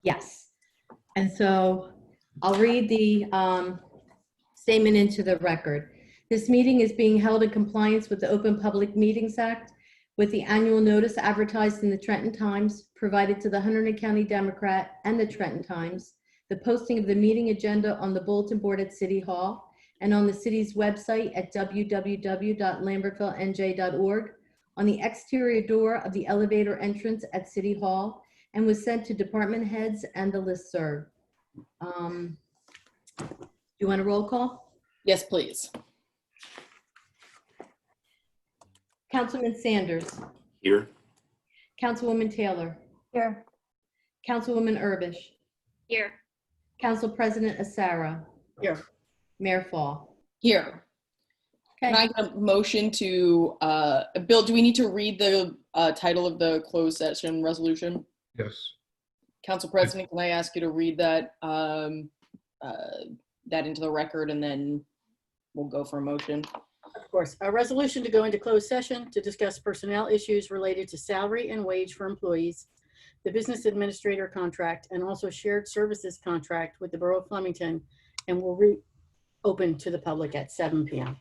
Yes. And so I'll read the statement into the record. This meeting is being held in compliance with the Open Public Meetings Act, with the annual notice advertised in the Trenton Times, provided to the Hunterdon County Democrat and the Trenton Times, the posting of the meeting agenda on the bulletin board at City Hall, and on the city's website at www.lambertville.nj.org, on the exterior door of the elevator entrance at City Hall, and was sent to department heads and the listserv. Do you want a roll call? Yes, please. Councilman Sanders. Here. Councilwoman Taylor. Here. Councilwoman Urbish. Here. Council President Asara. Here. Mayor Fall. Here. Can I get a motion to, Bill, do we need to read the title of the closed session resolution? Yes. Council President, can I ask you to read that that into the record, and then we'll go for a motion? Of course, a resolution to go into closed session to discuss personnel issues related to salary and wage for employees, the business administrator contract, and also shared services contract with the Borough of Flemington, and will reopen to the public at 7 p.m.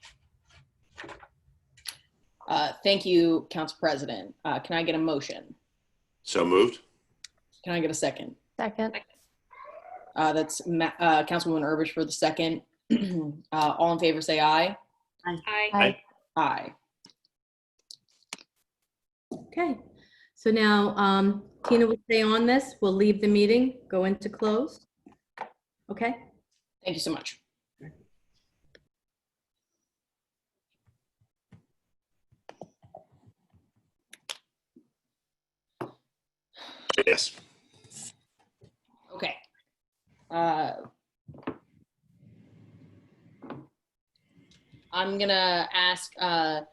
Thank you, Council President. Can I get a motion? So moved. Can I get a second? Second. That's Councilwoman Urbish for the second. All in favor, say aye. Aye. Aye. Okay, so now Tina will stay on this. We'll leave the meeting, go into closed. Okay, Thank you so much. Yes. Okay. I'm gonna ask our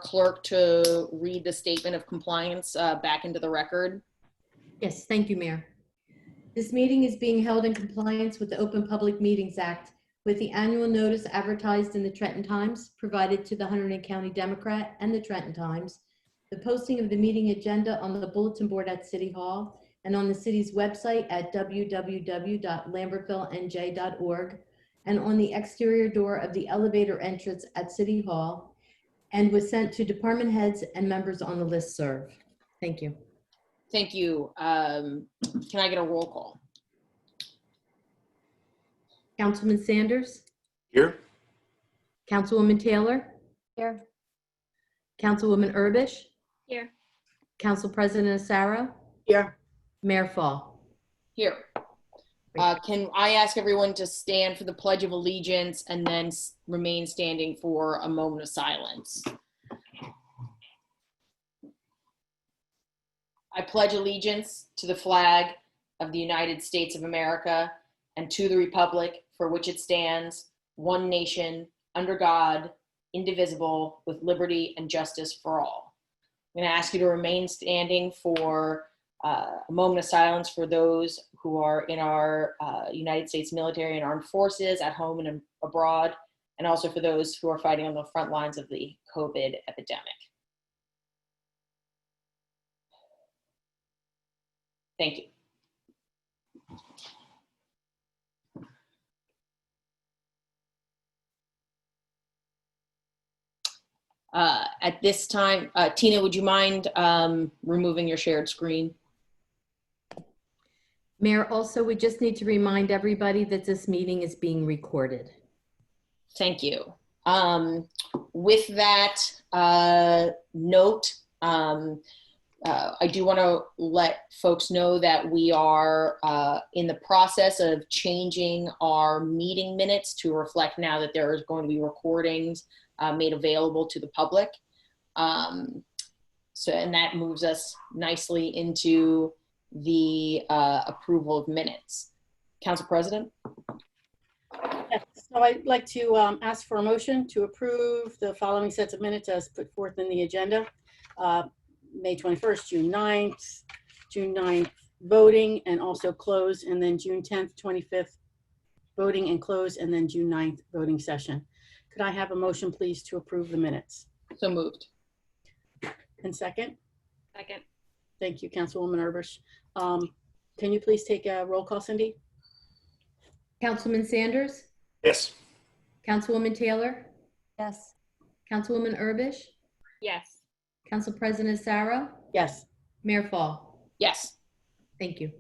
clerk to read the statement of compliance back into the record. yes, thank you, Mayor. This meeting is being held in compliance with the Open Public Meetings Act, with the annual notice advertised in the Trenton Times, provided to the Hunterdon County Democrat and the Trenton Times, the posting of the meeting agenda on the bulletin board at City Hall, and on the city's website at www.lambertville.nj.org, and on the exterior door of the elevator entrance at City Hall, and was sent to department heads and members on the listserv. Thank you. Thank you. Can I get a roll call? Councilman Sanders, Here. Councilwoman Taylor, Here. Councilwoman Urbish, Here. Council President Asara, Here. Mayor Fall. Here. Can I ask everyone to stand for the Pledge of Allegiance and then remain standing for a moment of silence? I pledge allegiance to the flag of the United States of America and to the republic for which it stands, one nation, under God, indivisible, with liberty and justice for all. I'm going to ask you to remain standing for a moment of silence for those who are in our United States military and armed forces at home and abroad, and also for those who are fighting on the front lines of the COVID epidemic. Thank you. At this time, Tina, would you mind removing your shared screen? Mayor, also, we just need to remind everybody that this meeting is being recorded. Thank you. With that note, I do want to let folks know that we are in the process of changing our meeting minutes to reflect now that there is going to be recordings made available to the public. And that moves us nicely into the approval of minutes. Council President? Yes, so I'd like to ask for a motion to approve the following sets of minutes as put forth in the agenda. May 21st, June 9th voting and also close, and then June 10th, 25th voting and close, and then June 9th voting session. Could I have a motion, please, to approve the minutes? So moved. And second? Second. Thank you, Councilwoman Urbish. can you please take a roll call, Cindy? Councilman Sanders, Yes. Councilwoman Taylor, Yes. Councilwoman Urbish, Yes. Council President Sarah, Yes. Mayor Fall. Yes. Thank you.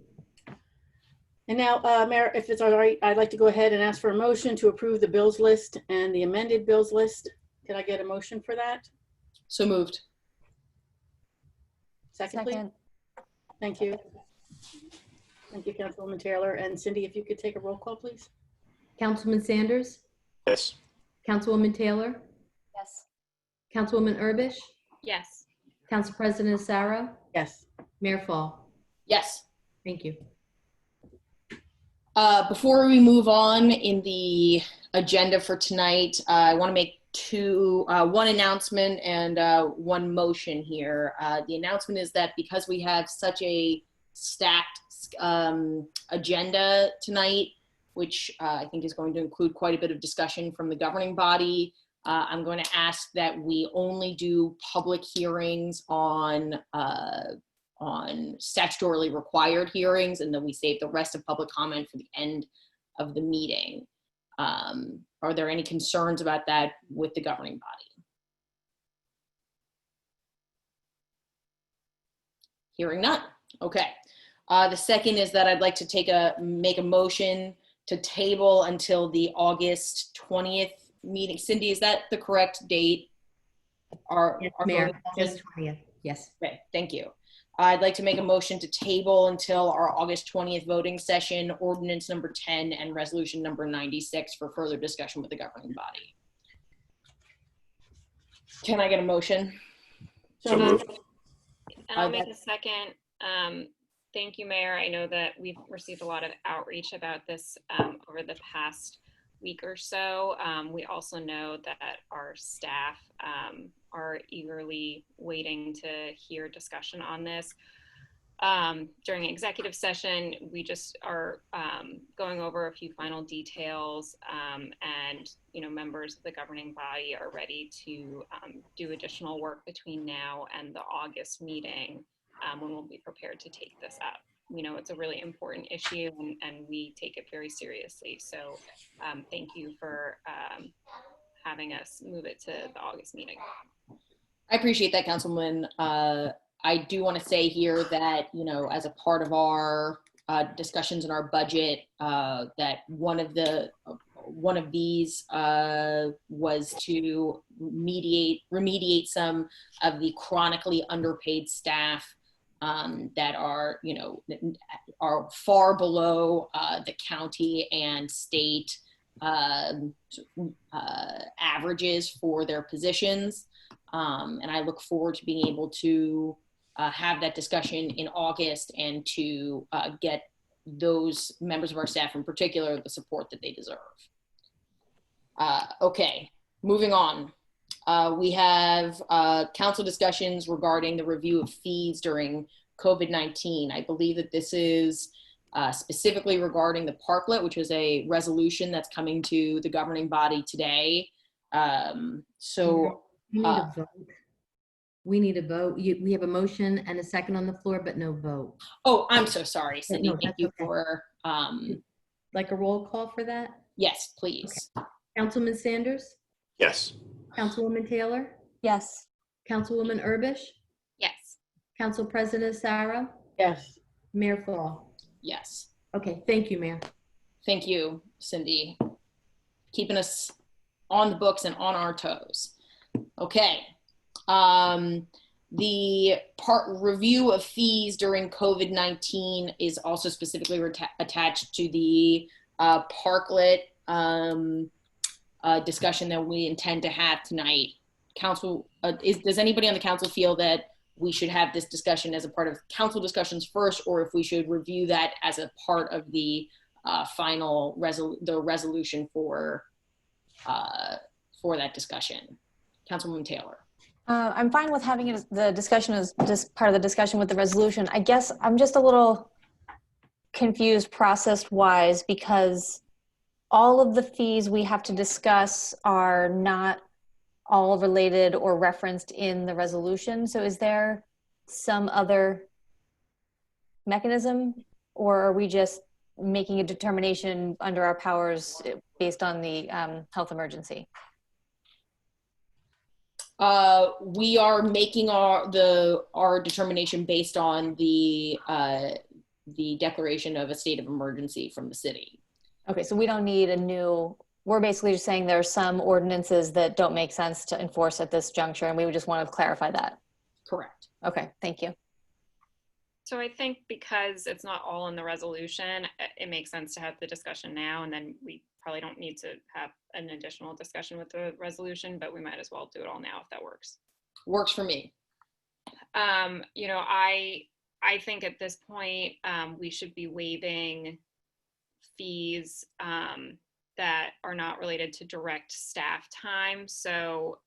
And now, Mayor, if it's all right, I'd like to go ahead and ask for a motion to approve the bills list and the amended bills list. Can I get a motion for that? So moved. Second, please. Second. Thank you. Thank you, Councilwoman Taylor. And Cindy, if you could take a roll call, please. Councilman Sanders, Yes. Councilwoman Taylor, Yes. Councilwoman Urbish, Yes. Council President Sarah, Yes. Mayor Fall. Yes. Thank you. Before we move on in the agenda for tonight, I want to make one announcement and one motion here. The announcement is that because we have such a stacked agenda tonight, which I think is going to include quite a bit of discussion from the governing body, I'm going to ask that we only do public hearings on statutorily required hearings, and then we save the rest of public comment for the end of the meeting. Are there any concerns about that with the governing body? Hearing none. Okay. The second is that I'd like to make a motion to table until the August 20th meeting. Cindy, is that the correct date? Yes, Mayor, August 20th. Yes. Okay, thank you. I'd like to make a motion to table until our August 20th voting session, ordinance number 10 and resolution number 96 for further discussion with the governing body. Can I get a motion? So moved. And I'll make a second. Thank you, Mayor. I know that we've received a lot of outreach about this over the past week or so. We also know that our staff are eagerly waiting to hear discussion on this. During executive session, we just are going over a few final details, and members of the governing body are ready to do additional work between now and the August meeting, when we'll be prepared to take this up. It's a really important issue, and we take it very seriously. So thank you for having us move it to the August meeting. I appreciate that, Councilwoman. I do want to say here that, as a part of our discussions in our budget, that one of these was to remediate some of the chronically underpaid staff that are far below the county and state averages for their positions. And I look forward to being able to have that discussion in August and to get those members of our staff in particular the support that they deserve. Okay, moving on. We have council discussions regarding the review of fees during COVID-19. I believe that this is specifically regarding the parklet, which is a resolution that's coming to the governing body today. We need a vote. We need a vote. We have a motion and a second on the floor, but no vote. Oh, I'm so sorry, Cindy. No, Thank that's you okay. for, Like a roll call for that? yes, please. Councilman Sanders, Yes. Councilwoman Taylor, Yes. Councilwoman Urbish, Yes. Council President Sarah, Yes. Mayor Fall. Yes. Okay, thank you, Mayor. Thank you, Cindy. Keeping us on the books and on our toes. Okay. The review of fees during COVID-19 is also specifically attached to the parklet discussion that we intend to have tonight. Council, does anybody on the council feel that we should have this discussion as a part of council discussions first, or if we should review that as a part of the final resolution for that discussion? Councilwoman Taylor. I'm fine with having it, the discussion as just part of the discussion with the resolution. I guess I'm just a little confused process-wise because all of the fees we have to discuss are not all related or referenced in the resolution. So is there some other mechanism or are we just making a determination under our powers based on the health emergency? We are making our determination based on the declaration of a state of emergency from the city. Okay, so we don't need a new, we're basically just saying there are some ordinances that don't make sense to enforce at this juncture, and we would just want to clarify that. Correct. Okay, thank you. So I think because it's not all in the resolution, it makes sense to have the discussion now, and then we probably don't need to have an additional discussion with the resolution, but we might as well do it all now if that works. Works for me. You know, I think at this point, we should be waiving fees that are not related to direct staff time. So,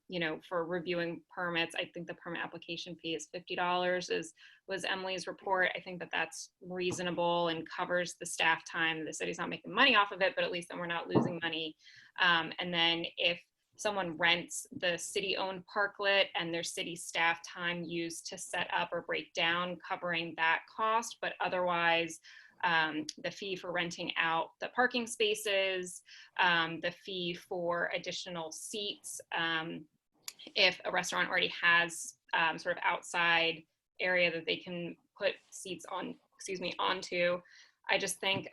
you know, for reviewing permits, I think the permit application fee is $50 was Emily's report. I think that that's reasonable and covers the staff time. The city's not making money off of it, but at least then we're not losing money. And then if someone rents the city-owned parklet and their city staff time used to set up or break down, covering that cost, but otherwise, the fee for renting out the parking spaces, the fee for additional seats, if a restaurant already has sort of outside area that they can put seats on, onto. I just think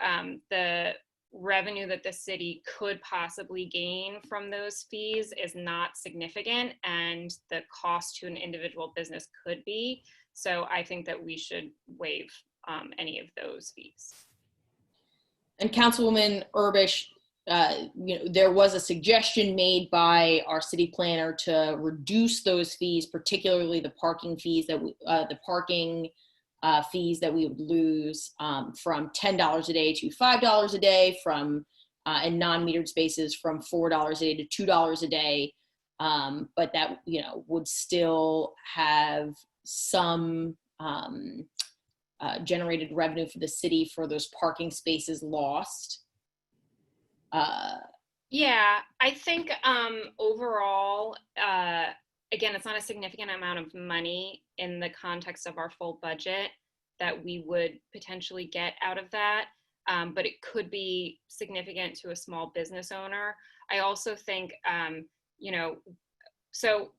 the revenue that the city could possibly gain from those fees is not significant, and the cost to an individual business could be. So I think that we should waive any of those fees. And Councilwoman Urbish, you know, there was a suggestion made by our city planner to reduce those fees, particularly the parking fees that fees that we would lose from $10 a day to $5 a day, from in non-metered spaces from $4 a day to $2 a day. But that, you know, would still have some generated revenue for the city for those parking spaces lost. Yeah, I think overall, again, it's not a significant amount of money in the context of our full budget that we would potentially get out of that, but it could be significant to a small business owner. I also think, you know, so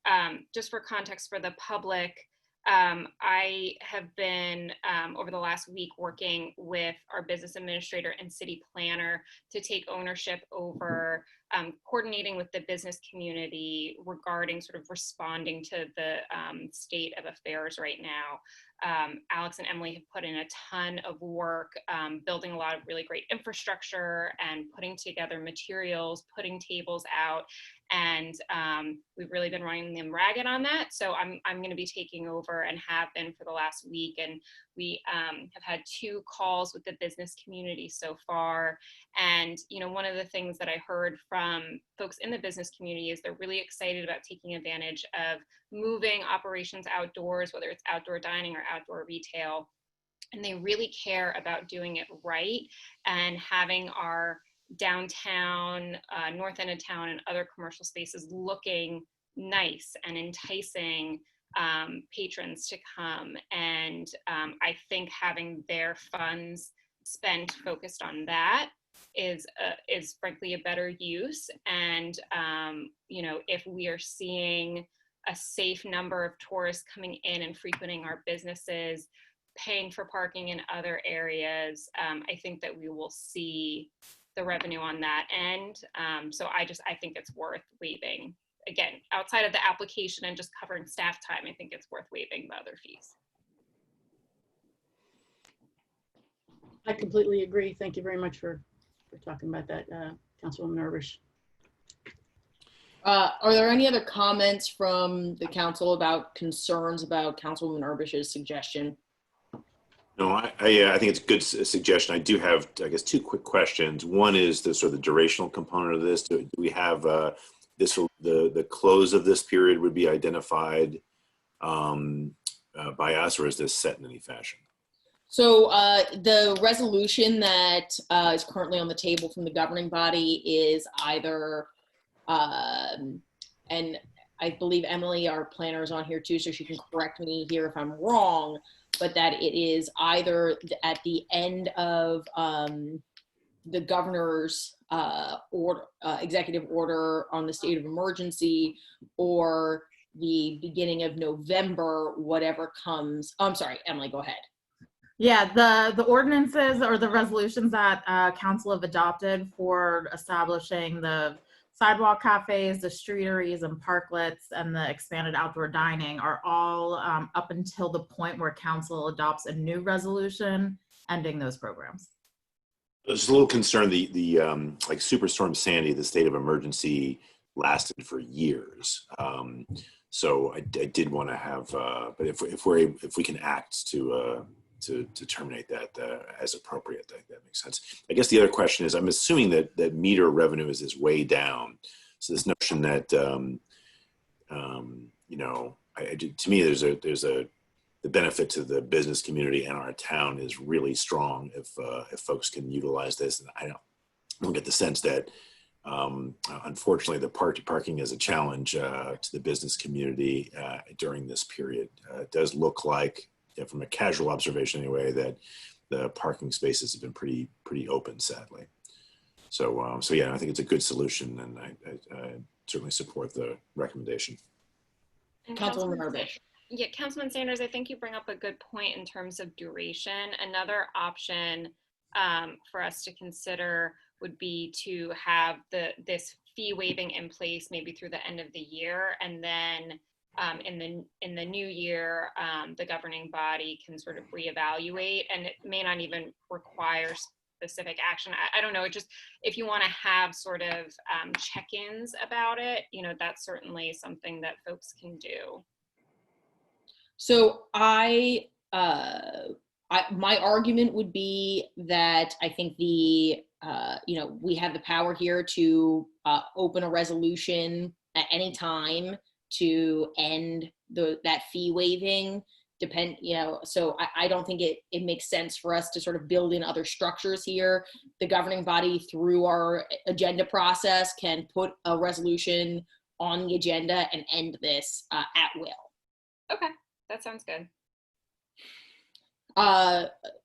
just for context for the public, I have been over the last week working with our business administrator and city planner to take ownership over coordinating with the business community regarding sort of responding to the state of affairs right now. Alex and Emily have put in a ton of work building a lot of really great infrastructure and putting together materials, putting tables out, and we've really been running them ragged on that. So I'm going to be taking over and have been for the last week, and we have had 2 calls with the business community so far. And you know, one of the things that I heard from folks in the business community is they're really excited about taking advantage of moving operations outdoors, whether it's outdoor dining or outdoor retail, and they really care about doing it right and having our downtown, north end of town, and other commercial spaces looking nice and enticing patrons to come. And I think having their funds spent focused on that is frankly a better use. And you know, if we are seeing a safe number of tourists coming in and frequenting our businesses, paying for parking in other areas, I think that we will see the revenue on that end. So I think it's worth waiving. Again, outside of the application and just covering staff time, I think it's worth waiving the other fees. I completely agree. Thank you very much for talking about that, Councilwoman Urbish. Are there any other comments from the council about concerns about Councilwoman Urbish's suggestion? No, I think it's a good suggestion. I do have, I guess, 2 quick questions. One is the sort of the durational component of this. Do we have the close of this period would be identified by us, or is this set in any fashion? So the resolution that is currently on the table from the governing body is either, and I believe Emily, our planner, is on here too, so she can correct me here if I'm wrong. but that it is either at the end of the governor's executive order on the state of emergency, or the beginning of November, whatever comes. Oh, I'm sorry, Emily, go ahead. Yeah, the ordinances or the resolutions that council have adopted for establishing the sidewalk cafes, the streeteries and parklets, and the expanded outdoor dining are all up until the point where council adopts a new resolution ending those programs. I was a little concerned the like Superstorm Sandy, the state of emergency lasted for years. So I did want to have, but if we can act to terminate that as appropriate, that makes sense. I guess the other question is, I'm assuming that meter revenue is way down. So this notion that you know, to me there's the benefit to the business community and our town is really strong if folks can utilize this. And I don't get the sense that unfortunately the parking is a challenge to the business community during this period. It does look like, from a casual observation anyway, that the parking spaces have been pretty open, sadly. So yeah, I think it's a good solution, and I certainly support the recommendation. And Councilwoman Irvish. Yeah, Councilman Sanders, I think you bring up a good point in terms of duration. Another option for us to consider would be to have this fee waiving in place maybe through the end of the year, and then in the new year, the governing body can sort of reevaluate, and it may not even require specific action. I don't know. It just, if you want to have sort of check-ins about it, you know, that's certainly something that folks can do. So my argument would be that I think you know, we have the power here to open a resolution at any time to end that fee waiving. You know, so I don't think it makes sense for us to sort of build in other structures here. The governing body, through our agenda process, can put a resolution on the agenda and end this at will. Okay, that sounds good.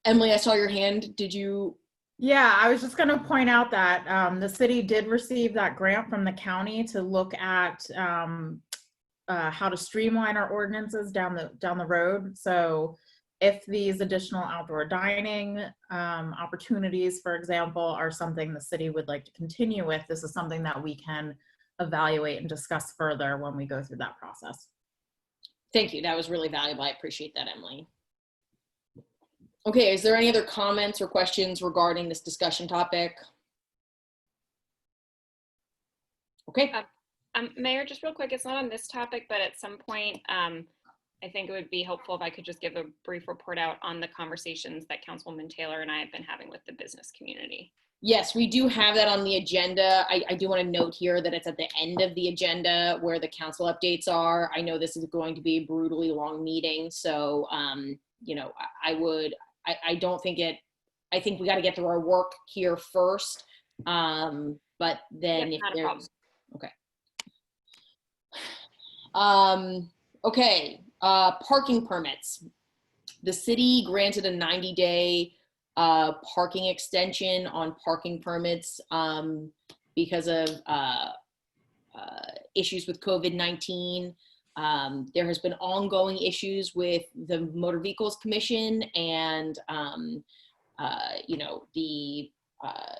Emily, I saw your hand. Did you? Yeah, I was just going to point out that the city did receive that grant from the county to look at how to streamline our ordinances down the road. So if these additional outdoor dining opportunities, for example, are something the city would like to continue with, this is something that we can evaluate and discuss further when we go through that process. Thank you. That was really valuable. I appreciate that, Emily. Okay, is there any other comments or questions regarding this discussion topic? Okay. Mayor, just real quick, it's not on this topic, but at some point, I think it would be helpful if I could just give a brief report out on the conversations that Councilwoman Taylor and I have been having with the business community. Yes, we do have that on the agenda. I do want to note here that it's at the end of the agenda where the council updates are. I know this is going to be a brutally long meeting, so you know, I don't think I think we got to get through our work here first, but then if there's, okay. Okay, parking permits. The city granted a 90-day parking extension on parking permits because of issues with COVID-19. There has been ongoing issues with the Motor Vehicles Commission, and you know,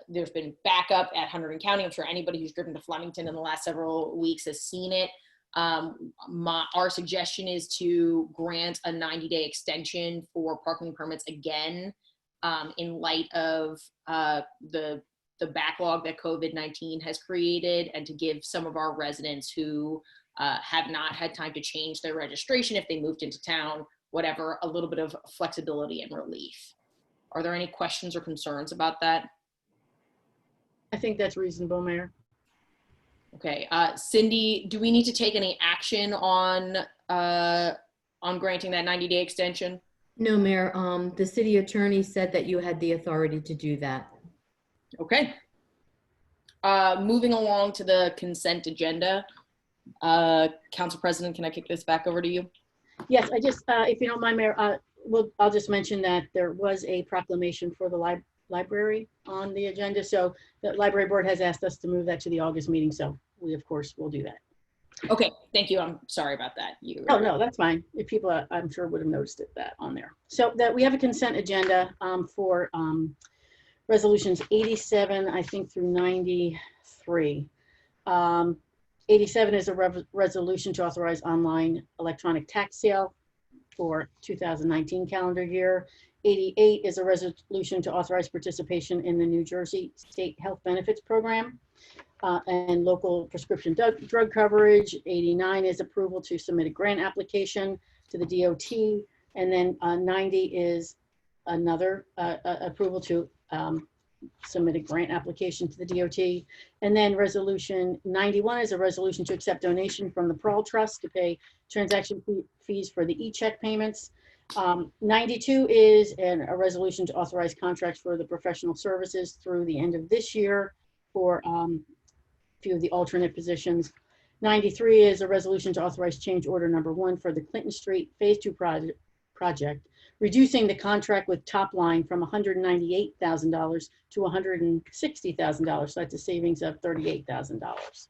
there's been backup at Hunterdon County. I'm sure anybody who's driven to Flemington in the last several weeks has seen it. Our suggestion is to grant a 90-day extension for parking permits again, in light of the backlog that COVID-19 has created, and to give some of our residents who have not had time to change their registration if they moved into town, whatever, a little bit of flexibility and relief. Are there any questions or concerns about that? I think that's reasonable, Mayor. Okay, Cindy, do we need to take any action on granting that 90-day extension? No, Mayor, the city attorney said that you had the authority to do that. Okay. Moving along to the consent agenda. Council President, can I kick this back over to you? Yes, I just, if you don't mind, Mayor, I'll just mention that there was a proclamation for the library on the agenda. So the library board has asked us to move that to the August meeting. So we, of course, will do that. Okay, thank you. I'm sorry about that. Oh, no, that's fine. If people, I'm sure would have noticed that on there. So that we have a consent agenda for resolutions 87, I think, through 93. 87 is a resolution to authorize online electronic tax sale for 2019 calendar year. 88 is a resolution to authorize participation in the New Jersey State Health Benefits Program and local prescription drug coverage. 89 is approval to submit a grant application to the DOT. And then 90 is another approval to submit a grant application to the DOT. And then resolution 91 is a resolution to accept donation from the Pearl Trust to pay transaction fees for the e-check payments. 92 is a resolution to authorize contracts for the professional services through the end of this year for a few of the alternate positions. 93 is a resolution to authorize change order number 1 for the Clinton Street Phase 2 project, reducing the contract with Topline from $198,000 to $160,000. So that's a savings of $38,000.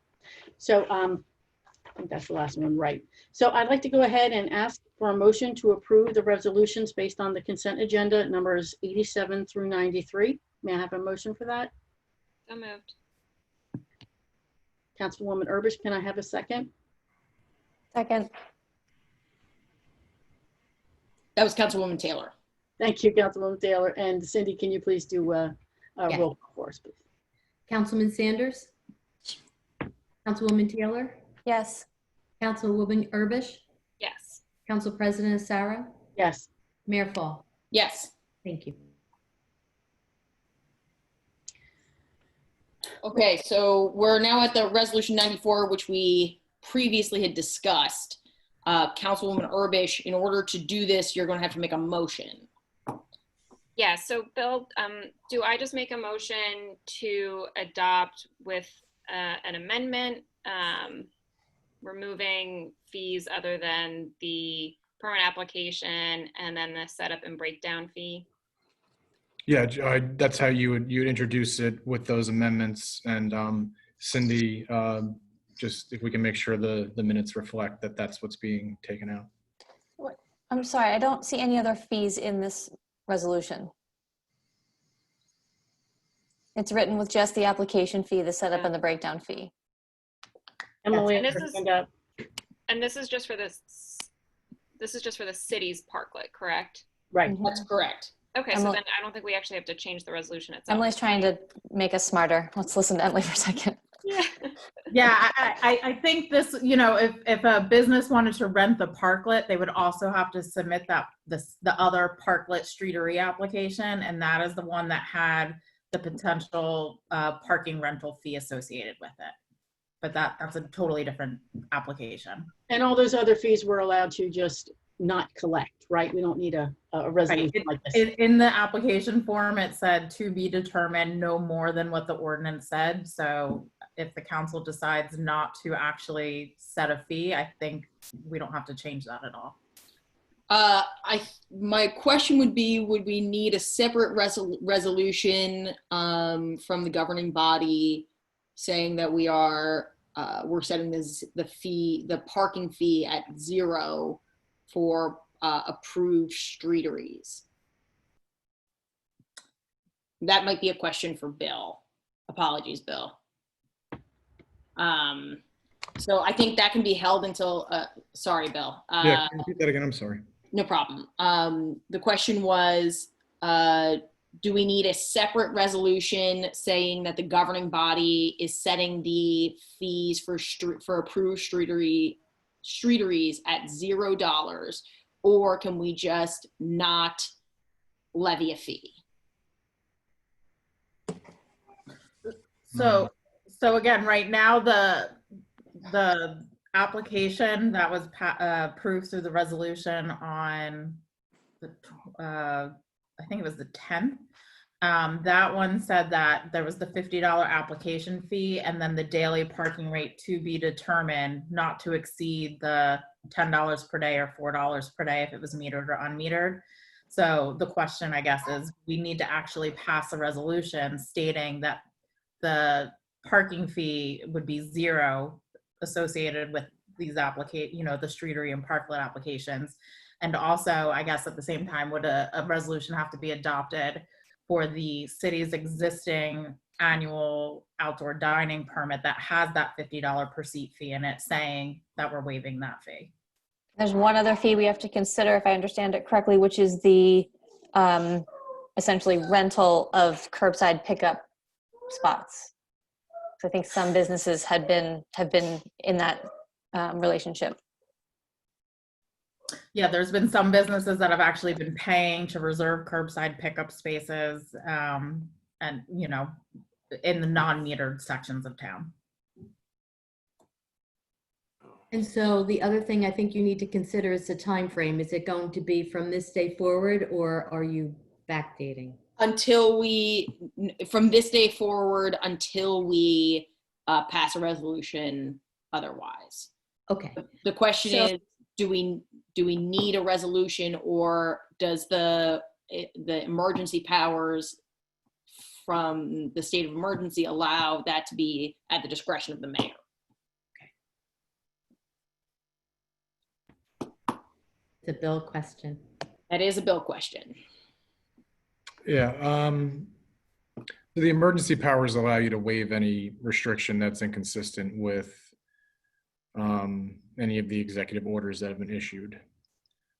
So I think that's the last one, right? So I'd like to go ahead and ask for a motion to approve the resolutions based on the consent agenda numbers 87 through 93. May I have a motion for that? So moved. Councilwoman Urbish, can I have a second? Second. That was Councilwoman Taylor. Thank you, Councilwoman Taylor. And Cindy, can you please do a roll call for us, please? Councilman Sanders? Councilwoman Taylor? Yes. Councilwoman Urbish? Yes. Council President Sarah? Yes. Mayor Fall? Yes. Thank you. Okay, so we're now at the resolution 94, which we previously had discussed. Councilwoman Urbish, in order to do this, you're going to have to make a motion. Yeah, so Bill, do I just make a motion to adopt with an amendment, removing fees other than the permit application and then the setup and breakdown fee? Yeah, that's how you would introduce it with those amendments. And Cindy, just if we can make sure the minutes reflect that that's what's being taken out. I'm sorry, I don't see any other fees in this resolution. It's written with just the application fee, the setup, and the breakdown fee. Emily, And this is just for this. This is just for the city's parklet, correct? right. That's correct. Okay, so Emily- then I don't think we actually have to change the resolution itself. Emily's trying to make us smarter. Let's listen to Emily for a second. Yeah. Yeah, I think this, you know, if a business wanted to rent the parklet, they would also have to submit the other parklet streetery application, and that is the one that had the potential parking rental fee associated with it. But that's a totally different application. And all those other fees we're allowed to just not collect, right? We don't need a resolution like this. In the application form, it said to be determined no more than what the ordinance said. So if the council decides not to actually set a fee, I think we don't have to change that at all. My question would be, would we need a separate resolution from the governing body saying that we're setting the parking fee at 0 for approved streeteries? That might be a question for Bill. Apologies, Bill. So I think that can be held until, sorry, Bill. Yeah, can you repeat that again? I'm sorry. No problem. The question was, do we need a separate resolution saying that the governing body is setting the fees for approved streeteries at $0, or can we just not levy a fee? So again, right now, the application that was approved through the resolution on the, I think it was the 10th, that one said that there was the $50 application fee and then the daily parking rate to be determined not to exceed the $10 per day or $4 per day if it was metered or unmetered. So the question, I guess, is we need to actually pass a resolution stating that the parking fee would be 0 associated with these the streetery and parklet applications. And also, I guess at the same time, would a resolution have to be adopted for the city's existing annual outdoor dining permit that has that $50 per seat fee in it, saying that we're waiving that fee? There's one other fee we have to consider, if I understand it correctly, which is the essentially rental of curbside pickup spots. So I think some businesses have been in that relationship. Yeah, there's been some businesses that have actually been paying to reserve curbside pickup spaces, and in the non-metered sections of town. And so the other thing I think you need to consider is the time frame. Is it going to be from this day forward, or are you backdating? From this day forward, until we pass a resolution otherwise. Okay. The question So- is, do we need a resolution, or does the emergency powers from the state of emergency allow that to be at the discretion of the mayor? It's a bill question. That is a bill question. Yeah. The emergency powers allow you to waive any restriction that's inconsistent with any of the executive orders that have been issued.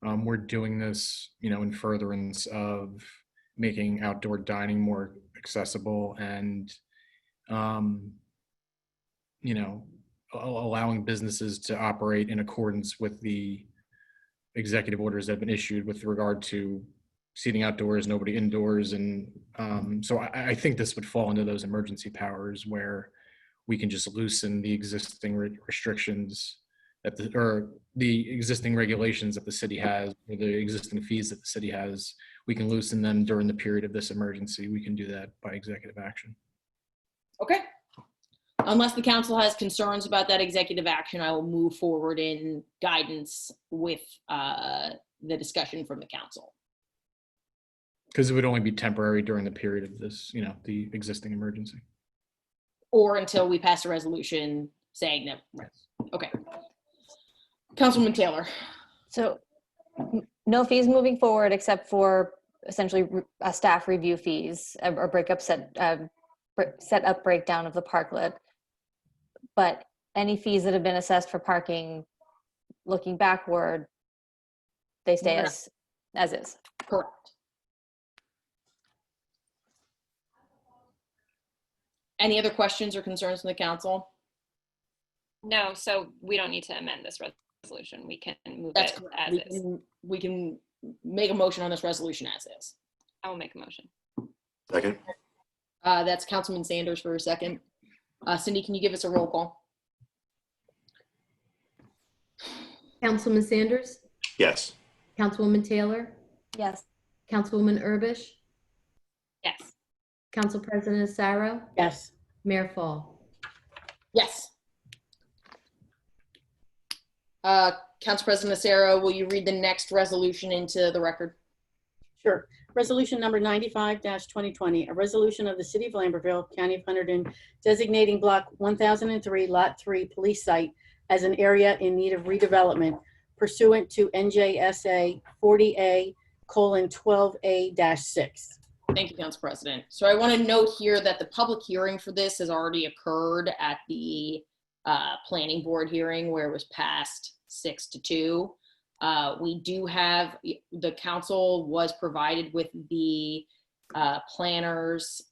We're doing this, in furtherance of making outdoor dining more accessible and, allowing businesses to operate in accordance with the executive orders that have been issued with regard to seating outdoors, nobody indoors. And so I think this would fall into those emergency powers where we can just loosen the existing restrictions or the existing regulations that the city has, or the existing fees that the city has. We can loosen them during the period of this emergency. We can do that by executive action. Okay. Unless the council has concerns about that executive action, I will move forward in guidance with the discussion from the council. Because it would only be temporary during the period of this, the existing emergency. Or until we pass a resolution saying that. Yes. Okay. Councilwoman Taylor. So no fees moving forward except for essentially staff review fees or set up breakdown of the parklet. But any fees that have been assessed for parking, looking backward, they stay as is. Correct. Any other questions or concerns from the council? No, so we don't need to amend this resolution. We can move That's it correct. as is. We can make a motion on this resolution as is. I will make a motion. Second. That's Councilman Sanders for a second. Cindy, can you give us a roll call? Councilman Sanders, Yes. Councilwoman Taylor, Yes. Councilwoman Urbish, Yes. Council President Asaro, Yes. Mayor Fall. Yes. Council President Acero, will you read the next resolution into the record? Sure. Resolution number 95-2020, a resolution of the City of Lambertville, County of Hunterdon, designating Block 1003, Lot 3 Police Site as an area in need of redevelopment pursuant to NJSA 40A:12A-6. Thank you, Council President. So I want to note here that the public hearing for this has already occurred at the planning board hearing where it was passed 6-2. We do have, the council was provided with the planner's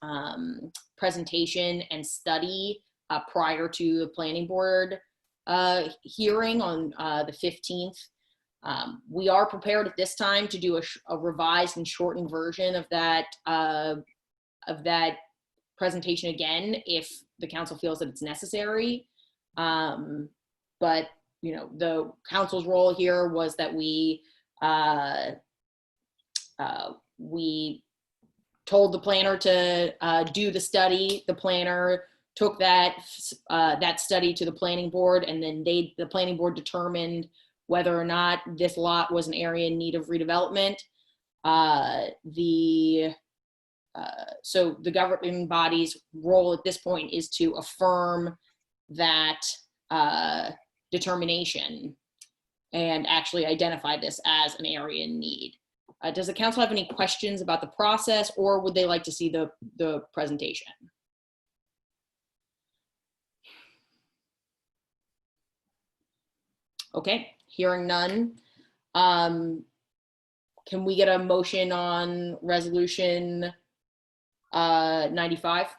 presentation and study prior to the planning board hearing on the 15th. We are prepared at this time to do a revised and shortened version of that presentation again, if the council feels that it's necessary. But the council's role here was that we told the planner to do the study. The planner took that study to the planning board, and then the planning board determined whether or not this lot was an area in need of redevelopment. So the governing body's role at this point is to affirm that determination and actually identify this as an area in need. Does the council have any questions about the process, or would they like to see the presentation? Okay, hearing none. Can we get a motion on resolution 95?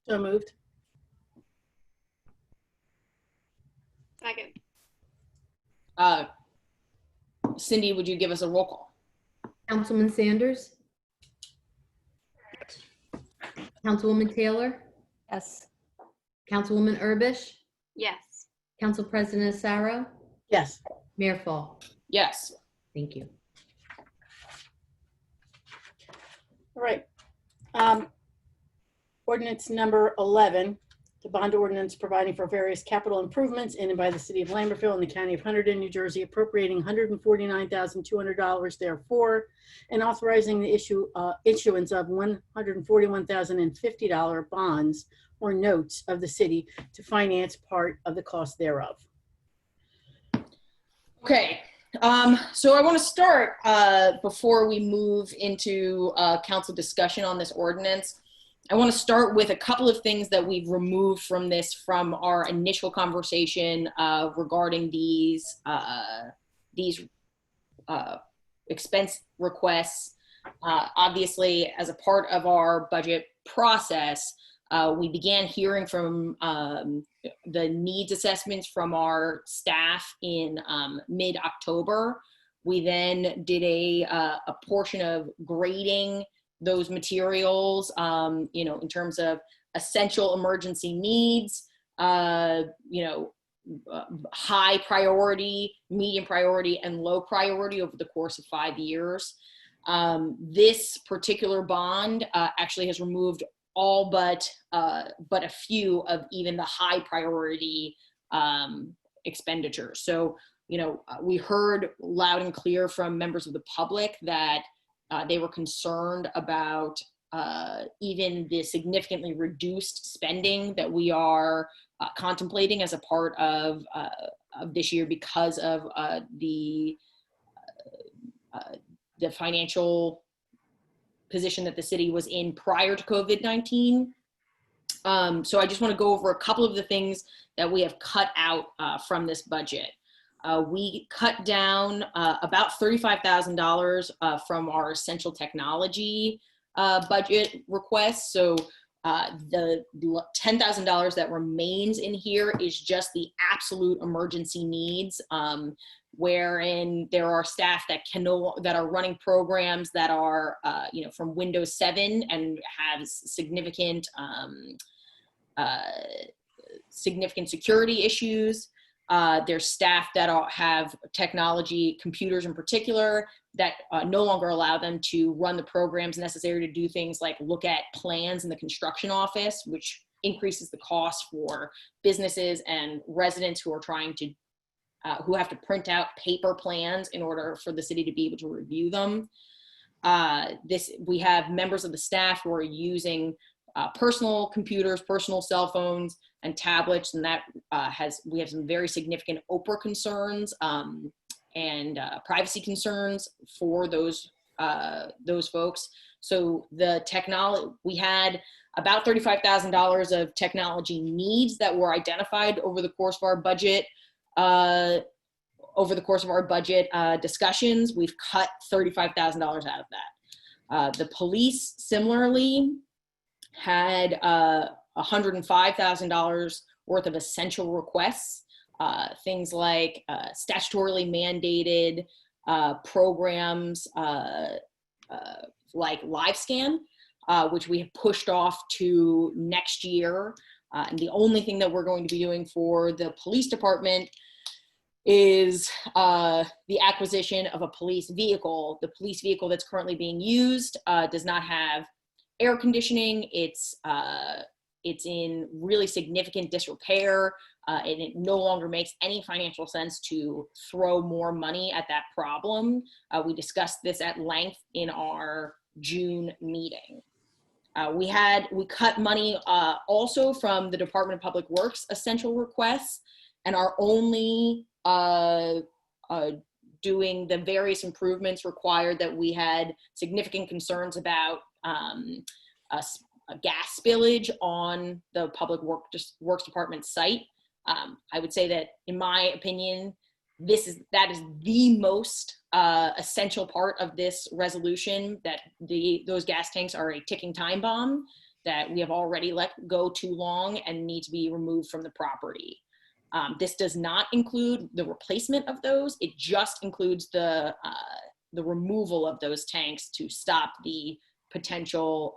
So moved. Second. Cindy, would you give us a roll call? Councilman Sanders, Councilwoman Taylor, Yes. Councilwoman Urbish, Yes. Council President Asaro, Yes. Mayor Fall. Yes. Thank you. All right. Ordinance number 11, the bond ordinance providing for various capital improvements in and by the city of Lambertville and the county of Hunterdon, New Jersey, appropriating $149,200 therefore, and authorizing the issuance of $141,050 bonds or notes of the city to finance part of the cost thereof. Okay. So I want to start before we move into council discussion on this ordinance. I want to start with a couple of things that we've removed from this from our initial conversation regarding these expense requests. Obviously, as a part of our budget process, we began hearing from the needs assessments from our staff in mid-October. We then did a portion of grading those materials, in terms of essential emergency needs, high priority, medium priority, and low priority over the course of 5 years. This particular bond actually has removed all but a few of even the high priority expenditures. So, we heard loud and clear from members of the public that they were concerned about even the significantly reduced spending that we are contemplating as a part of this year because of the financial position that the city was in prior to COVID-19. So I just want to go over a couple of the things that we have cut out from this budget. We cut down about $35,000 from our essential technology budget requests. So the $10,000 that remains in here is just the absolute emergency needs, wherein there are staff that that are running programs that are from Windows 7 and have significant security issues. There's staff that have technology, computers in particular, that no longer allow them to run the programs necessary to do things like look at plans in the construction office, which increases the cost for businesses and residents who are trying to, who have to print out paper plans in order for the city to be able to review them. We have members of the staff who are using personal computers, personal cell phones, and tablets, and that we have some very significant Oprah concerns and privacy concerns for those folks. So we had about $35,000 of technology needs that were identified over the course of our budget. Discussions, we've cut $35,000 out of that. The police similarly had $105,000 worth of essential requests, things like statutorily mandated programs like LiveScan, which we have pushed off to next year. And the only thing that we're going to be doing for the police department is the acquisition of a police vehicle. The police vehicle that's currently being used does not have air conditioning. It's It's in really significant disrepair, and it no longer makes any financial sense to throw more money at that problem. We discussed this at length in our June meeting. We cut money also from the Department of Public Works essential requests, and are only doing the various improvements required that we had significant concerns about, a gas spillage on the Public Works Department site. I would say that, in my opinion, that is the most essential part of this resolution, that those gas tanks are a ticking time bomb that we have already let go too long and need to be removed from the property. This does not include the replacement of those. It just includes the removal of those tanks to stop the potential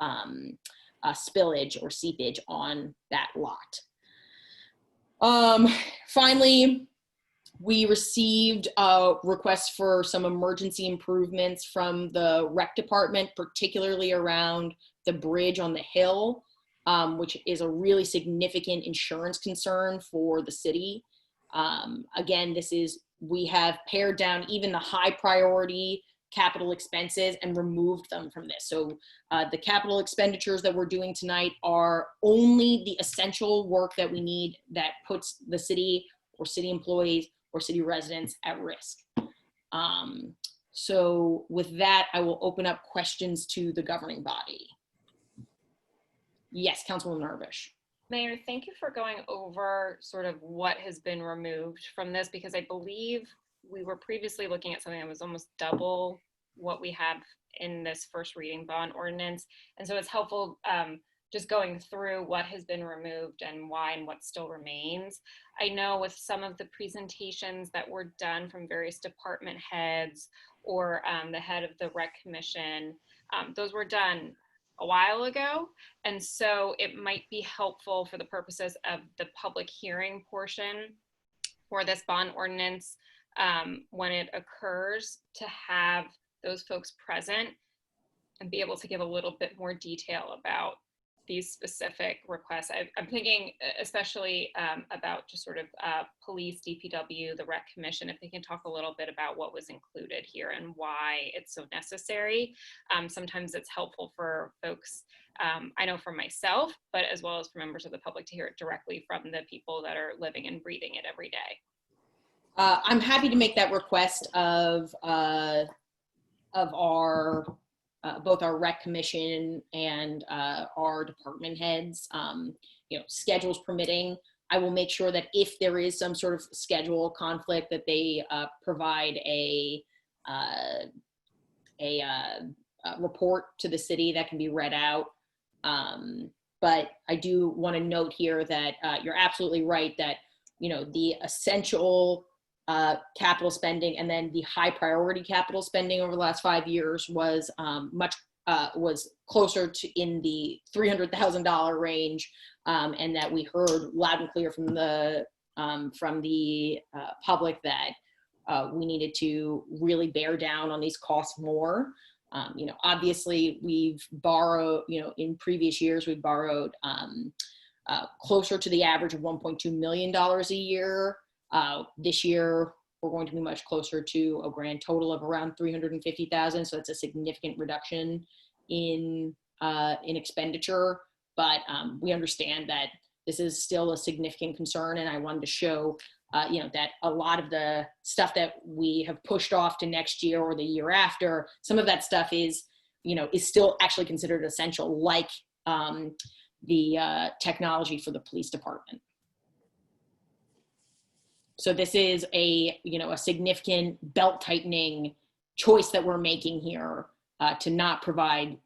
spillage or seepage on that lot. Finally, we received requests for some emergency improvements from the rec department, particularly around the bridge on the hill, which is a really significant insurance concern for the city. Again, we have pared down even the high priority capital expenses and removed them from this. So the capital expenditures that we're doing tonight are only the essential work that we need that puts the city or city employees or city residents at risk. So with that, I will open up questions to the governing body. Yes, Councilwoman Narvish. Mayor, thank you for going over sort of what has been removed from this, because I believe we were previously looking at something that was almost double what we have in this first reading bond ordinance. And so it's helpful just going through what has been removed and why and what still remains. I know with some of the presentations that were done from various department heads or the head of the rec commission, those were done a while ago. And so it might be helpful for the purposes of the public hearing portion for this bond ordinance, when it occurs, to have those folks present and be able to give a little bit more detail about these specific requests. I'm thinking especially about just sort of police, DPW, the rec commission, if they can talk a little bit about what was included here and why it's so necessary. Sometimes it's helpful for folks, I know for myself, but as well as for members of the public, to hear it directly from the people that are living and breathing it every day. I'm happy to make that request of our both our rec commission and our department heads, schedules permitting. I will make sure that if there is some sort of schedule conflict, that they provide a report to the city that can be read out. But I do want to note here that you're absolutely right that, the essential capital spending and then the high priority capital spending over the last 5 years was was closer to in the $300,000 range, and that we heard loud and clear from the public that we needed to really bear down on these costs more. Obviously we've borrowed, in previous years we've borrowed closer to the average of $1.2 million a year. This year, we're going to be much closer to a grand total of around $350,000. So it's a significant reduction in expenditure. But we understand that this is still a significant concern, and I wanted to show, that a lot of the stuff that we have pushed off to next year or the year after, some of that stuff is still actually considered essential, like the technology for the police department. So this is a significant belt tightening choice that we're making here to not provide,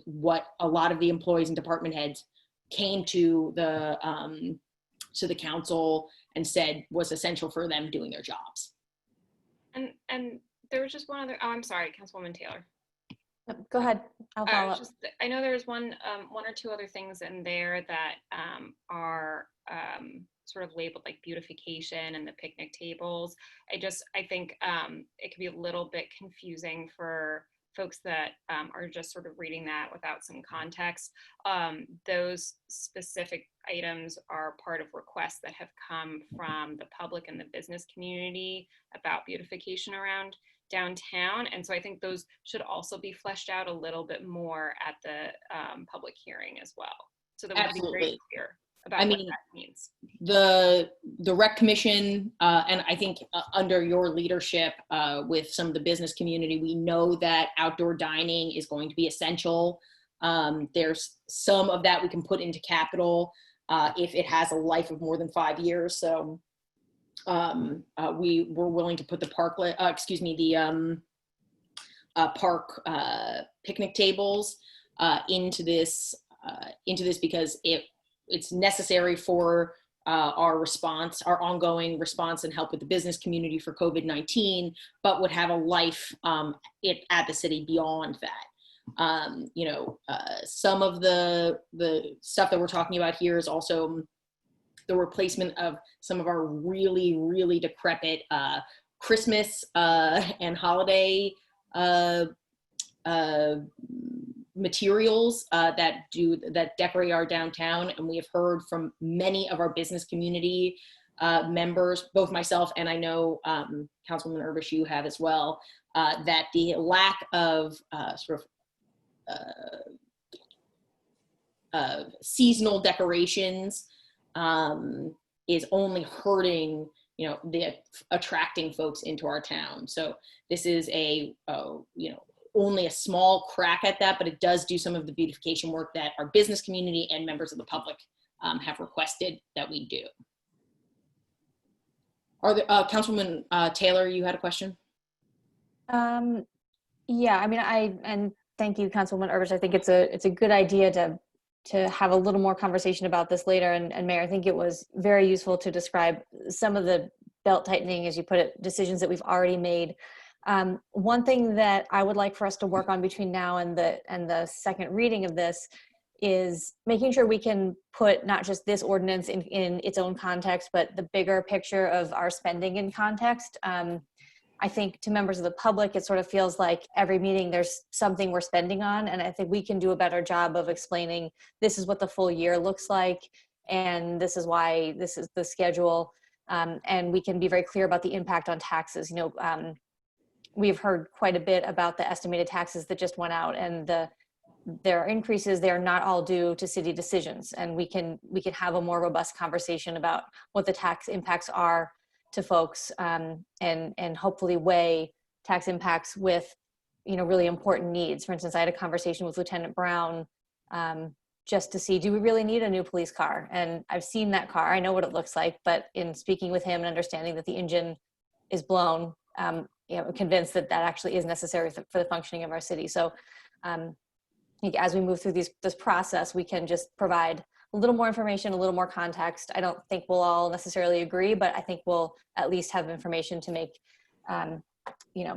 what a lot of the employees and department heads came to the council and said was essential for them doing their jobs. And there was just one other, I'm sorry, Councilwoman Taylor. Go ahead, I'll follow up. I know there's one or two other things in there that are sort of labeled like beautification and the picnic tables. I think it could be a little bit confusing for folks that are just sort of reading that without some context, those specific items are part of requests that have come from the public and the business community about beautification around downtown. And so I think those should also be fleshed out a little bit more at the public hearing as well, so that we can be very clear about what that means. The rec commission, and I think under your leadership with some of the business community, we know that outdoor dining is going to be essential. There's some of that we can put into capital if it has a life of more than 5 years. So we were willing to put the park picnic tables into this because it's necessary for our response, our ongoing response and help with the business community for COVID-19, but would have a life at the city beyond that. Some of the stuff that we're talking about here is also the replacement of some of our really, really decrepit Christmas and holiday materials that decorate our downtown. And we have heard from many of our business community members, both myself and I know Councilwoman Urbish, you have as well, that the lack of seasonal decorations is only hurting, attracting folks into our town. So this is only a small crack at that, but it does do some of the beautification work that our business community and members of the public have requested that we do. Councilwoman Taylor, you had a question? Yeah, I mean, and thank you, Councilwoman Urbish. I think it's a good idea to have a little more conversation about this later. And Mayor, I think it was very useful to describe some of the belt tightening, as you put it, decisions that we've already made. One thing that I would like for us to work on between now and the second reading of this is making sure we can put not just this ordinance in its own context, but the bigger picture of our spending in context. I think to members of the public, it sort of feels like every meeting there's something we're spending on. And I think we can do a better job of explaining this is what the full year looks like. And this is why this is the schedule. And we can be very clear about the impact on taxes. We've heard quite a bit about the estimated taxes that just went out, and there are increases. They are not all due to city decisions. And we can have a more robust conversation about what the tax impacts are to folks, and hopefully weigh tax impacts with, really important needs. For instance, I had a conversation with Lieutenant Brown just to see, do we really need a new police car? And I've seen that car, I know what it looks like, but in speaking with him and understanding that the engine is blown, I'm convinced that actually is necessary for the functioning of our city. So I think as we move through this process, we can just provide a little more information, a little more context. I don't think we'll all necessarily agree, but I think we'll at least have information to make,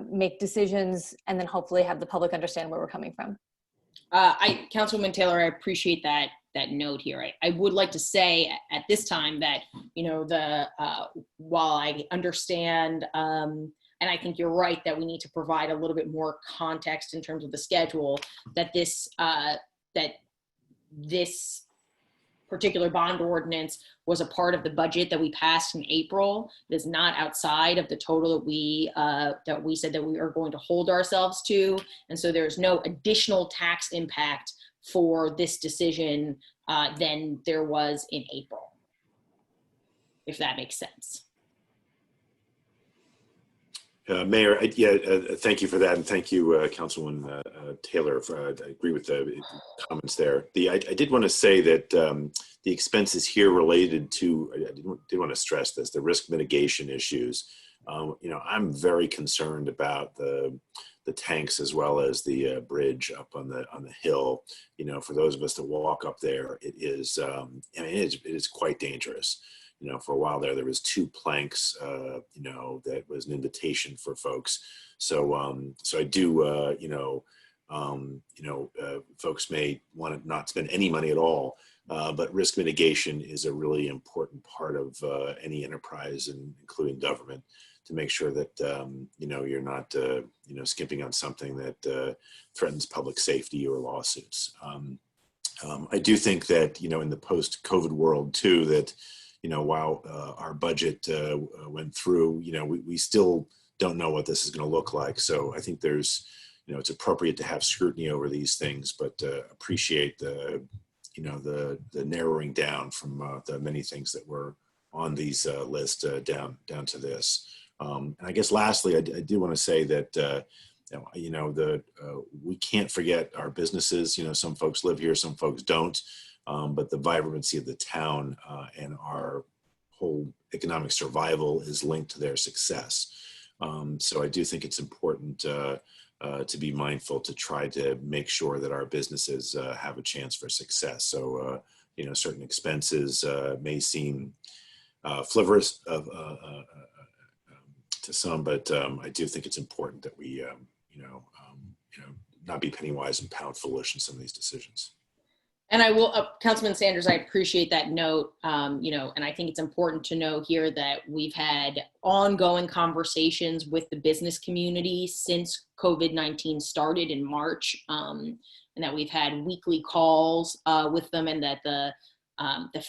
make decisions, and then hopefully have the public understand where we're coming from. Councilwoman Taylor, I appreciate that note here. I would like to say at this time that, while I understand, and I think you're right that we need to provide a little bit more context in terms of the schedule, that this particular bond ordinance was a part of the budget that we passed in April. It is not outside of the total that we said that we are going to hold ourselves to. And so there's no additional tax impact for this decision than there was in April, if that makes sense. Mayor, thank you for that, and thank you, Councilwoman Taylor. I agree with the comments there. I did want to say that the expenses here related to, I did want to stress this, the risk mitigation issues. I'm very concerned about the tanks as well as the bridge up on the hill. For those of us that walk up there, it is it is quite dangerous. For a while there was 2 planks, that was an invitation for folks. So I do, folks may want to not spend any money at all, but risk mitigation is a really important part of any enterprise, and including government, to make sure that you're not skimping on something that threatens public safety or lawsuits. I do think that in the post-COVID world too, that while our budget went through, we still don't know what this is going to look like. So I think there's it's appropriate to have scrutiny over these things, but appreciate the narrowing down from the many things that were on these lists down to this. And I guess lastly, I do want to say that we can't forget our businesses. Some folks live here, some folks don't, but the vibrancy of the town and our whole economic survival is linked to their success. So I do think it's important to be mindful to try to make sure that our businesses have a chance for success. So, certain expenses may seem frivolous to some, but I do think it's important that we, not be penny wise and pound foolish in some of these decisions. And I will, Councilman Sanders, I appreciate that note, and I think it's important to know here that we've had ongoing conversations with the business community since COVID-19 started in March, and that we've had weekly calls with them, and that the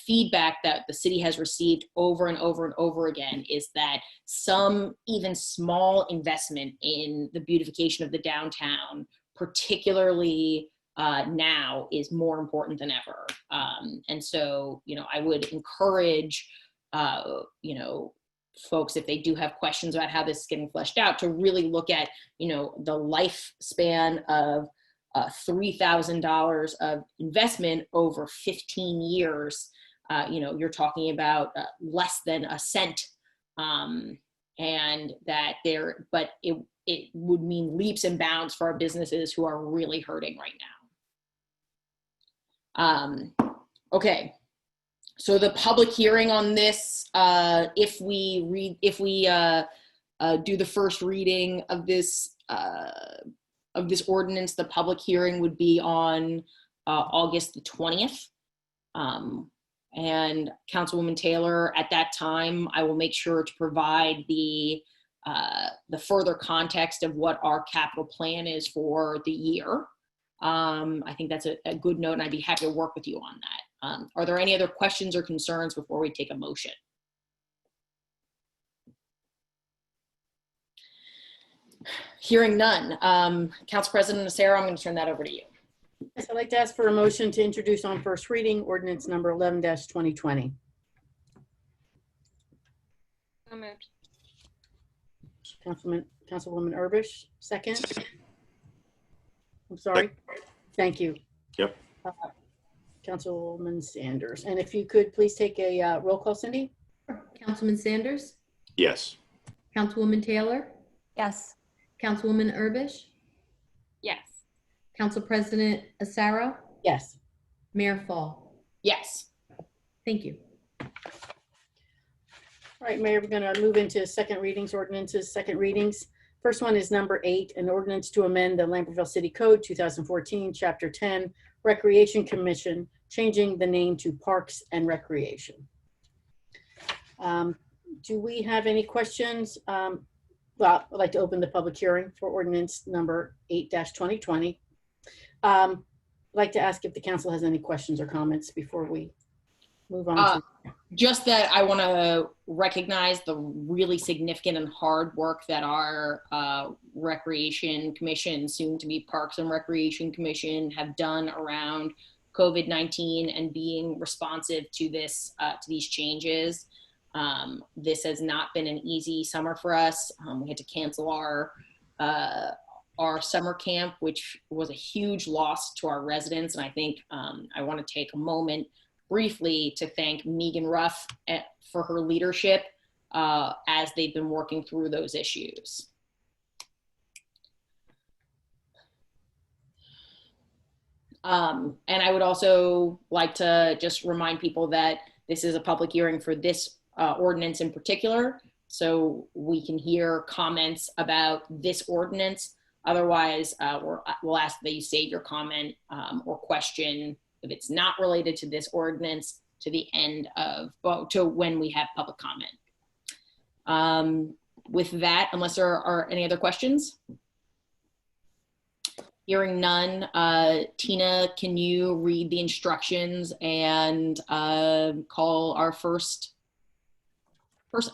feedback that the city has received over and over and over again is that some even small investment in the beautification of the downtown, particularly now, is more important than ever. And so, I would encourage, folks, if they do have questions about how this is getting fleshed out, to really look at, the lifespan of $3,000 of investment over 15 years. You're talking about less than a cent, and that but it would mean leaps and bounds for our businesses who are really hurting right now. Okay, so the public hearing on this, if we do the first reading of this ordinance, the public hearing would be on August the 20th. And Councilwoman Taylor, at that time, I will make sure to provide the further context of what our capital plan is for the year. I think that's a good note, and I'd be happy to work with you on that. Are there any other questions or concerns before we take a motion? Hearing none. Council President Nacero, I'm going to turn that over to you. Yes, I'd like to ask for a motion to introduce on first reading ordinance number 11-2020. So moved. Councilwoman Urbish, second. I'm sorry. Thank you. Yep. Councilwoman Sanders. And if you could please take a roll call, Cindy. Councilman Sanders, Yes. Councilwoman Taylor, Yes. Councilwoman Urbish, Yes. Council President Asaro, Yes. Mayor Fall. Yes. Thank you. All right, Mayor, we're going to move into second readings, second readings. First one is number 8, an ordinance to amend the Lambertville City Code 2014, Chapter 10, Recreation Commission, changing the name to Parks and Recreation. Do we have any questions? Well, I'd like to open the public hearing for ordinance number 8-2020. I'd like to ask if the council has any questions or comments before we move on. Just that I want to recognize the really significant and hard work that our Recreation Commission, soon to be Parks and Recreation Commission, have done around COVID-19 and being responsive to this, to these changes. This has not been an easy summer for us. We had to cancel our summer camp, which was a huge loss to our residents. And I think I want to take a moment briefly to thank Megan Ruff for her leadership as they've been working through those issues. And I would also like to just remind people that this is a public hearing for this ordinance in particular, so we can hear comments about this ordinance Otherwise, we'll ask that you save your comment or question if it's not related to this ordinance to the end of, to when we have public comment. With that, unless there are any other questions? Hearing none, Tina, can you read the instructions and call our first person?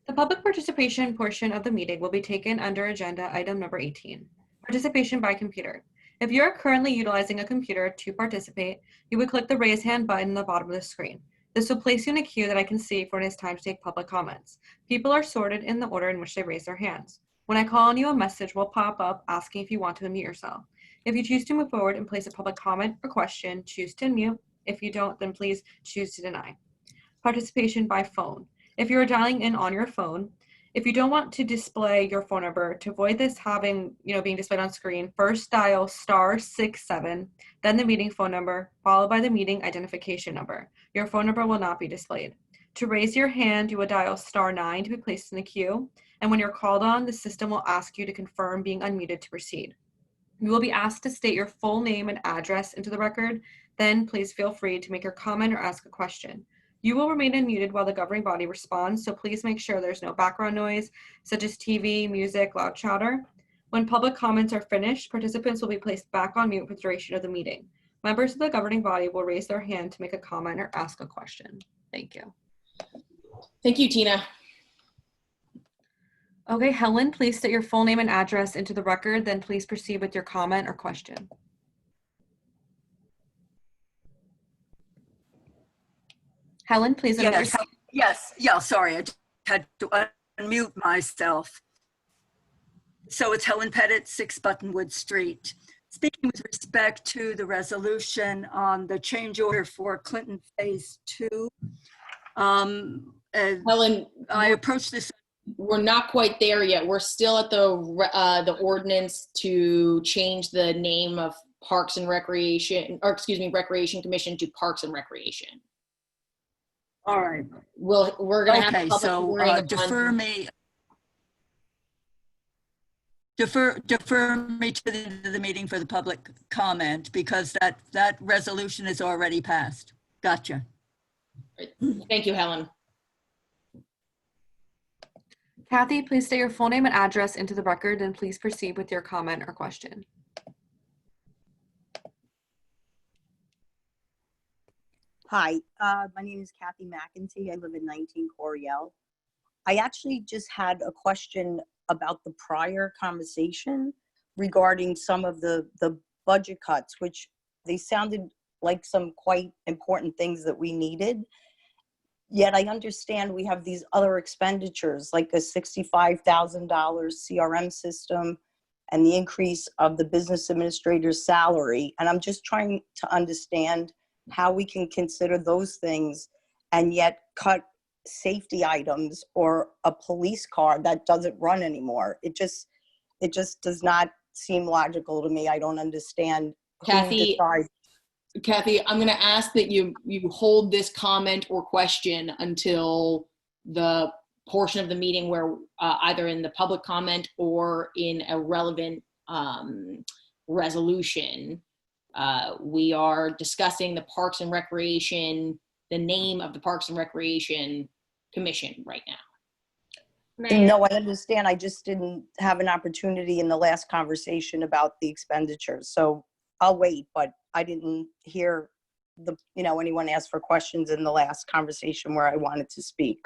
The public participation portion of the meeting will be taken under agenda item number 18, participation by computer. If you are currently utilizing a computer to participate, you would click the raise hand button at the bottom of the screen. This will place you in a queue that I can see for when it's time to take public comments. People are sorted in the order in which they raise their hands. When I call on you, a message will pop up asking if you want to unmute yourself. If you choose to move forward and place a public comment or question, choose to unmute. If you don't, then please choose to deny. Participation by phone. If you are dialing in on your phone, if you don't want to display your phone number, to avoid this being displayed on screen, first dial *67, then the meeting phone number, followed by the meeting identification number. Your phone number will not be displayed. To raise your hand, you will dial *9 to be placed in the queue. And when you're called on, the system will ask you to confirm being unmuted to proceed. You will be asked to state your full name and address into the record. Then please feel free to make your comment or ask a question. You will remain unmuted while the governing body responds, so please make sure there's no background noise, such as TV, music, loud chatter. When public comments are finished, participants will be placed back on mute for the duration of the meeting. Members of the governing body will raise their hand to make a comment or ask a question. Thank you. Thank you, Tina. Okay, Helen, please state your full name and address into the record, then please proceed with your comment or question. Helen, please unmute yourself. Yes, sorry, I had to unmute myself. So it's Helen Pettit, 6 Buttonwood Street. Speaking with respect to the resolution on the change order for Clinton Phase 2, Helen, I approached this. we're not quite there yet. We're still at the ordinance to change the name of Parks and Recreation, or excuse me, Recreation Commission to Parks and Recreation. All right. We're going to have a public hearing on- defer me to the end of the meeting for the public comment, because that resolution is already passed. Gotcha. Thank you, Helen. Kathy, please state your full name and address into the record, and please proceed with your comment or question. Hi, my name is Kathy McEntee. I live in 19 Coriel. I actually just had a question about the prior conversation regarding some of the budget cuts, which they sounded like some quite important things that we needed. Yet I understand we have these other expenditures, like a $65,000 CRM system and the increase of the business administrator's salary. And I'm just trying to understand how we can consider those things and yet cut safety items or a police car that doesn't run anymore. It just does not seem logical to me. I don't understand. Kathy, I'm going to ask that you hold this comment or question until the portion of the meeting where either in the public comment or in a relevant resolution, we are discussing the Parks and Recreation, the name of the Parks and Recreation Commission right now. No, I understand. I just didn't have an opportunity in the last conversation about the expenditures. So I'll wait, but I didn't hear anyone ask for questions in the last conversation where I wanted to speak.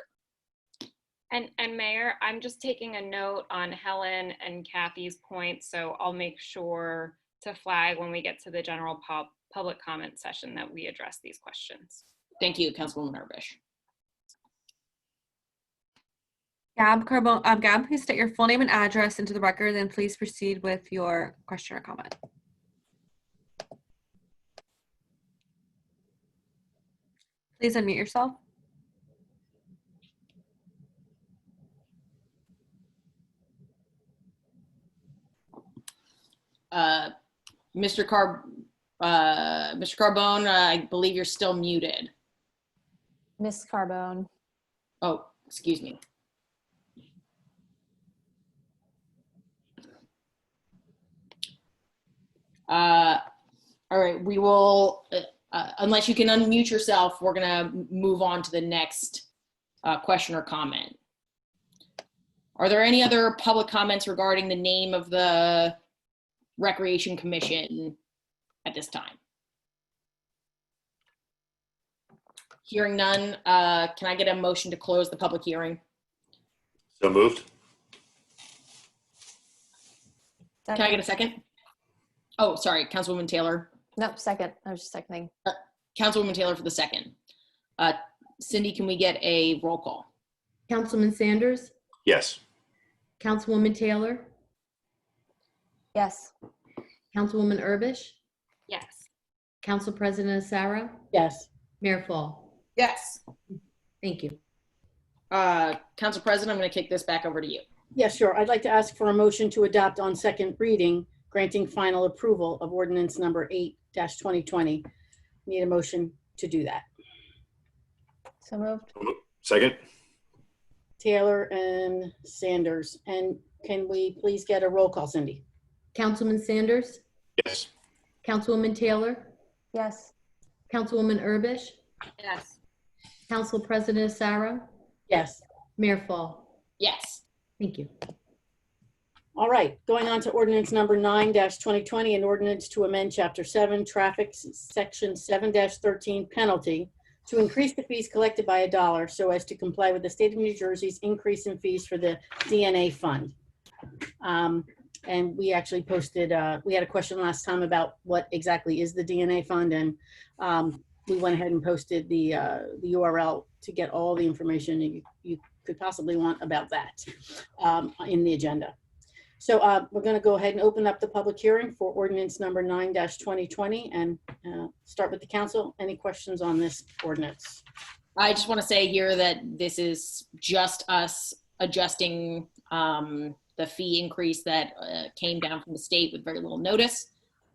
And Mayor, I'm just taking a note on Helen and Kathy's point, so I'll make sure to flag when we get to the general public comment session that we address these questions. Thank you, Councilwoman Urbish. Gab, please state your full name and address into the record, and please proceed with your question or comment. Please unmute yourself. Mr. Carbone, I believe you're still muted. Miss Carbone. Oh, excuse me. All right, we will, unless you can unmute yourself, we're gonna move on to the next question or comment. Are there any other public comments regarding the name of the Recreation Commission at this time? Hearing none, can I get a motion to close the public hearing? So moved. Can I get a second? Oh, sorry, Councilwoman Taylor. Nope, second. I was just seconding. Councilwoman Taylor for the second. Cindy, can we get a roll call? Councilman Sanders, Yes. Councilwoman Taylor, Yes. Councilwoman Urbish, Yes. Council President Sarah, Yes. Mayor Fall. Yes. Thank you. Council President, I'm going to kick this back over to you. Yeah, sure. I'd like to ask for a motion to adopt on second reading, granting final approval of ordinance number 8-2020. Need a motion to do that. So moved. Second. Taylor and Sanders. And can we please get a roll call, Cindy? Councilman Sanders, Yes. Councilwoman Taylor, Yes. Councilwoman Urbish, Yes. Council President Sarah, Yes. Mayor Fall. Yes. Thank you. All right, going on to ordinance number 9-2020, an ordinance to amend chapter 7, traffic, section 7-13 penalty to increase the fees collected by $1 so as to comply with the state of New Jersey's increase in fees for the DNA fund. And we actually posted, we had a question last time about what exactly is the DNA fund, and we went ahead and posted the URL to get all the information you could possibly want about that in the agenda. So we're going to go ahead and open up the public hearing for ordinance number 9-2020 and start with the council. Any questions on this ordinance? I just want to say here that this is just us adjusting the fee increase that came down from the state with very little notice.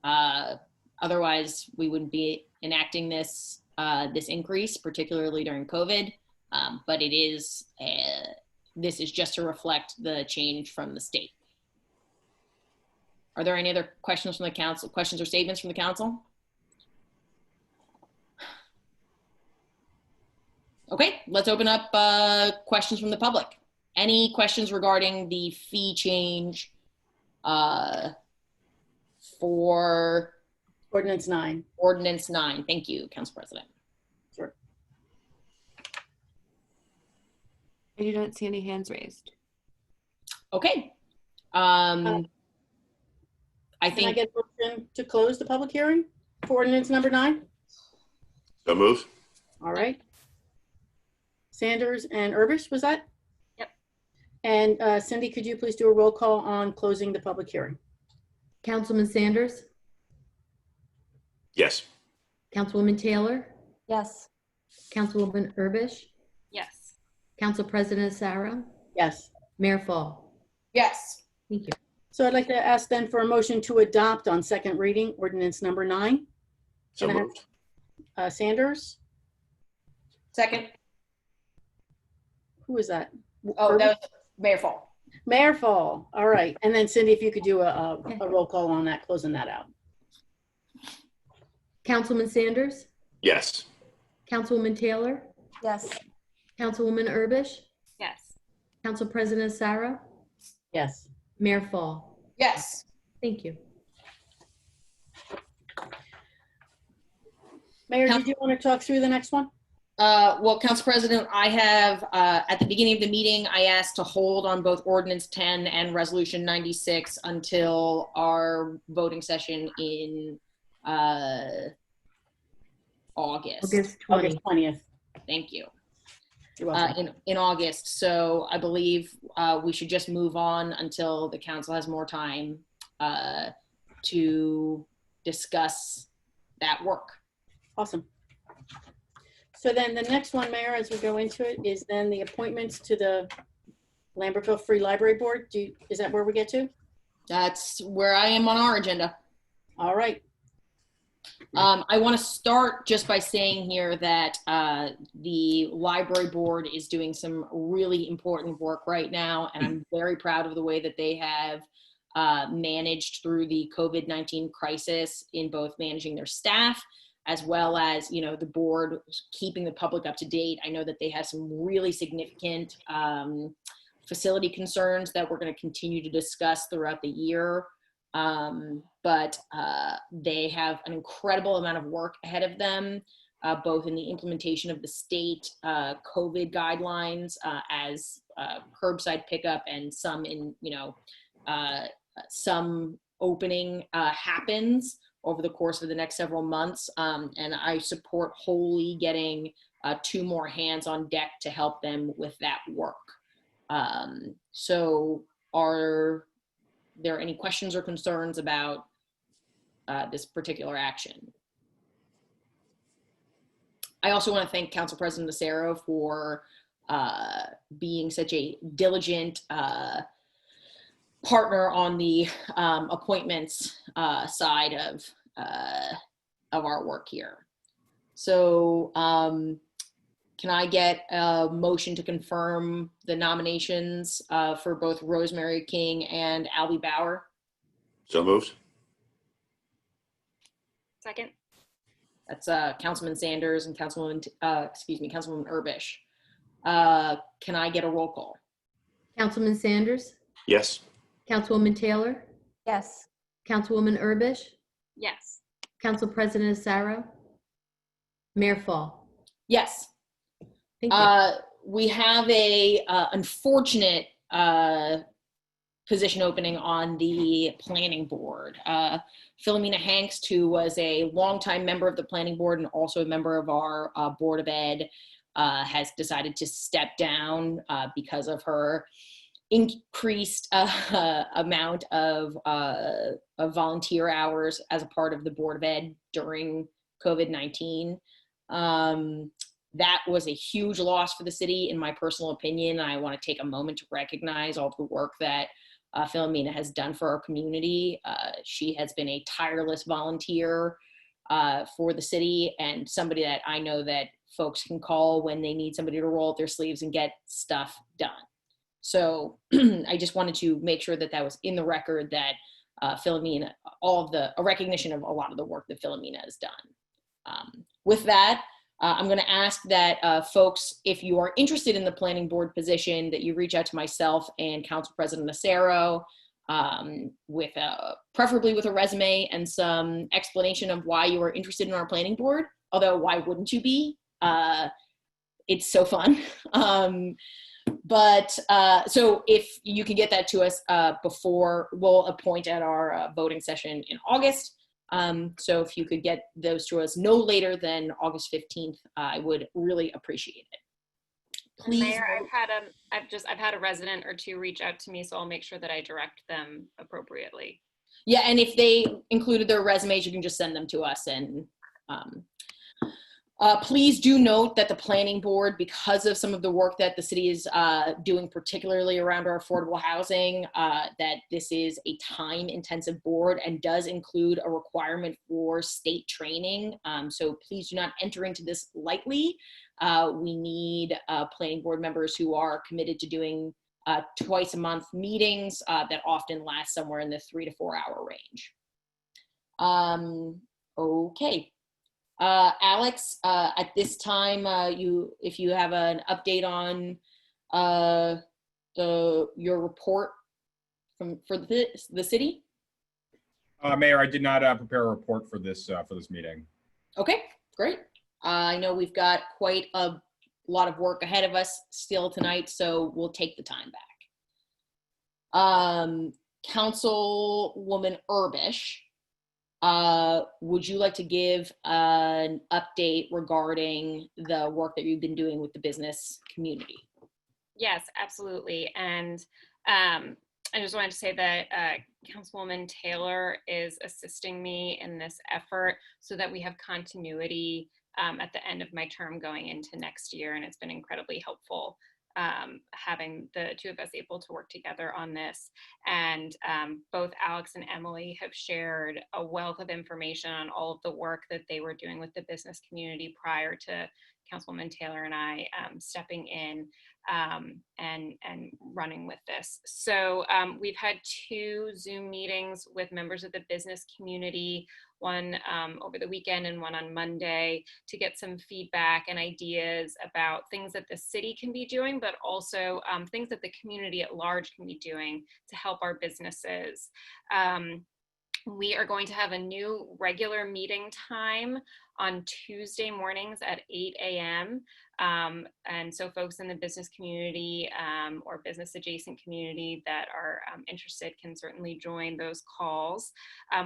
Otherwise, we wouldn't be enacting this increase, particularly during COVID. But it is, this is just to reflect the change from the state. Are there any other questions from the council, questions or statements from the council? Okay, let's open up questions from the public. Any questions regarding the fee change for Ordinance 9. Ordinance 9? Thank you, Council President. Sure. I do not see any hands raised. Okay. I Can I think get a motion to close the public hearing for ordinance number 9? So moved. All right. Sanders and Urbish, was that? Yep. And Cindy, could you please do a roll call on closing the public hearing? Councilman Sanders, Yes. Councilwoman Taylor, Yes. Councilwoman Urbish, Yes. Council President Sarah, Yes. Mayor Fall. yes. Thank you. So I'd like to ask then for a motion to adopt on second reading ordinance number 9. So Can I have- moved. Sanders, Second. who is that? Oh, that was Mayor Fall. Mayor Fall. All right. And then Cindy, if you could do a roll call on that, closing that out. Councilman Sanders, Yes. Councilwoman Taylor, Yes. Councilwoman Urbish, Yes. Council President Sarah, Yes. Mayor Fall. Yes. Thank you. Mayor, did you want to talk through the next one? Well, Council President, I have, at the beginning of the meeting, I asked to hold on both Ordinance 10 and Resolution 96 until our voting session in August. August 20. August 20th. Thank you. You're welcome. In August. So I believe we should just move on until the council has more time to discuss that work. Awesome. So then the next one, Mayor, as we go into it, is then the appointments to the Lambertville Free Library Board. Is that where we get to? That's where I am on our agenda. All right. I want to start just by saying here that the library board is doing some really important work right now, and I'm very proud of the way that they have managed through the COVID-19 crisis in both managing their staff as well as, the board keeping the public up to date. I know that they have some really significant facility concerns that we're going to continue to discuss throughout the year. But they have an incredible amount of work ahead of them, both in the implementation of the state COVID guidelines as curbside pickup and some in, some opening happens over the course of the next several months. And I support wholly getting 2 more hands on deck to help them with that work. So are there any questions or concerns about this particular action? I also want to thank Council President Nacero for being such a diligent partner on the appointments side of our work here. So can I get a motion to confirm the nominations for both Rosemary King and Albie Bauer? So moved. Second. That's Councilman Sanders and Councilman Urbish. Can I get a roll call? Councilman Sanders, Yes. Councilwoman Taylor, Yes. Councilwoman Urbish, Yes. Council President Asaro, Mayor Fall. Yes. Thank you. We have a unfortunate position opening on the planning board. Philomena Hanks, who was a longtime member of the planning board and also a member of our Board of Ed, has decided to step down because of her increased amount of volunteer hours as a part of the Board of Ed during COVID-19. That was a huge loss for the city, in my personal opinion. I want to take a moment to recognize all of the work that Philomena has done for our community. She has been a tireless volunteer for the city and somebody that I know that folks can call when they need somebody to roll up their sleeves and get stuff done. So I just wanted to make sure that that was in the record, that Philomena, a recognition of a lot of the work that Philomena has done. With that, I'm going to ask that folks, if you are interested in the planning board position, that you reach out to myself and Council President Nacero with preferably with a resume and some explanation of why you are interested in our planning board. Although, why wouldn't you be? It's so fun. So if you can get that to us before, we'll appoint at our voting session in August. So if you could get those to us no later than August 15th, I would really appreciate it. Please. Mayor, I've had a resident or 2 reach out to me, so I'll make sure that I direct them appropriately. Yeah, and if they included their resumes, you can just send them to us. And please do note that the planning board, because of some of the work that the city is doing, particularly around our affordable housing, that this is a time-intensive board and does include a requirement for state training. So please do not enter into this lightly. We need planning board members who are committed to doing twice a month meetings that often last somewhere in the 3 to 4 hour range. Okay. Alex, at this time, if you have an update on your report for the city. Mayor, I did not prepare a report for this meeting. Okay, great. I know we've got quite a lot of work ahead of us still tonight, so we'll take the time back. Councilwoman Urbish, would you like to give an update regarding the work that you've been doing with the business community? Yes, absolutely. And I just wanted to say that Councilwoman Taylor is assisting me in this effort so that we have continuity at the end of my term going into next year. And it's been incredibly helpful having the 2 of us able to work together on this. And both Alex and Emily have shared a wealth of information on all of the work that they were doing with the business community prior to Councilwoman Taylor and I stepping in and running with this. So we've had 2 Zoom meetings with members of the business community, one over the weekend and one on Monday, to get some feedback and ideas about things that the city can be doing, but also things that the community at large can be doing to help our businesses. We are going to have a new regular meeting time on Tuesday mornings at 8 a.m. And so folks in the business community or business adjacent community that are interested can certainly join those calls.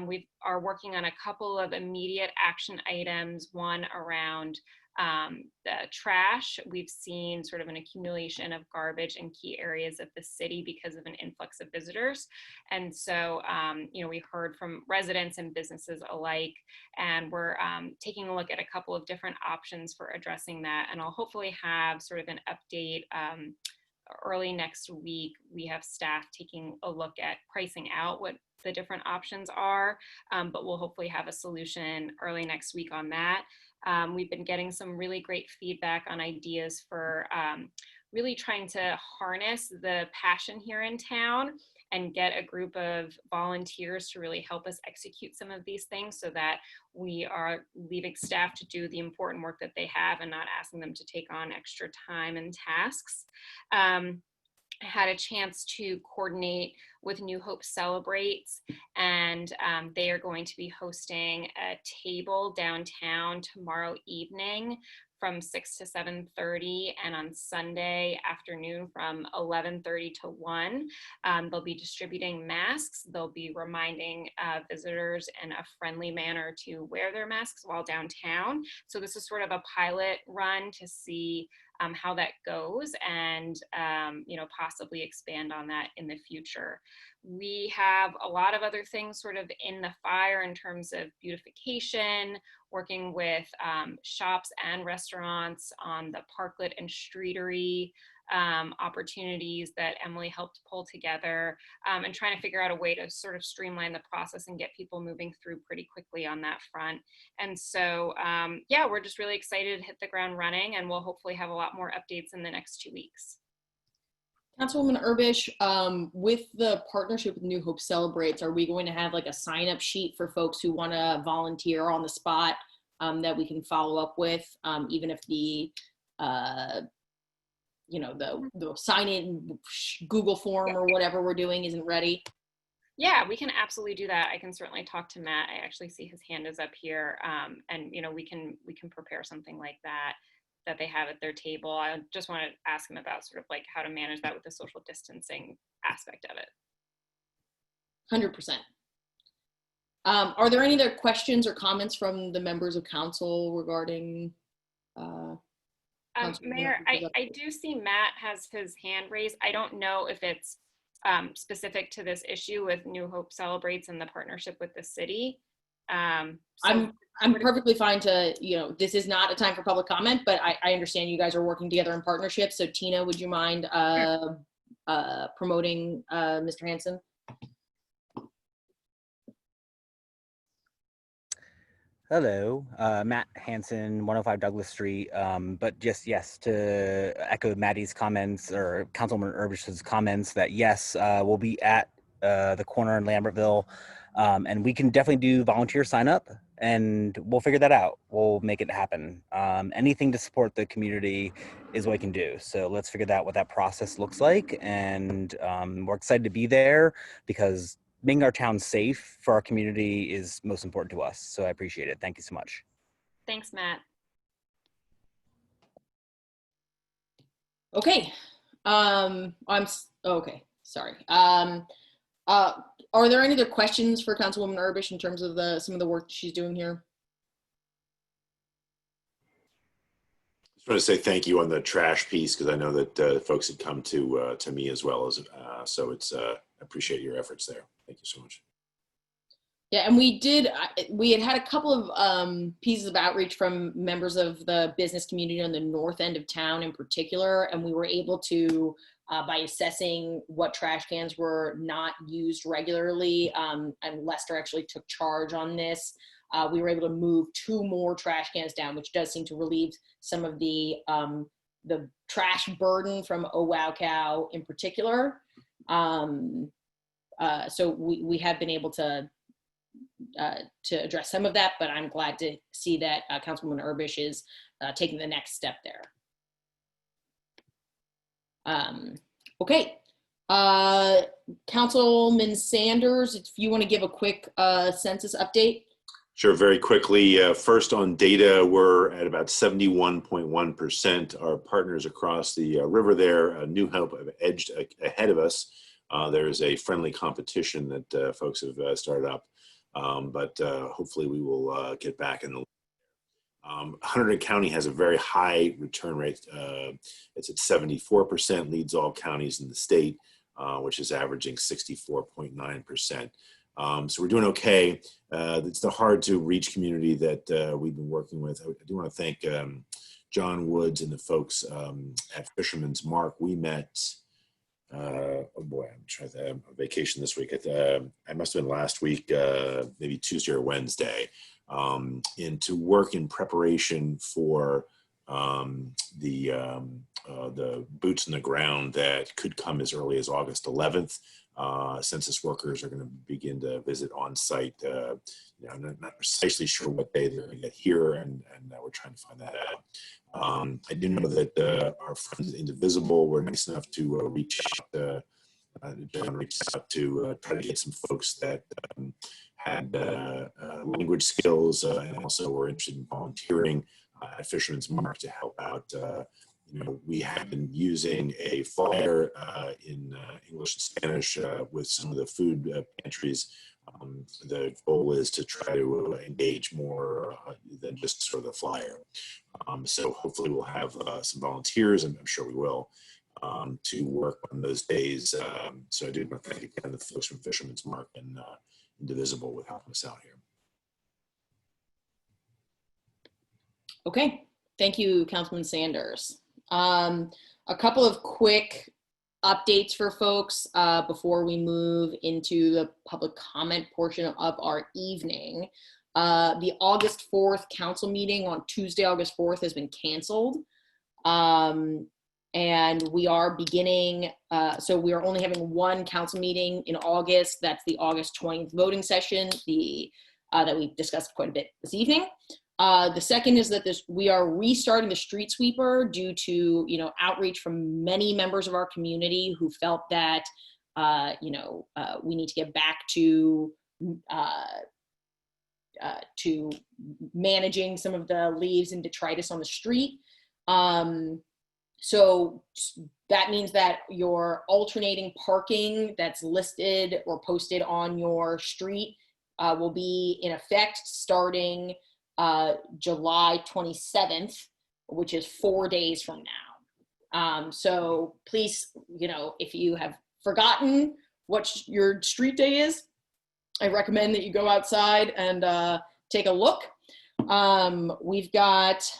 We are working on a couple of immediate action items, one around the trash. We've seen sort of an accumulation of garbage in key areas of the city because of an influx of visitors. And so, we heard from residents and businesses alike, and we're taking a look at a couple of different options for addressing that. And I'll hopefully have sort of an update early next week. We have staff taking a look at pricing out what the different options are, but we'll hopefully have a solution early next week on that. We've been getting some really great feedback on ideas for really trying to harness the passion here in town and get a group of volunteers to really help us execute some of these things so that we are leaving staff to do the important work that they have and not asking them to take on extra time and tasks. I had a chance to coordinate with New Hope Celebrates, and they are going to be hosting a table downtown tomorrow evening from 6 to 7:30, and on Sunday afternoon from 11:30 to 1. They'll be distributing masks. They'll be reminding visitors in a friendly manner to wear their masks while downtown. So this is sort of a pilot run to see how that goes, and possibly expand on that in the future. We have a lot of other things sort of in the fire in terms of beautification, working with shops and restaurants on the parklet and streetery opportunities that Emily helped pull together, and trying to figure out a way to sort of streamline the process and get people moving through pretty quickly on that front. And so, we're just really excited to hit the ground running, and we'll hopefully have a lot more updates in the next 2 weeks. Councilwoman Urbish, with the partnership with New Hope Celebrates, are we going to have like a sign-up sheet for folks who want to volunteer on the spot that we can follow up with, even if the sign-in Google form or whatever we're doing isn't ready? Yeah, we can absolutely do that. I can certainly talk to Matt. I actually see his hand is up here, and we can prepare something like that they have at their table. I just want to ask him about sort of like how to manage that with the social distancing aspect of it. 100%. Are there any other questions or comments from the members of council regarding? Mayor, I do see Matt has his hand raised. I don't know if it's specific to this issue with New Hope Celebrates and the partnership with the city. I'm perfectly fine to, this is not a time for public comment, but I understand you guys are working together in partnership. So Tina, would you mind promoting Mr. Hanson? Hello, Matt Hanson, 105 Douglas Street. But just, yes, to echo Maddie's comments or Councilwoman Urbish's comments that yes, we'll be at the corner in Lambertville. And we can definitely do volunteer sign up and we'll figure that out. We'll make it happen. Anything to support the community is what we can do. So let's figure out what that process looks like. And we're excited to be there because making our town safe for our community is most important to us. So I appreciate it. Thank you so much. Thanks, Matt. Okay. Okay. Sorry. Are there any other questions for Councilwoman Urbish in terms of some of the work she's doing here? I just want to say thank you on the trash piece because I know that folks had come to me as well as so it's I appreciate your efforts there. Thank you so much. Yeah, and we had a couple of pieces of outreach from members of the business community on the north end of town in particular, and we were able to, by assessing what trash cans were not used regularly, and Lester actually took charge on this, we were able to move 2 more trash cans down, which does seem to relieve some of the trash burden from Oh Wow Cow in particular. So we have been able to address some of that, but I'm glad to see that Councilwoman Urbish is taking the next step there. Okay, Councilman Sanders, if you want to give a quick census update. Sure, very quickly. First on data, we're at about 71.1%. Our partners across the river there, New Hope, have edged ahead of us. There's a friendly competition that folks have started up, but hopefully we will get back in the Hunterdon County has a very high return rate. It's at 74%, leads all counties in the state, which is averaging 64.9%. So we're doing okay. It's the hard to reach community that we've been working with. I do want to thank John Woods and the folks at Fisherman's Mark. We met, oh boy, I'm trying to have a vacation this week. I must have been last week, maybe Tuesday or Wednesday, and to work in preparation for the boots in the ground that could come as early as August 11th. Census workers are going to begin to visit on site. I'm not precisely sure what day they're going to get here, and we're trying to find that out. I do know that our friends at Indivisible were nice enough to reach out. John reached out to try to get some folks that had language skills and also were interested in volunteering at Fisherman's Mark to help out. We have been using a flyer in English and Spanish with some of the food pantries. The goal is to try to engage more than just sort of the flyer. So hopefully we'll have some volunteers, and I'm sure we will, to work on those days. So I do want to thank again the folks from Fisherman's Mark and Indivisible with helping us out here. Okay, thank you, Councilman Sanders. A couple of quick updates for folks before we move into the public comment portion of our evening. The August 4th council meeting on Tuesday, August 4th has been canceled. And we are beginning, so we are only having one council meeting in August. That's the August 20th voting session that we discussed quite a bit this evening. The second is that we are restarting the street sweeper due to outreach from many members of our community who felt that we need to get back to managing some of the leaves and detritus on the street. So that means that your alternating parking that's listed or posted on your street will be in effect starting July 27th, which is 4 days from now. So please, if you have forgotten what your street day is, I recommend that you go outside and take a look. We've got,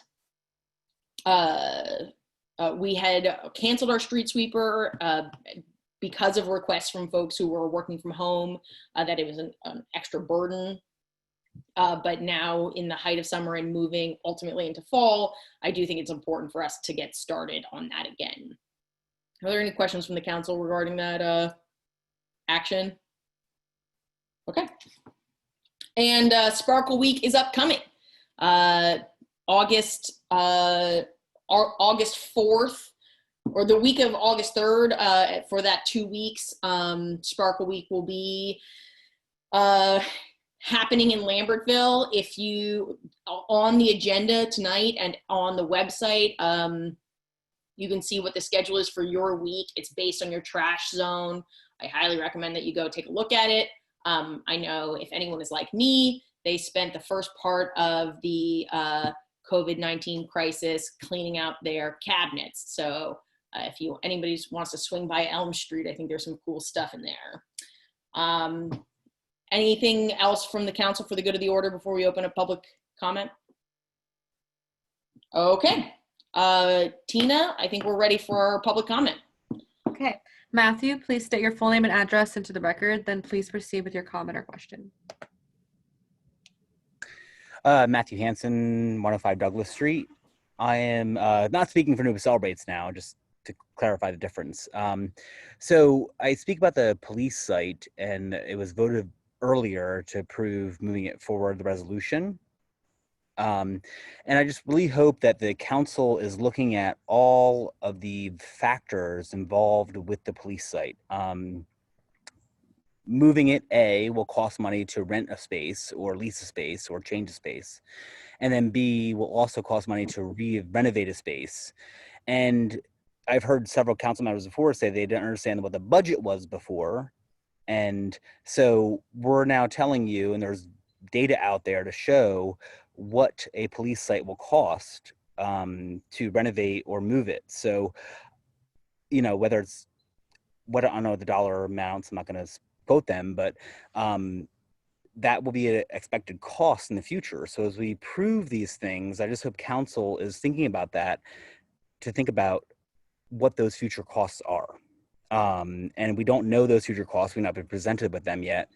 we had canceled our street sweeper because of requests from folks who were working from home, that it was an extra burden. But now in the height of summer and moving ultimately into fall, I do think it's important for us to get started on that again. Are there any questions from the council regarding that action? Okay. And Sparkle Week is upcoming. August 4th, or the week of August 3rd, for that 2 weeks, Sparkle Week will be happening in Lambertville. If you, on the agenda tonight and on the website, you can see what the schedule is for your week. It's based on your trash zone. I highly recommend that you go take a look at it. I know if anyone is like me, they spent the first part of the COVID-19 crisis cleaning out their cabinets. So if anybody wants to swing by Elm Street, I think there's some cool stuff in there. Anything else from the council for the good of the order before we open up public comment? Okay. Tina, I think we're ready for our public comment. Okay. Matthew, please state your full name and address into the record, then please proceed with your comment or question. Matthew Hansen, 105 Douglas Street. I am not speaking for Newba Celebrates now, just to clarify the difference. So I speak about the police site, and it was voted earlier to approve moving it forward, the resolution. And I just really hope that the council is looking at all of the factors involved with the police site. Moving it, A, will cost money to rent a space or lease a space or change a space. And then B, will also cost money to renovate a space. And I've heard several council members before say they didn't understand what the budget was before. And so we're now telling you, and there's data out there to show what a police site will cost to renovate or move it. So, you know, whether it's, what I don't know the dollar amounts, I'm not going to quote them, but that will be an expected cost in the future. So as we prove these things, I just hope council is thinking about that, to think about what those future costs are. And we don't know those future costs. We've not been presented with them yet.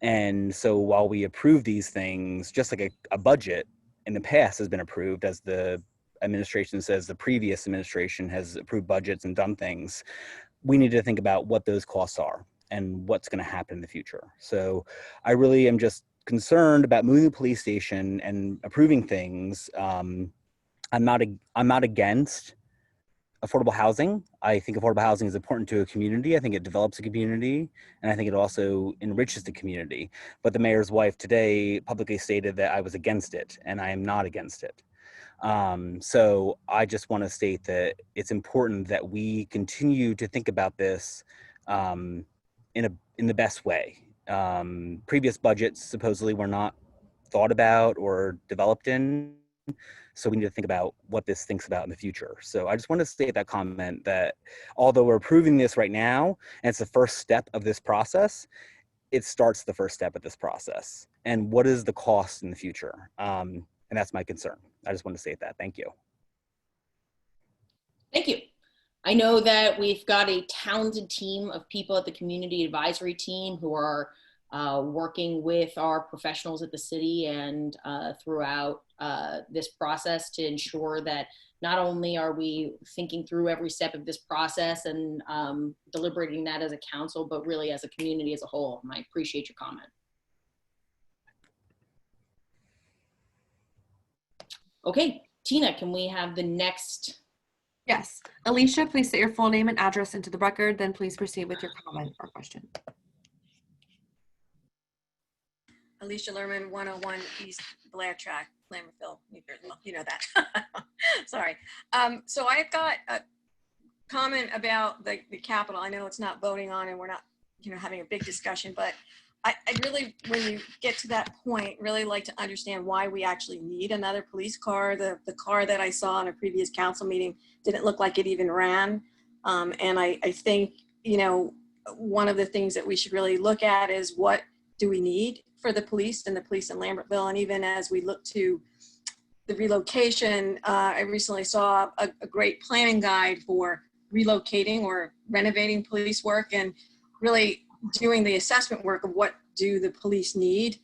And so while we approve these things, just like a budget in the past has been approved, as the administration says the previous administration has approved budgets and done things, we need to think about what those costs are and what's going to happen in the future. So I really am just concerned about moving the police station and approving things. I'm not against affordable housing. I think affordable housing is important to a community. I think it develops a community, and I think it also enriches the community. But the mayor's wife today publicly stated that I was against it, and I am not against it. So I just want to state that it's important that we continue to think about this in the best way. Previous budgets supposedly were not thought about or developed in. So we need to think about what this thinks about in the future. So I just want to state that comment, that although we're approving this right now, and it's the first step of this process, it starts the first step of this process. And what is the cost in the future? And that's my concern. I just want to state that. Thank you. Thank you. I know that we've got a talented team of people at the community advisory team who are working with our professionals at the city and throughout this process to ensure that not only are we thinking through every step of this process and deliberating that as a council, but really as a community as a whole. And I appreciate your comment. Okay, Tina, can we have the next? Yes. Alicia, please state your full name and address into the record, then please proceed with your comment or question. Alicia Lerman, 101 East Blair Track, Lambertville, New Jersey. Well, you know that. Sorry. So I've got a comment about the Capitol. I know it's not voting on and we're not, having a big discussion, but I really, when you get to that point, really like to understand why we actually need another police car. The car that I saw in a previous council meeting didn't look like it even ran. And I think, one of the things that we should really look at is what do we need for the police and the police in Lambertville. And even as we look to the relocation, I recently saw a great planning guide for relocating or renovating police work and really doing the assessment work of what do the police need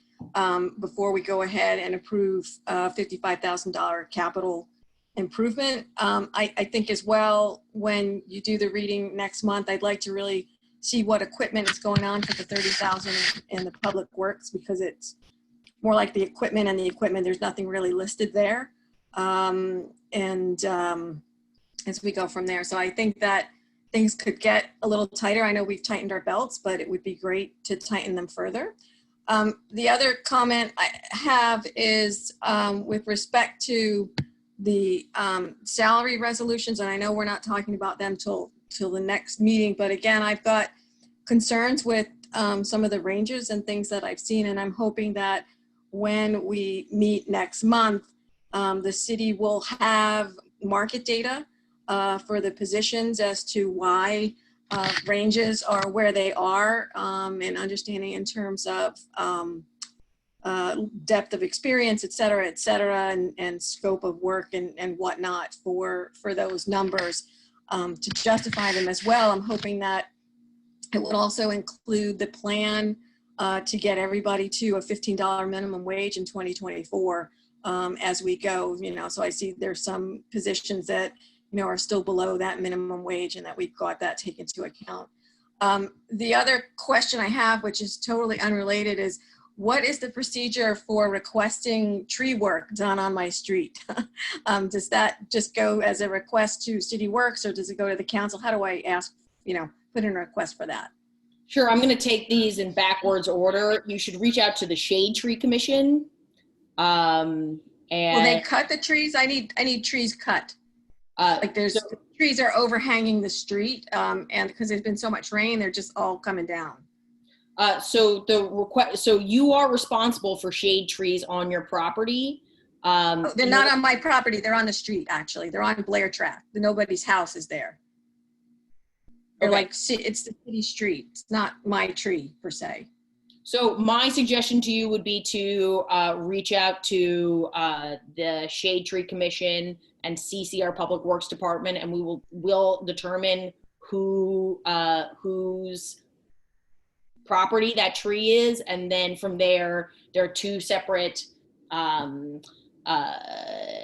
before we go ahead and approve $55,000 capital improvement. I think as well, when you do the reading next month, I'd like to really see what equipment is going on for the $30,000 in the public works, because it's more like the equipment and the equipment, there's nothing really listed there. As we go from there. So I think that things could get a little tighter. I know we've tightened our belts, but it would be great to tighten them further. The other comment I have is with respect to the salary resolutions, and I know we're not talking about them till the next meeting, but again, I've got concerns with some of the ranges and things that I've seen, and I'm hoping that when we meet next month, the city will have market data for the positions as to why ranges are where they are, and understanding in terms of depth of experience, et cetera, and scope of work and whatnot for those numbers to justify them as well. I'm hoping that it would also include the plan to get everybody to a $15 minimum wage in 2024. as we go, so I see there's some positions that, are still below that minimum wage and that we've got that taken into account. The other question I have, which is totally unrelated, is what is the procedure for requesting tree work done on my street? Does that just go as a request to City Works, or does it go to the council? How do I ask, put in a request for that? Sure, I'm going to take these in backwards order. You should reach out to the Shade Tree Commission. And Will they cut the trees? I need trees cut. The trees are overhanging the street, and because there's been so much rain, they're just all coming down. So you are responsible for shade trees on your property. They're not on my property. They're on the street, actually. They're on Blair Track. Nobody's house is there. They're it's the city street. It's not my tree per se. So my suggestion to you would be to reach out to the Shade Tree Commission and CC our Public Works Department, and we'll determine whose property that tree is, and then from there are two separate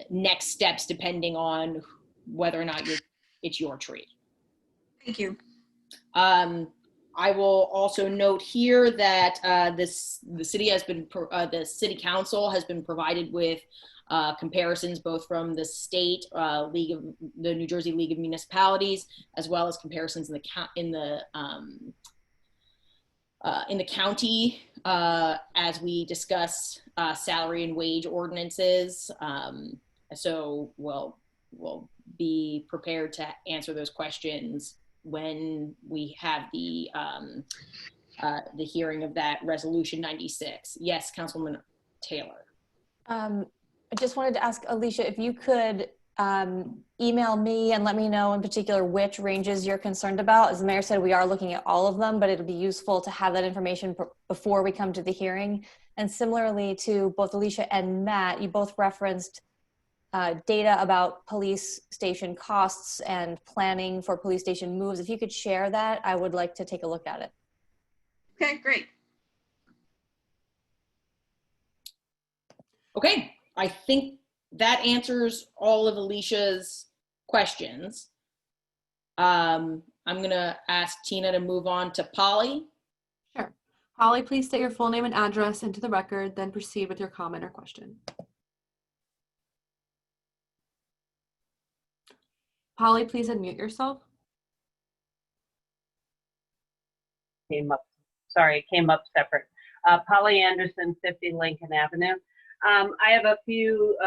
next steps depending on whether or not it's your tree. Thank you. I will also note here that the city council has been provided with comparisons both from the state the New Jersey League of Municipalities, as well as comparisons in the county as we discuss salary and wage ordinances. So we'll be prepared to answer those questions when we have the hearing of that resolution 96. Yes, Councilwoman Taylor. I just wanted to ask Alicia if you could email me and let me know in particular which ranges you're concerned about. As the mayor said, we are looking at all of them, but it'll be useful to have that information before we come to the hearing. And similarly to both Alicia and Matt, you both referenced data about police station costs and planning for police station moves. If you could share that, I would like to take a look at it. Okay, great. Okay, I think that answers all of Alicia's questions. I'm gonna ask Tina to move on to Polly. Sure. Polly, please state your full name and address into the record, then proceed with your comment or question. Polly, please unmute yourself. Came up separate. Polly Anderson, 50 Lincoln Avenue. I have a few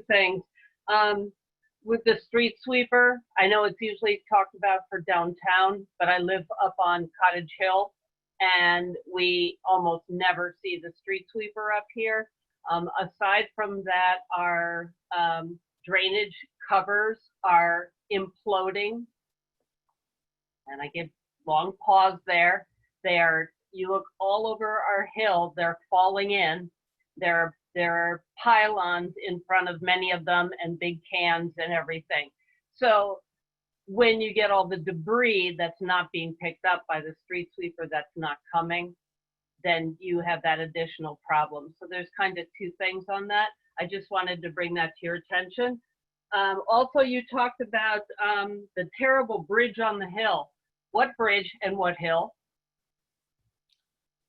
things. With the street sweeper, I know it's usually talked about for downtown, but I live up on Cottage Hill, and we almost never see the street sweeper up here. Aside from that, our drainage covers are imploding, and I give long pause there. You look all over our hill, they're falling in. There are pylons in front of many of them and big cans and everything. So when you get all the debris that's not being picked up by the street sweeper that's not coming, then you have that additional problem. So there's kind of two things on that. I just wanted to bring that to your attention. Also, you talked about the terrible bridge on the hill. What bridge and what hill?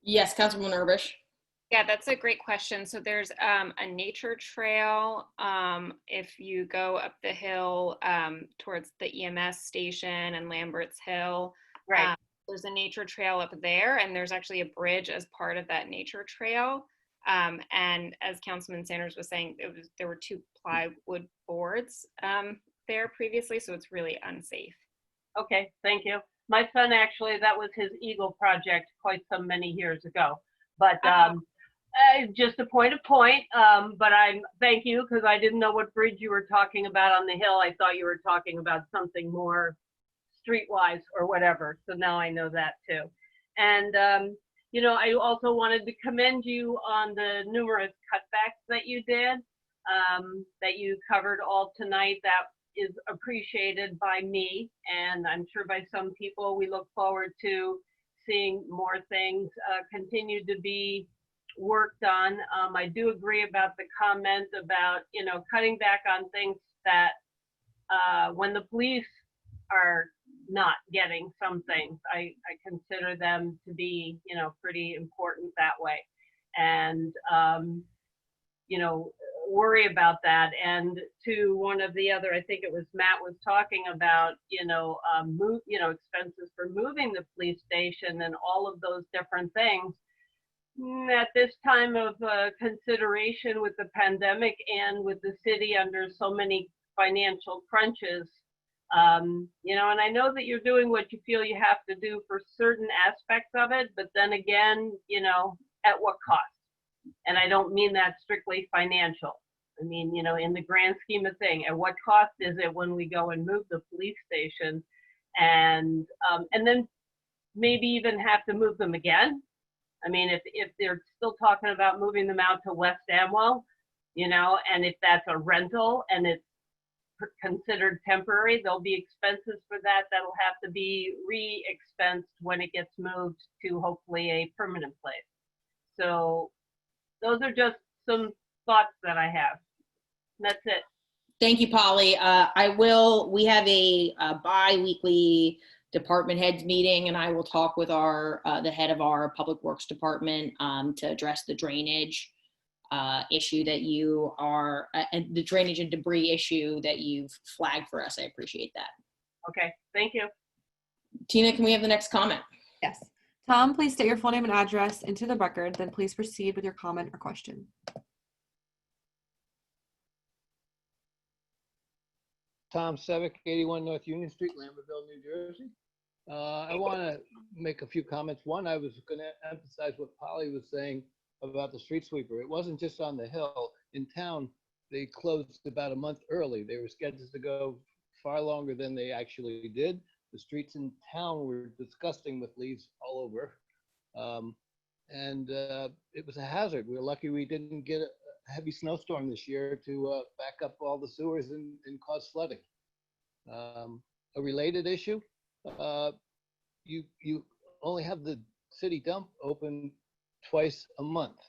Yes, Councilwoman Urbish. Yeah, that's a great question. So there's a nature trail. If you go up the hill towards the EMS station and Lambert's Hill, right. There's a nature trail up there, and there's actually a bridge as part of that nature trail. And as Councilman Sanders was saying, there were 2 plywood boards there previously, so it's really unsafe. Okay, thank you. My son actually, that was his Eagle project quite so many years ago. But just a point, but thank you, because I didn't know what bridge you were talking about on the hill. I thought you were talking about something more streetwise or whatever. So now I know that too. And you know, I also wanted to commend you on the numerous cutbacks that you did, that you covered all tonight. That is appreciated by me, and I'm sure by some people. We look forward to seeing more things continue to be work done. I do agree about the comment about, cutting back on things that when the police are not getting some things, I consider them to be, pretty important that way. And, worry about that. And to one of the other, I think it was Matt was talking about, expenses for moving the police station and all of those different things. At this time of consideration with the pandemic and with the city under so many financial crunches, and I know that you're doing what you feel you have to do for certain aspects of it, but then again, at what cost? And I don't mean that strictly financial. I mean, in the grand scheme of thing, at what cost is it when we go and move the police station and then maybe even have to move them again? I mean, if they're still talking about moving them out to West Amwell, and if that's a rental and it's considered temporary, there'll be expenses for that that'll have to be re-expensed when it gets moved to hopefully a permanent place. So those are just some thoughts that I have. That's it. Thank you, Polly. We have a bi-weekly department heads meeting, and I will talk with the head of our public works department to address the drainage issue that you are, and the drainage and debris issue that you've flagged for us. I appreciate that. Okay, thank you. Tina, can we have the next comment? Yes. Tom, please state your full name and address into the record, then please proceed with your comment or question. Tom Sevick, 81 North Union Street, Lambertville, New Jersey. I want to make a few comments. One, I was going to emphasize what Polly was saying about the street sweeper. It wasn't just on the hill. In town, they closed about a month early. They were scheduled to go far longer than they actually did. The streets in town were disgusting with leaves all over. It was a hazard. We were lucky we didn't get a heavy snowstorm this year to back up all the sewers and cause flooding. A related issue, you only have the city dump open twice a month.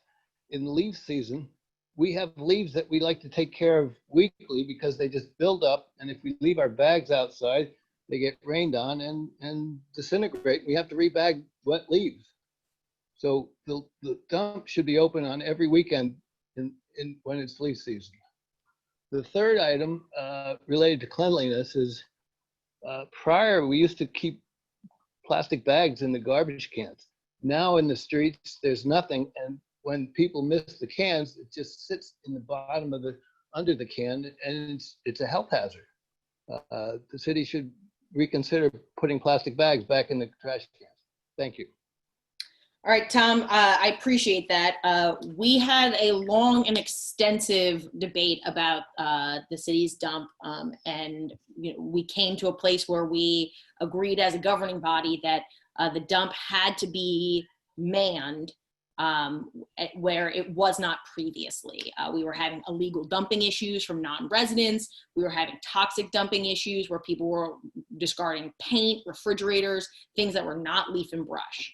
In leaf season, we have leaves that we like to take care of weekly because they just build up, and if we leave our bags outside, they get rained on and disintegrate. We have to rebag wet leaves. So the dump should be open on every weekend when it's leaf season. The third item related to cleanliness is prior we used to keep plastic bags in the garbage cans. Now in the streets there's nothing, and when people miss the cans, it just sits in the bottom of under the can, and it's a health hazard. The city should reconsider putting plastic bags back in the trash cans. Thank you. All right, Tom, I appreciate that. We had a long and extensive debate about the city's dump, and we came to a place where we agreed as a governing body that the dump had to be manned where it was not previously. We were having illegal dumping issues from non-residents. We were having toxic dumping issues where people were discarding paint, refrigerators, things that were not leaf and brush.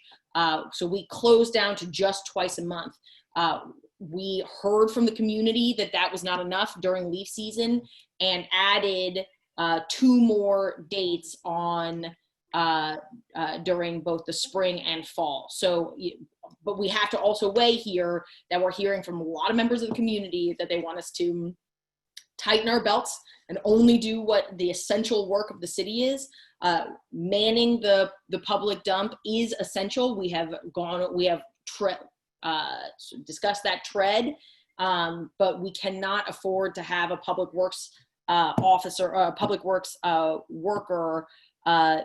So we closed down to just twice a month. We heard from the community that was not enough during leaf season and added 2 more dates on during both the spring and fall. So, but we have to also weigh here that we're hearing from a lot of members of the community that they want us to tighten our belts and only do what the essential work of the city is. Manning the public dump is essential. We have discussed that tread, but we cannot afford to have a public works officer or a public works worker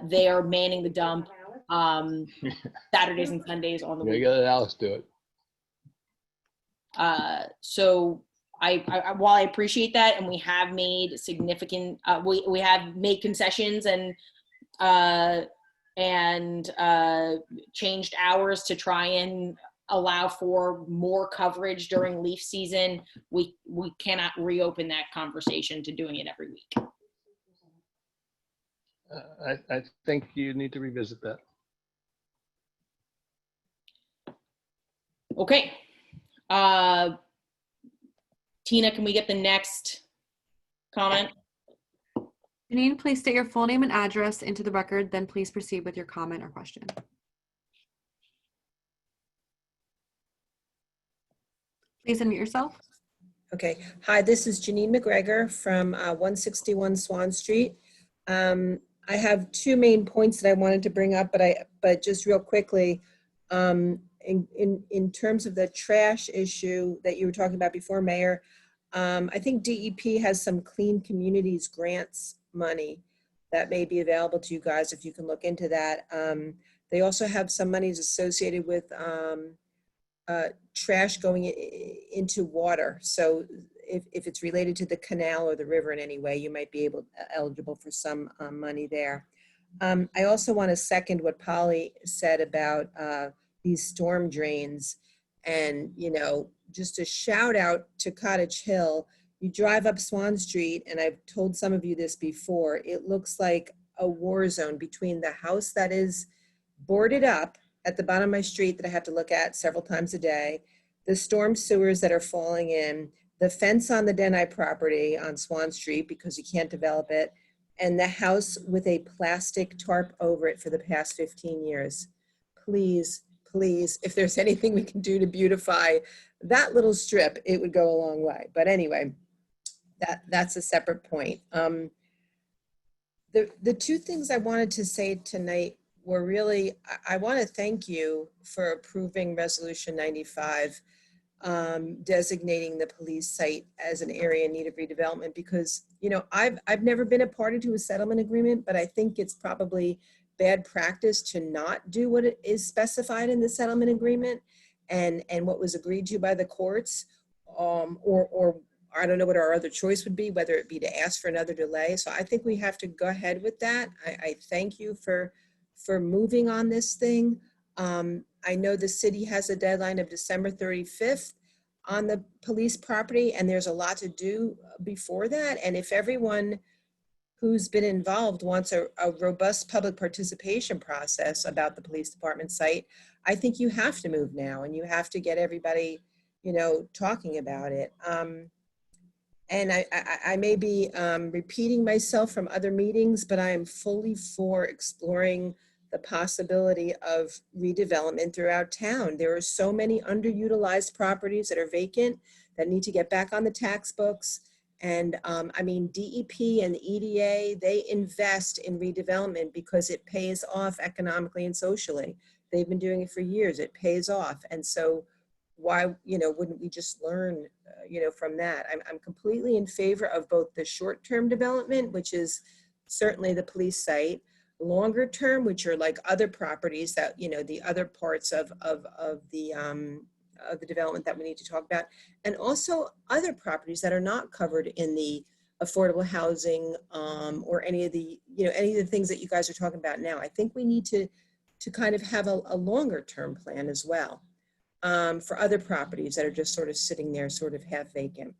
there manning the dump Saturdays and Sundays on the weekend. You gotta let Alice do it. So while I appreciate that, and we have made significant, we have made concessions and changed hours to try and allow for more coverage during leaf season, we cannot reopen that conversation to doing it every week. I think you need to revisit that. Okay. Tina, can we get the next comment? Janine, please state your full name and address into the record, then please proceed with your comment or question. Please unmute yourself. Okay. Hi, this is Janine McGregor from 161 Swan Street. I have two main points that I wanted to bring up, but just real quickly, in terms of the trash issue that you were talking about before, Mayor, I think DEP has some Clean Communities grants money that may be available to you guys if you can look into that. They also have some monies associated with trash going into water. So if it's related to the canal or the river in any way, you might be eligible for some money there. I also want to second what Polly said about these storm drains, and just a shout out to Cottage Hill. You drive up Swan Street, and I've told some of you this before, it looks like a war zone between the house that is boarded up at the bottom of my street that I have to look at several times a day, the storm sewers that are falling in, the fence on the Denai property on Swan Street because you can't develop it, and the house with a plastic tarp over it for the past 15 years. Please, please, if there's anything we can do to beautify that little strip, it would go a long way. But anyway, that's a separate point. The two things I wanted to say tonight were really, I want to thank you for approving Resolution 95, designating the police site as an area in need of redevelopment, because, I've never been a party to a settlement agreement, but I think it's probably bad practice to not do what is specified in the settlement agreement and what was agreed to by the courts, or I don't know what our other choice would be, whether it be to ask for another delay. So I think we have to go ahead with that. I thank you for moving on this thing. I know the city has a deadline of December 35th on the police property, and there's a lot to do before that. And if everyone who's been involved wants a robust public participation process about the police department site, I think you have to move now, and you have to get everybody, talking about it. And I may be repeating myself from other meetings, but I am fully for exploring the possibility of redevelopment throughout town. There are so many underutilized properties that are vacant that need to get back on the tax books. And DEP and the EDA, they invest in redevelopment because it pays off economically and socially. They've been doing it for years. It pays off. And so why, wouldn't we just learn, from that? I'm completely in favor of both the short-term development, which is certainly the police site, longer term, which are like other properties that, the other parts of the development that we need to talk about, and also other properties that are not covered in the affordable housing or any of the things that you guys are talking about now. I think we need to kind of have a longer term plan as well for other properties that are just sort of sitting there sort of half vacant.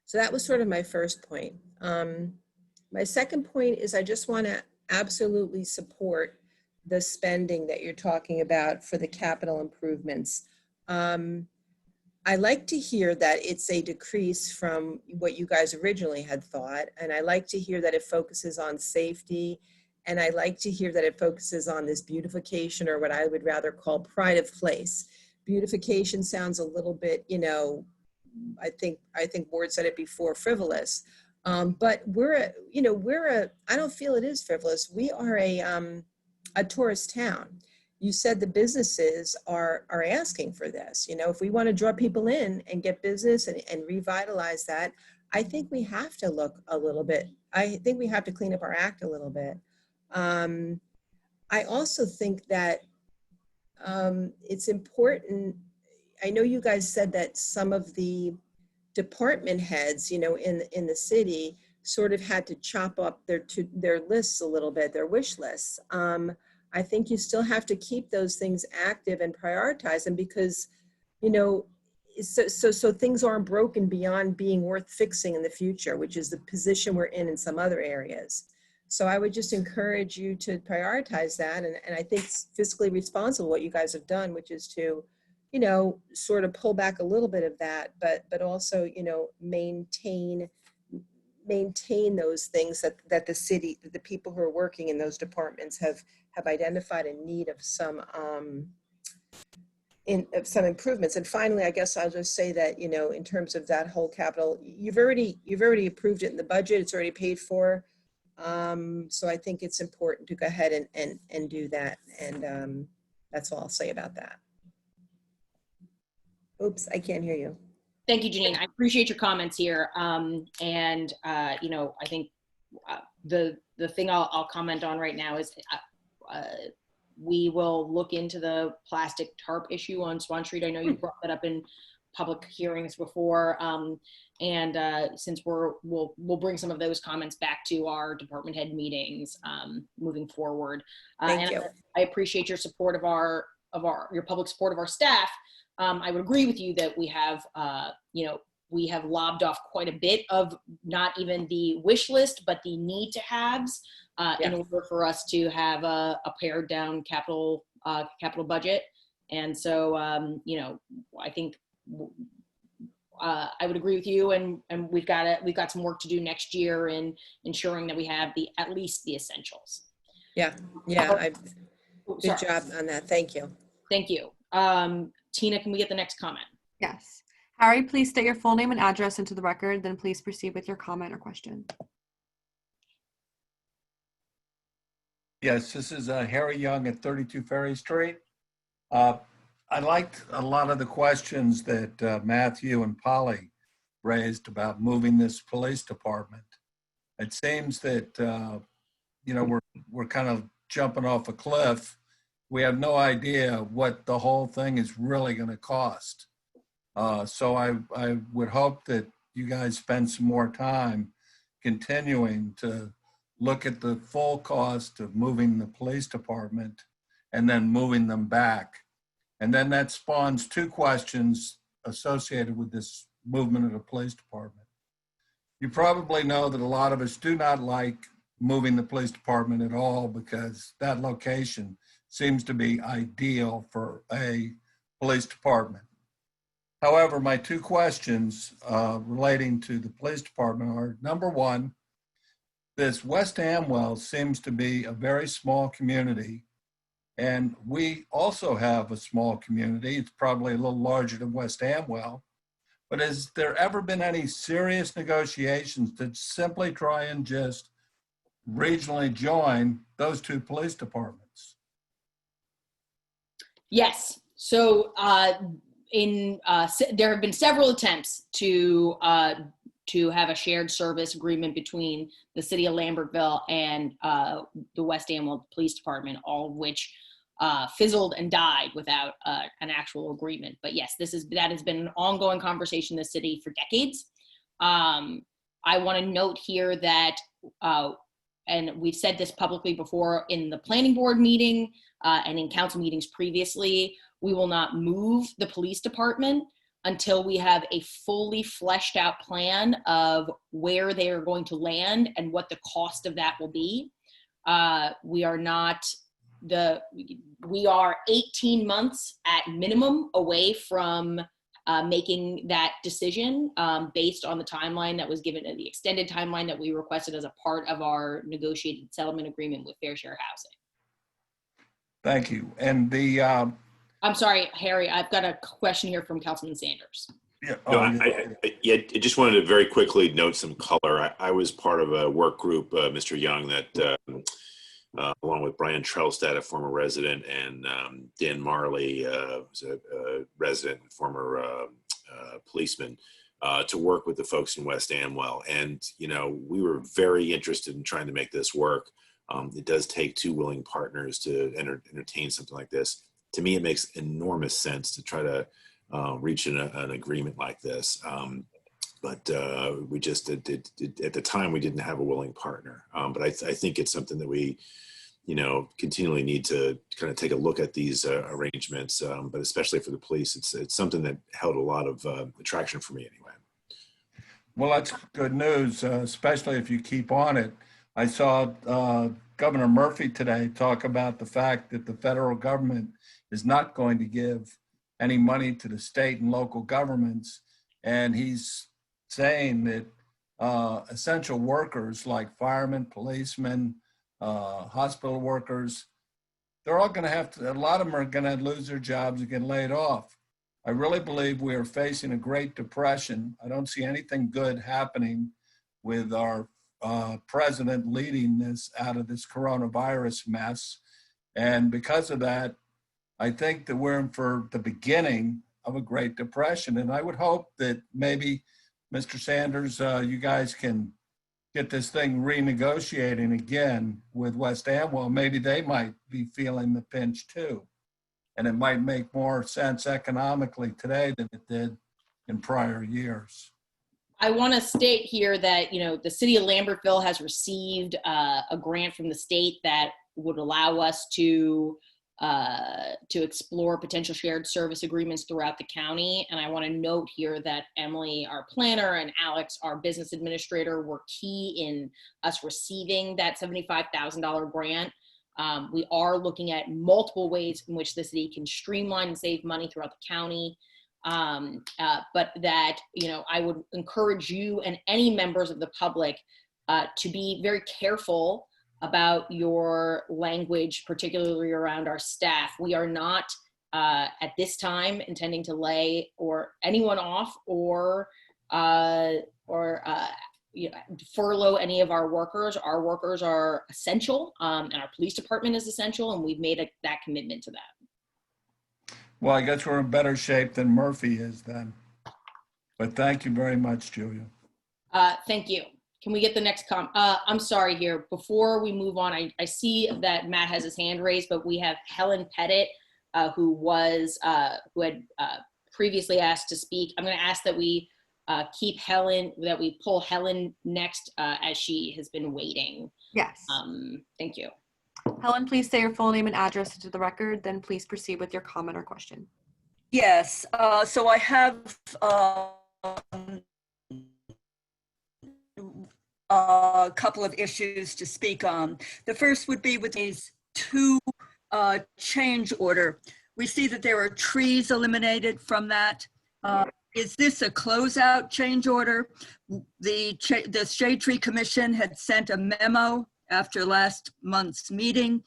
So that was sort of my first point. My second point is I just want to absolutely support the spending that you're talking about for the capital improvements. I like to hear that it's a decrease from what you guys originally had thought, and I like to hear that it focuses on safety, and I like to hear that it focuses on this beautification, or what I would rather call pride of place. Beautification sounds a little bit, I think Ward said it before, frivolous. But I don't feel it is frivolous. We are a tourist town. You said the businesses are asking for this. If we want to draw people in and get business and revitalize that, I think we have to look a little bit. I think we have to clean up our act a little bit. I also think that it's important. I know you guys said that some of the department heads, in the city sort of had to chop up their lists a little bit, their wish lists. I think you still have to keep those things active and prioritize them because, so things aren't broken beyond being worth fixing in the future, which is the position we're in some other areas. So I would just encourage you to prioritize that. And I think it's fiscally responsible what you guys have done, which is to sort of pull back a little bit of that, but also, maintain those things that the city, the people who are working in those departments have identified in need of some improvements. And finally, I guess I'll just say that, in terms of that whole capital, you've already approved it in the budget. It's already paid for. So I think it's important to go ahead and do that. And that's all I'll say about that. Oops, I can't hear you. Thank you, Janine. I appreciate your comments here. I think the thing I'll comment on right now is we will look into the plastic tarp issue on Swan Street. I know you brought that up in public hearings before. Since we'll bring some of those comments back to our department head meetings moving forward. Thank you. I appreciate your support your public support of our staff. I would agree with you that we have, we have lobbed off quite a bit of not even the wish list, but the need to haves in order for us to have a pared down capital budget. And so, I think I would agree with you, and we've got some work to do next year in ensuring that we have at least the essentials. Yeah. Good job on that. Thank you. Thank you. Tina, can we get the next comment? Yes. Harry, please state your full name and address into the record, then please proceed with your comment or question. Yes, this is Harry Young at 32 Ferry Street. I liked a lot of the questions that Matthew and Polly raised about moving this police department. It seems that, we're kind of jumping off a cliff. We have no idea what the whole thing is really going to cost. So I would hope that you guys spend some more time continuing to look at the full cost of moving the police department and then moving them back. And then that spawns two questions associated with this movement of the police department. You probably know that a lot of us do not like moving the police department at all because that location seems to be ideal for a police department. However, my two questions relating to the police department are, number one, this West Amwell seems to be a very small community, and we also have a small community. It's probably a little larger than West Amwell, but has there ever been any serious negotiations to simply try and just regionally join those two police departments? Yes. So there have been several attempts to have a shared service agreement between the city of Lambertville and the West Amwell Police Department, all of which fizzled and died without an actual agreement. But yes, that has been an ongoing conversation in the city for decades. I want to note here that, and we've said this publicly before in the planning board meeting and in council meetings previously, we will not move the police department until we have a fully fleshed out plan of where they are going to land and what the cost of that will be. We are 18 months at minimum away from making that decision based on the timeline that was given, the extended timeline that we requested as a part of our negotiated settlement agreement with Fair Share Housing. Thank you. And I'm sorry, Harry, I've got a question here from Councilman Sanders. Yeah, No, I just wanted to very quickly note some color. I was part of a work group, Mr. Young, that along with Brian Trelstad, a former resident, and Dan Marley, who's a resident and former policeman, to work with the folks in West Amwell. And, we were very interested in trying to make this work. It does take two willing partners to entertain something like this. To me, it makes enormous sense to try to reach an agreement like this. But we just at the time, we didn't have a willing partner. But I think it's something that we, continually need to kind of take a look at these arrangements. But especially for the police, it's something that held a lot of attraction for me anyway. Well, that's good news, especially if you keep on it. I saw Governor Murphy today talk about the fact that the federal government is not going to give any money to the state and local governments. And he's saying that essential workers like firemen, policemen, hospital workers, they're all going to have to, a lot of them are going to lose their jobs and get laid off. I really believe we are facing a Great Depression. I don't see anything good happening with our president leading this out of this coronavirus mess. And because of that, I think that we're in for the beginning of a Great Depression. And I would hope that maybe, Mr. Sanders, you guys can get this thing renegotiating again with West Amwell. Maybe they might be feeling the pinch too. And it might make more sense economically today than it did in prior years. I want to state here that, you know, the city of Lambertville has received a grant from the state that would allow us to explore potential shared service agreements throughout the county. And I want to note here that Emily, our planner, and Alex, our business administrator, were key in us receiving that $75,000 grant. We are looking at multiple ways in which the city can streamline and save money throughout the county. But that, you know, I would encourage you and any members of the public to be very careful about your language, particularly around our staff. We are not at this time intending to lay or anyone off or you know, furlough any of our workers. Our workers are essential, and our police department is essential, and we've made that commitment to that. Well, I guess we're in better shape than Murphy is then. But thank you very much, Julia. Thank you. Can we get the next I'm sorry here. Before we move on, I see that Matt has his hand raised, but we have Helen Pettit, who had previously asked to speak. I'm going to ask that we pull Helen next as she has been waiting. Yes. Thank you. Helen, please say your full name and address into the record, then please proceed with your comment or question. Yes, so I have a couple of issues to speak on. The first would be with these two change order. We see that there are trees eliminated from that. Is this a closeout change order? The Shade Tree Commission had sent a memo after last month's meeting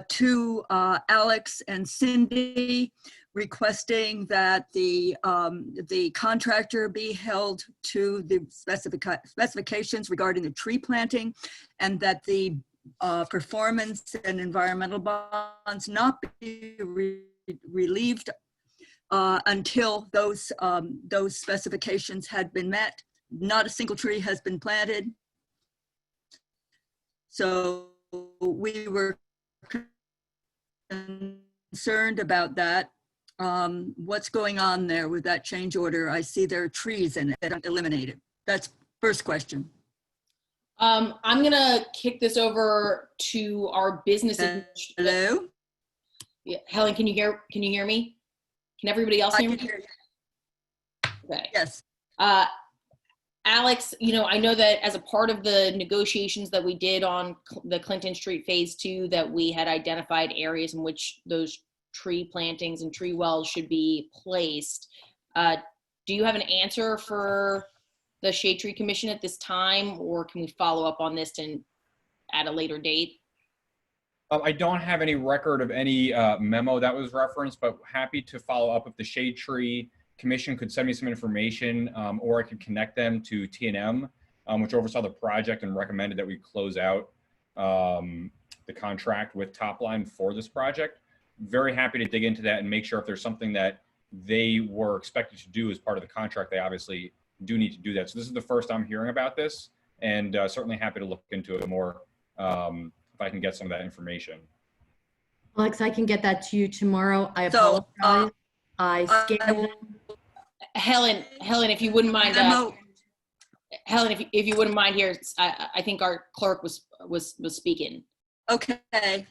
to Alex and Cindy, requesting that the contractor be held to the specifications regarding the tree planting, and that the performance and environmental bonds not be relieved until those specifications had been met. Not a single tree has been planted. So we were concerned about that. What's going on there with that change order? I see there are trees in it that are eliminated. That's first question. I'm going to kick this over to our business administrator. Hello? Yeah. Helen, can you hear me? Can everybody else hear me? Hear you. Okay. Yes. Alex, you know, I know that as a part of the negotiations that we did on the Clinton Street Phase 2, that we had identified areas in which those tree plantings and tree wells should be placed. Do you have an answer for the Shade Tree Commission at this time, or can we follow up on this at a later date? I don't have any record of any memo that was referenced, but happy to follow up if the Shade Tree Commission could send me some information, or I could connect them to TNM, which oversaw the project and recommended that we close out the contract with Topline for this project. Very happy to dig into that and make sure if there's something that they were expected to do as part of the contract, they obviously do need to do that. So this is the first I'm hearing about this, and certainly happy to look into it more if I can get some of that information. Alex, I can get that to you tomorrow. I apologize. I scanned them. Helen, if you wouldn't mind, Helen, if you wouldn't mind here, I think our clerk was speaking. Okay.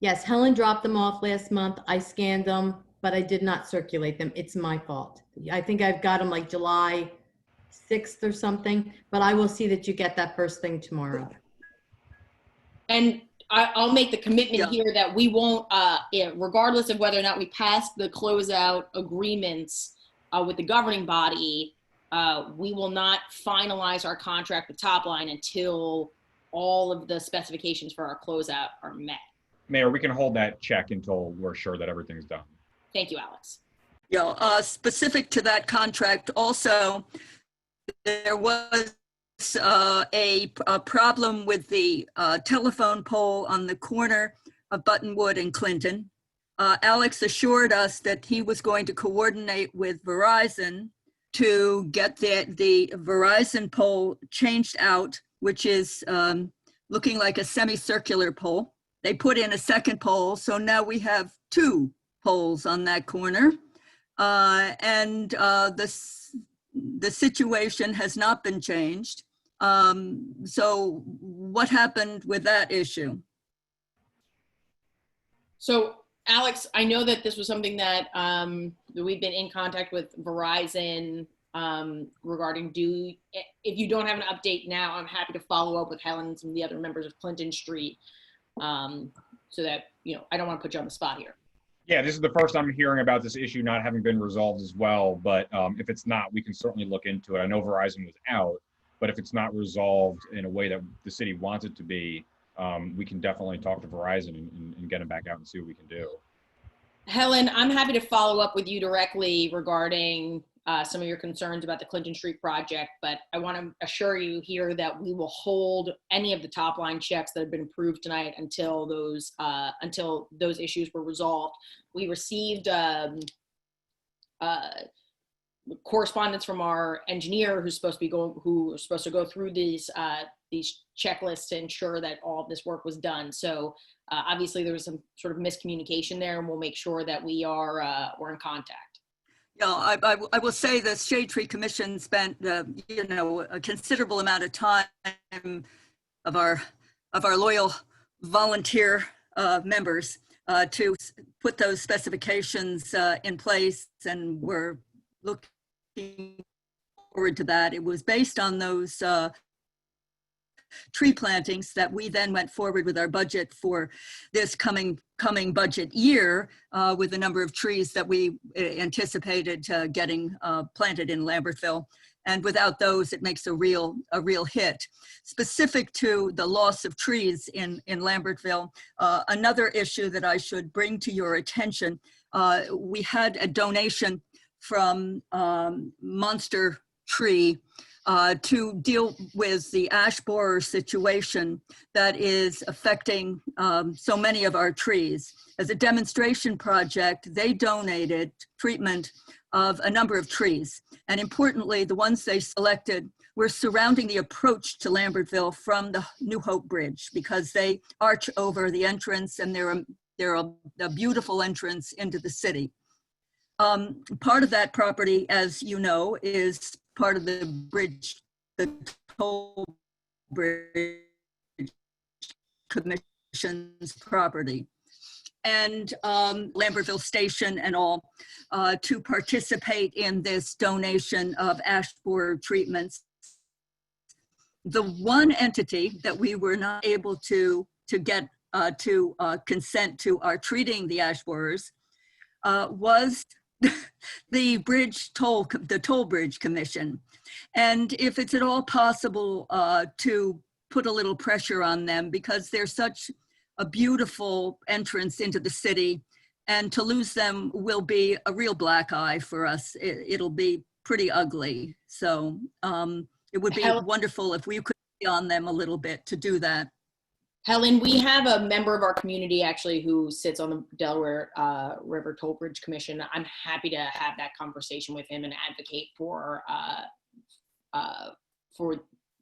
Yes, Helen dropped them off last month. I scanned them, but I did not circulate them. It's my fault. I think I've got them like July 6th or something, but I will see that you get that first thing tomorrow. And I'll make the commitment Yeah. here that we won't, regardless of whether or not we pass the closeout agreements with the governing body, we will not finalize our contract with Topline until all of the specifications for our closeout are met. Mayor, we can hold that check until we're sure that everything's done. Thank you, Alex. Yeah, specific to that contract also, there was a problem with the telephone pole on the corner of Buttonwood and Clinton. Alex assured us that he was going to coordinate with Verizon to get the Verizon pole changed out, which is looking like a semicircular pole. They put in a second pole, so now we have 2 poles on that corner. And the situation has not been changed. So what happened with that issue? So Alex, I know that this was something that we've been in contact with Verizon regarding. If you don't have an update now, I'm happy to follow up with Helen and some of the other members of Clinton Street so that, I don't want to put you on the spot here. Yeah, this is the first I'm hearing about this issue not having been resolved as well, but if it's not, we can certainly look into it. I know Verizon was out, but if it's not resolved in a way that the city wants it to be, we can definitely talk to Verizon and get them back out and see what we can do. Helen, I'm happy to follow up with you directly regarding some of your concerns about the Clinton Street project, but I want to assure you here that we will hold any of the top line checks that have been approved tonight until those issues were resolved. We received correspondence from our engineer who's supposed to go through these checklists to ensure that all of this work was done. So obviously there was some sort of miscommunication there, and we'll make sure that we're in contact. Yeah, I will say the Shade Tree Commission spent a considerable amount of time of our loyal volunteer members to put those specifications in place, and we're looking forward to that. It was based on those tree plantings that we then went forward with our budget for this coming budget year with the number of trees that we anticipated getting planted in Lambertville. And without those, it makes a real hit. Specific to the loss of trees in Lambertville, another issue that I should bring to your attention, we had a donation from Monster Tree to deal with the ash borer situation that is affecting so many of our trees. As a demonstration project, they donated treatment of a number of trees. And importantly, the ones they selected were surrounding the approach to Lambertville from the New Hope Bridge, because they arch over the entrance, and they're a beautiful entrance into the city. Part of that property, as you know, is part of the bridge, the Toll Bridge Commission's property. And Lambertville Station and all, to participate in this donation of ash borer treatments. The one entity that we were not able to get to consent to our treating the ash borers was the Toll Bridge Commission. And if it's at all possible to put a little pressure on them, because they're such a beautiful entrance into the city, and to lose them will be a real black eye for us. It'll be pretty ugly. So it would be wonderful if we could be on them a little bit to do that. Helen, we have a member of our community actually who sits on the Delaware River Toll Bridge Commission. I'm happy to have that conversation with him and advocate for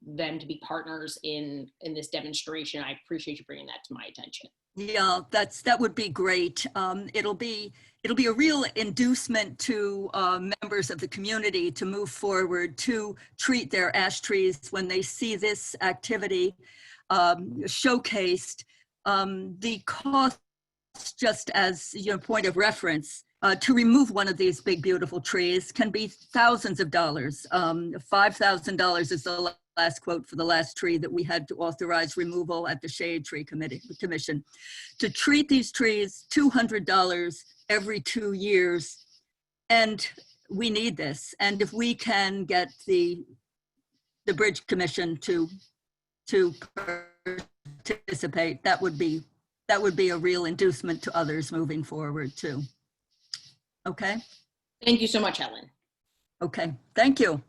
them to be partners in this demonstration. I appreciate you bringing that to my attention. Yeah, that would be great. It'll be a real inducement to members of the community to move forward to treat their ash trees when they see this activity showcased. The cost, just as your point of reference, to remove one of these big, beautiful trees can be thousands of dollars. $5,000 is the last quote for the last tree that we had to authorize removal at the Shade Tree Commission. To treat these trees, $200 every 2 years, and we need this. And if we can get the Bridge Commission to participate, that would be a real inducement to others moving forward too. Okay. Thank you so much, Helen. Okay, thank you.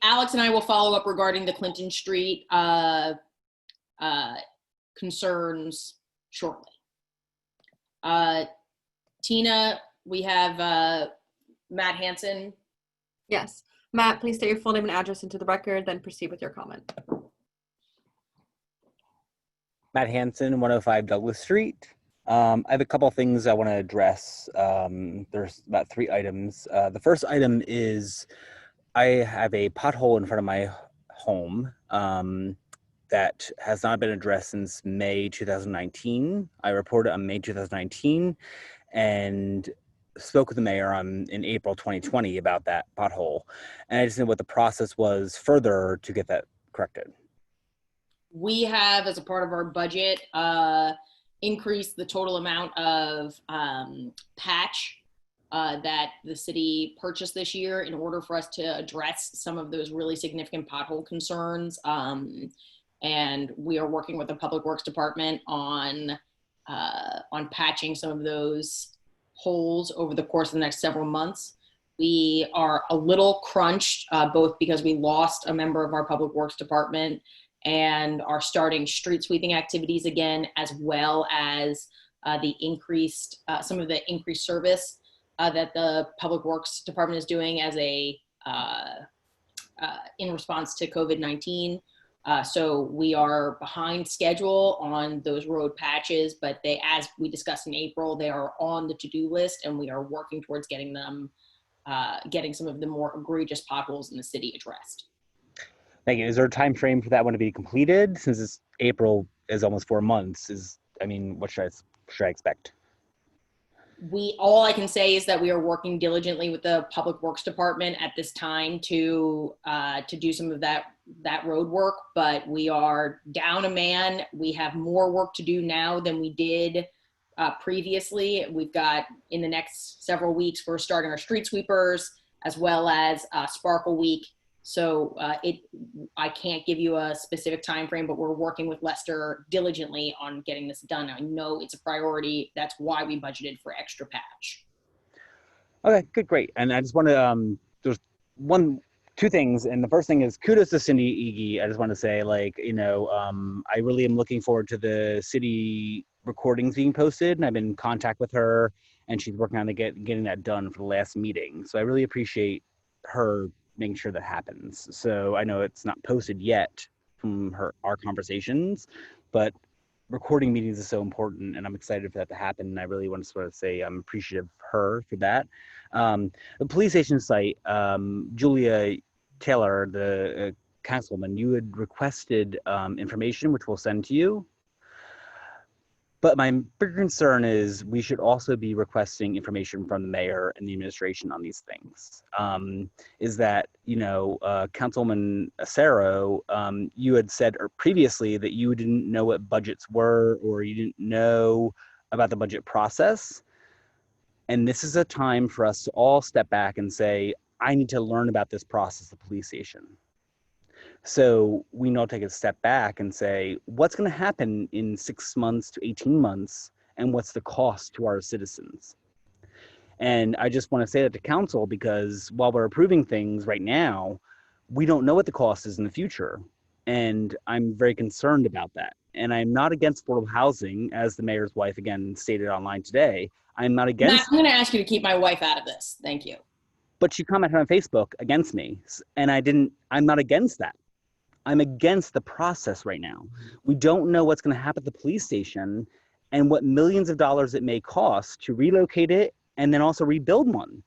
Alex and I will follow up regarding the Clinton Street concerns shortly. Tina, we have Matt Hansen. Yes. Matt, please state your full name and address into the record, then proceed with your comment. Matt Hansen, 105 Douglas Street. I have a couple things I want to address. There's about 3 items. The first item is I have a pothole in front of my home that has not been addressed since May 2019. I reported on May 2019 and spoke with the mayor in April 2020 about that pothole. And I just know what the process was further to get that corrected. We have, as a part of our budget, increased the total amount of patch that the city purchased this year in order for us to address some of those really significant pothole concerns. And we are working with the Public Works Department on patching some of those holes over the course of the next several months. We are a little crunched, both because we lost a member of our Public Works Department and are starting street sweeping activities again, as well as the increased, some of the increased service that the Public Works Department is doing as a, in response to COVID-19. So we are behind schedule on those road patches, but they, as we discussed in April, they are on the to-do list, and we are working towards getting them, getting some of the more egregious potholes in the city addressed. Thank you. Is there a time frame for that one to be completed? Since it's April is almost 4 months, what should I expect? All I can say is that we are working diligently with the Public Works Department at this time to do some of that road work, but we are down a man. We have more work to do now than we did previously. We've got, in the next several weeks, we're starting our street sweepers as well as Sparkle Week. So I can't give you a specific time frame, but we're working with Lester diligently on getting this done. I know it's a priority. That's why we budgeted for extra patch. Okay, good, great. And I just want to, there's two things. And the first thing is kudos to Cindy Iggy. I just want to say, I really am looking forward to the city recordings being posted. And I've been in contact with her, and she's working on getting that done for the last meeting. So I really appreciate her making sure that happens. So I know it's not posted yet from our conversations, but recording meetings is so important, and I'm excited for that to happen. And I really want to sort of say I'm appreciative of her for that. The police station site, Julia Taylor, the councilwoman, you had requested information, which we'll send to you. But my bigger concern is we should also be requesting information from the mayor and the administration on these things. Is that, Councilwoman Acero, you had said previously that you didn't know what budgets were, or you didn't know about the budget process. And this is a time for us to all step back and say, I need to learn about this process of the police station. So we now take a step back and say, what's going to happen in 6 months to 18 months, and what's the cost to our citizens? And I just want to say that to council, because while we're approving things right now, we don't know what the cost is in the future. And I'm very concerned about that. And I'm not against affordable housing, as the mayor's wife again stated online today. I'm not against— Matt, I'm going to ask you to keep my wife out of this. Thank you. But she commented on Facebook against me, and I'm not against that. I'm against the process right now. We don't know what's going to happen at the police station and what millions of dollars it may cost to relocate it and then also rebuild one.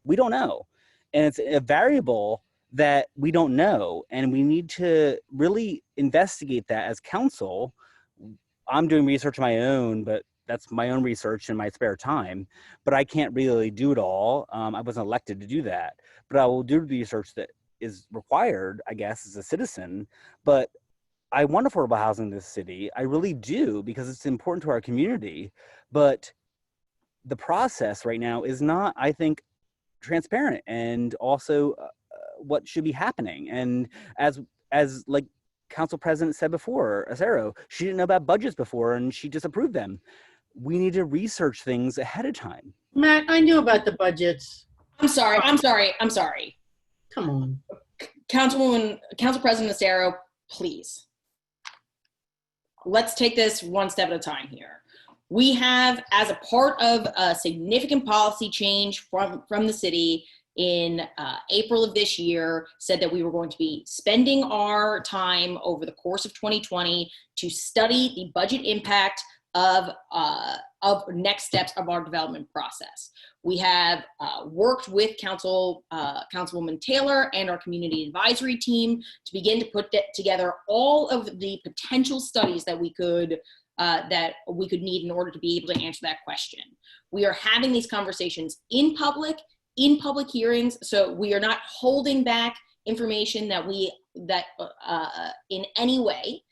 We don't know. And it's a variable that we don't know. And we need to really investigate that as council. I'm doing research of my own, but that's my own research in my spare time. But I can't really do it all. I wasn't elected to do that. But I will do research that is required, I guess, as a citizen. But I want affordable housing in this city. I really do, because it's important to our community. But the process right now is not, I think, transparent, and also what should be happening. And as like Council President said before, Acero, she didn't know about budgets before and she just approved them. We need to research things ahead of time. Matt, I knew about the budgets. I'm sorry. Come on. Council President Acero, please. Let's take this one step at a time here. We have, as a part of a significant policy change from the city in April of this year, said that we were going to be spending our time over the course of 2020 to study the budget impact of next steps of our development process. We have worked with Councilwoman Taylor and our community advisory team to begin to put together all of the potential studies that we could need in order to be able to answer that question. We are having these conversations in public hearings, so we are not holding back information that in any way.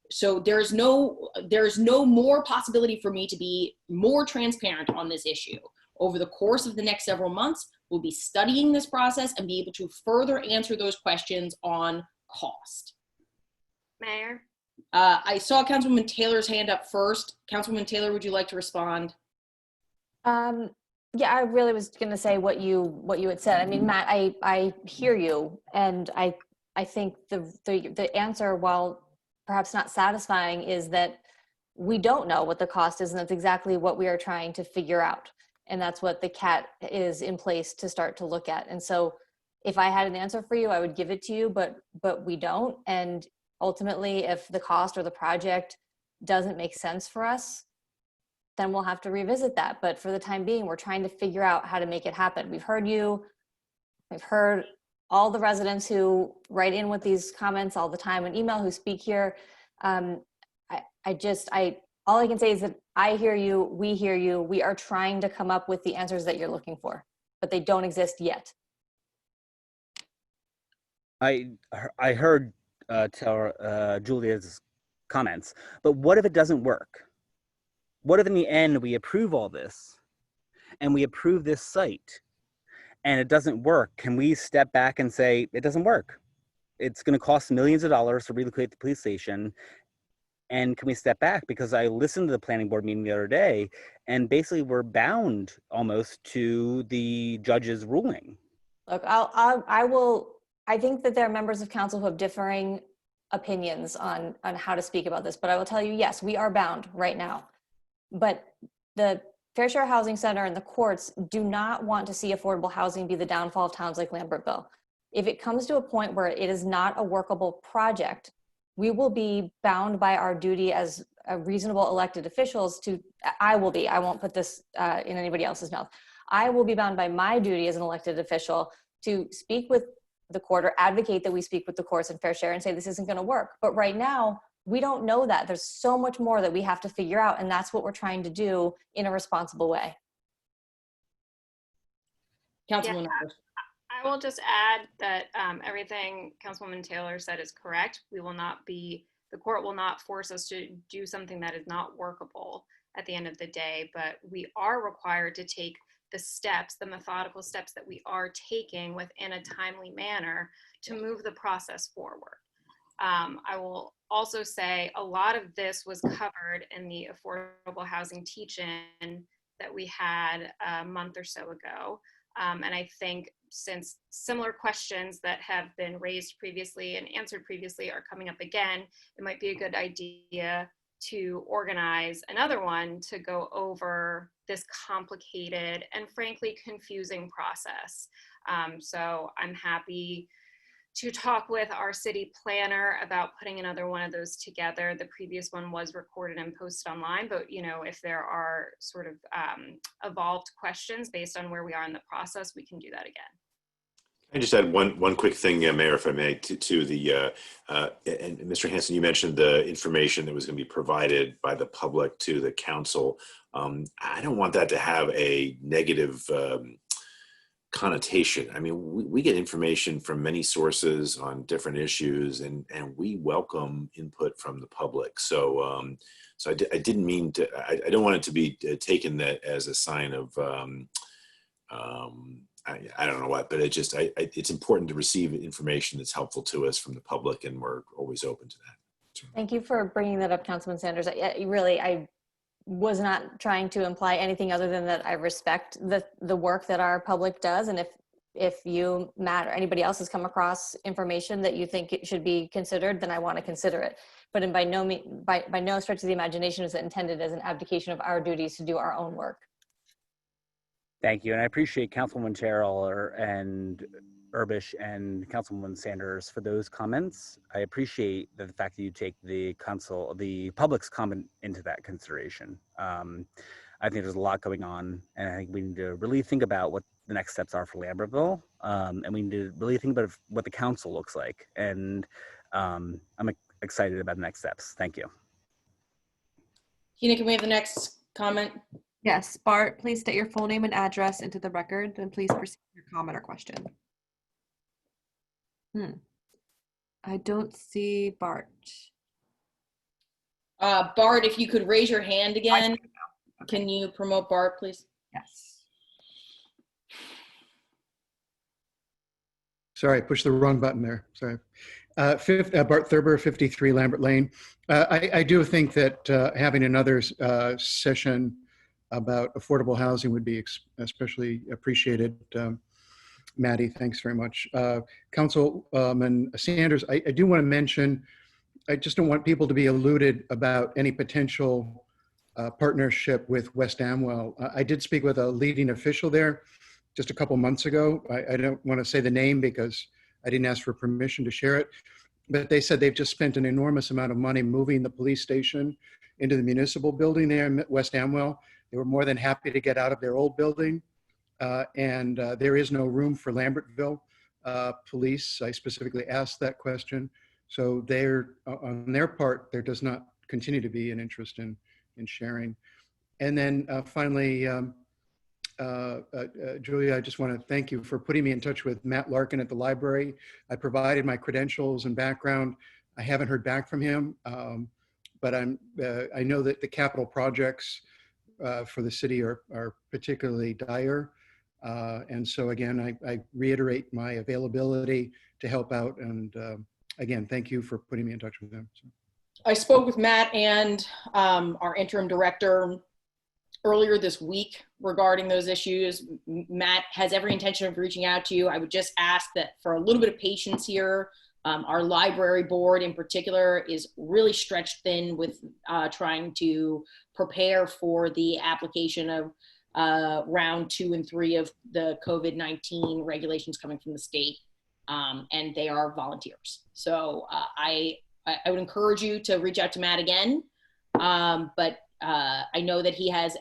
So there's no more possibility for me to be more transparent on this issue. Over the course of the next several months, we'll be studying this process and be able to further answer those questions on cost. Mayor? I saw Councilwoman Taylor's hand up first. Councilwoman Taylor, would you like to respond? Yeah, I really was going to say what you had said. I mean, Matt, I hear you, and I think the answer, while perhaps not satisfying, is that we don't know what the cost is, and that's exactly what we are trying to figure out. And that's what the CAT is in place to start to look at. And so if I had an answer for you, I would give it to you, but we don't. And ultimately, if the cost or the project doesn't make sense for us, then we'll have to revisit that. But for the time being, we're trying to figure out how to make it happen. We've heard you, we've heard all the residents who write in with these comments all the time and email, who speak here. All I can say is that I hear you, we are trying to come up with the answers that you're looking for, but they don't exist yet. I heard Julia's comments, but what if it doesn't work? What if in the end we approve all this and we approve this site and it doesn't work? Can we step back and say, it doesn't work? It's going to cost millions of dollars to relocate the police station. And can we step back? Because I listened to the planning board meeting the other day, and basically we're bound almost to the judge's ruling. Look, I think that there are members of council who have differing opinions on how to speak about this, but I will tell you, yes, we are bound right now. But the Fair Share Housing Center and the courts do not want to see affordable housing be the downfall of towns like Lambertville. If it comes to a point where it is not a workable project, we will be bound by our duty as reasonable elected officials I won't put this in anybody else's mouth. I will be bound by my duty as an elected official to speak with the court or advocate that we speak with the courts and Fair Share and say this isn't going to work. But right now, we don't know that. There's so much more that we have to figure out, and that's what we're trying to do in a responsible way. Councilwoman. I will just add that everything Councilwoman Taylor said is correct. The court will not force us to do something that is not workable at the end of the day, but we are required to take the methodical steps that we are taking within a timely manner to move the process forward. I will also say a lot of this was covered in the affordable housing teach-in that we had a month or so ago. And I think since similar questions that have been raised previously and answered previously are coming up again, it might be a good idea to organize another one to go over this complicated and frankly confusing process. So I'm happy to talk with our city planner about putting another one of those together. The previous one was recorded and posted online, but if there are sort of evolved questions based on where we are in the process, we can do that again. I just add one quick thing, Mayor, if I may, to the, and Mr. Hanson, you mentioned the information that was going to be provided by the public to the council. I don't want that to have a negative connotation. I mean, we get information from many sources on different issues, and we welcome input from the public. So, I didn't mean to. I don't want it to be taken that as a sign of. I don't know what, but it's important to receive information that's helpful to us from the public, and we're always open to that. Thank you for bringing that up, Councilman Sanders. I was not trying to imply anything other than that I respect the work that our public does. And if you, Matt, or anybody else has come across information that you think it should be considered, then I want to consider it. But by no stretch of the imagination is it intended as an abdication of our duties to do our own work. Thank you. And I appreciate Councilwoman Terrell and Urbish and Councilwoman Sanders for those comments. I appreciate the fact that you take the public's comment into that consideration. I think there's a lot going on, and I think we need to really think about what the next steps are for Lambertville. And we need to really think about what the council looks like. And I'm excited about the next steps. Thank you. Tina, can we have the next comment? Yes, Bart, please state your full name and address into the record, and please proceed with your comment or question. I don't see Bart. Bart, if you could raise your hand again. Can you promote Bart, please? Yes. Sorry, I pushed the wrong button there. Sorry. Bart Thurber, 53 Lambert Lane. I do think that having another session about affordable housing would be especially appreciated. Maddie, thanks very much. Councilman Sanders, I do want to mention, I just don't want people to be eluded about any potential partnership with West Amwell. I did speak with a leading official there just a couple months ago. I don't want to say the name because I didn't ask for permission to share it, but they said they've just spent an enormous amount of money moving the police station into the municipal building there in West Amwell. They were more than happy to get out of their old building. And there is no room for Lambertville police. I specifically asked that question. So on their part, there does not continue to be an interest in sharing. And then finally, Julia, I just want to thank you for putting me in touch with Matt Larkin at the library. I provided my credentials and background. I haven't heard back from him, but I know that the capital projects for the city are particularly dire. And so again, I reiterate my availability to help out. And again, thank you for putting me in touch with them. So. I spoke with Matt and our interim director earlier this week regarding those issues. Matt has every intention of reaching out to you. I would just ask that for a little bit of patience here. Our library board in particular is really stretched thin with trying to prepare for the application of round 2 and 3 of the COVID-19 regulations coming from the state, and they are volunteers. So I would encourage you to reach out to Matt again, but I know that he has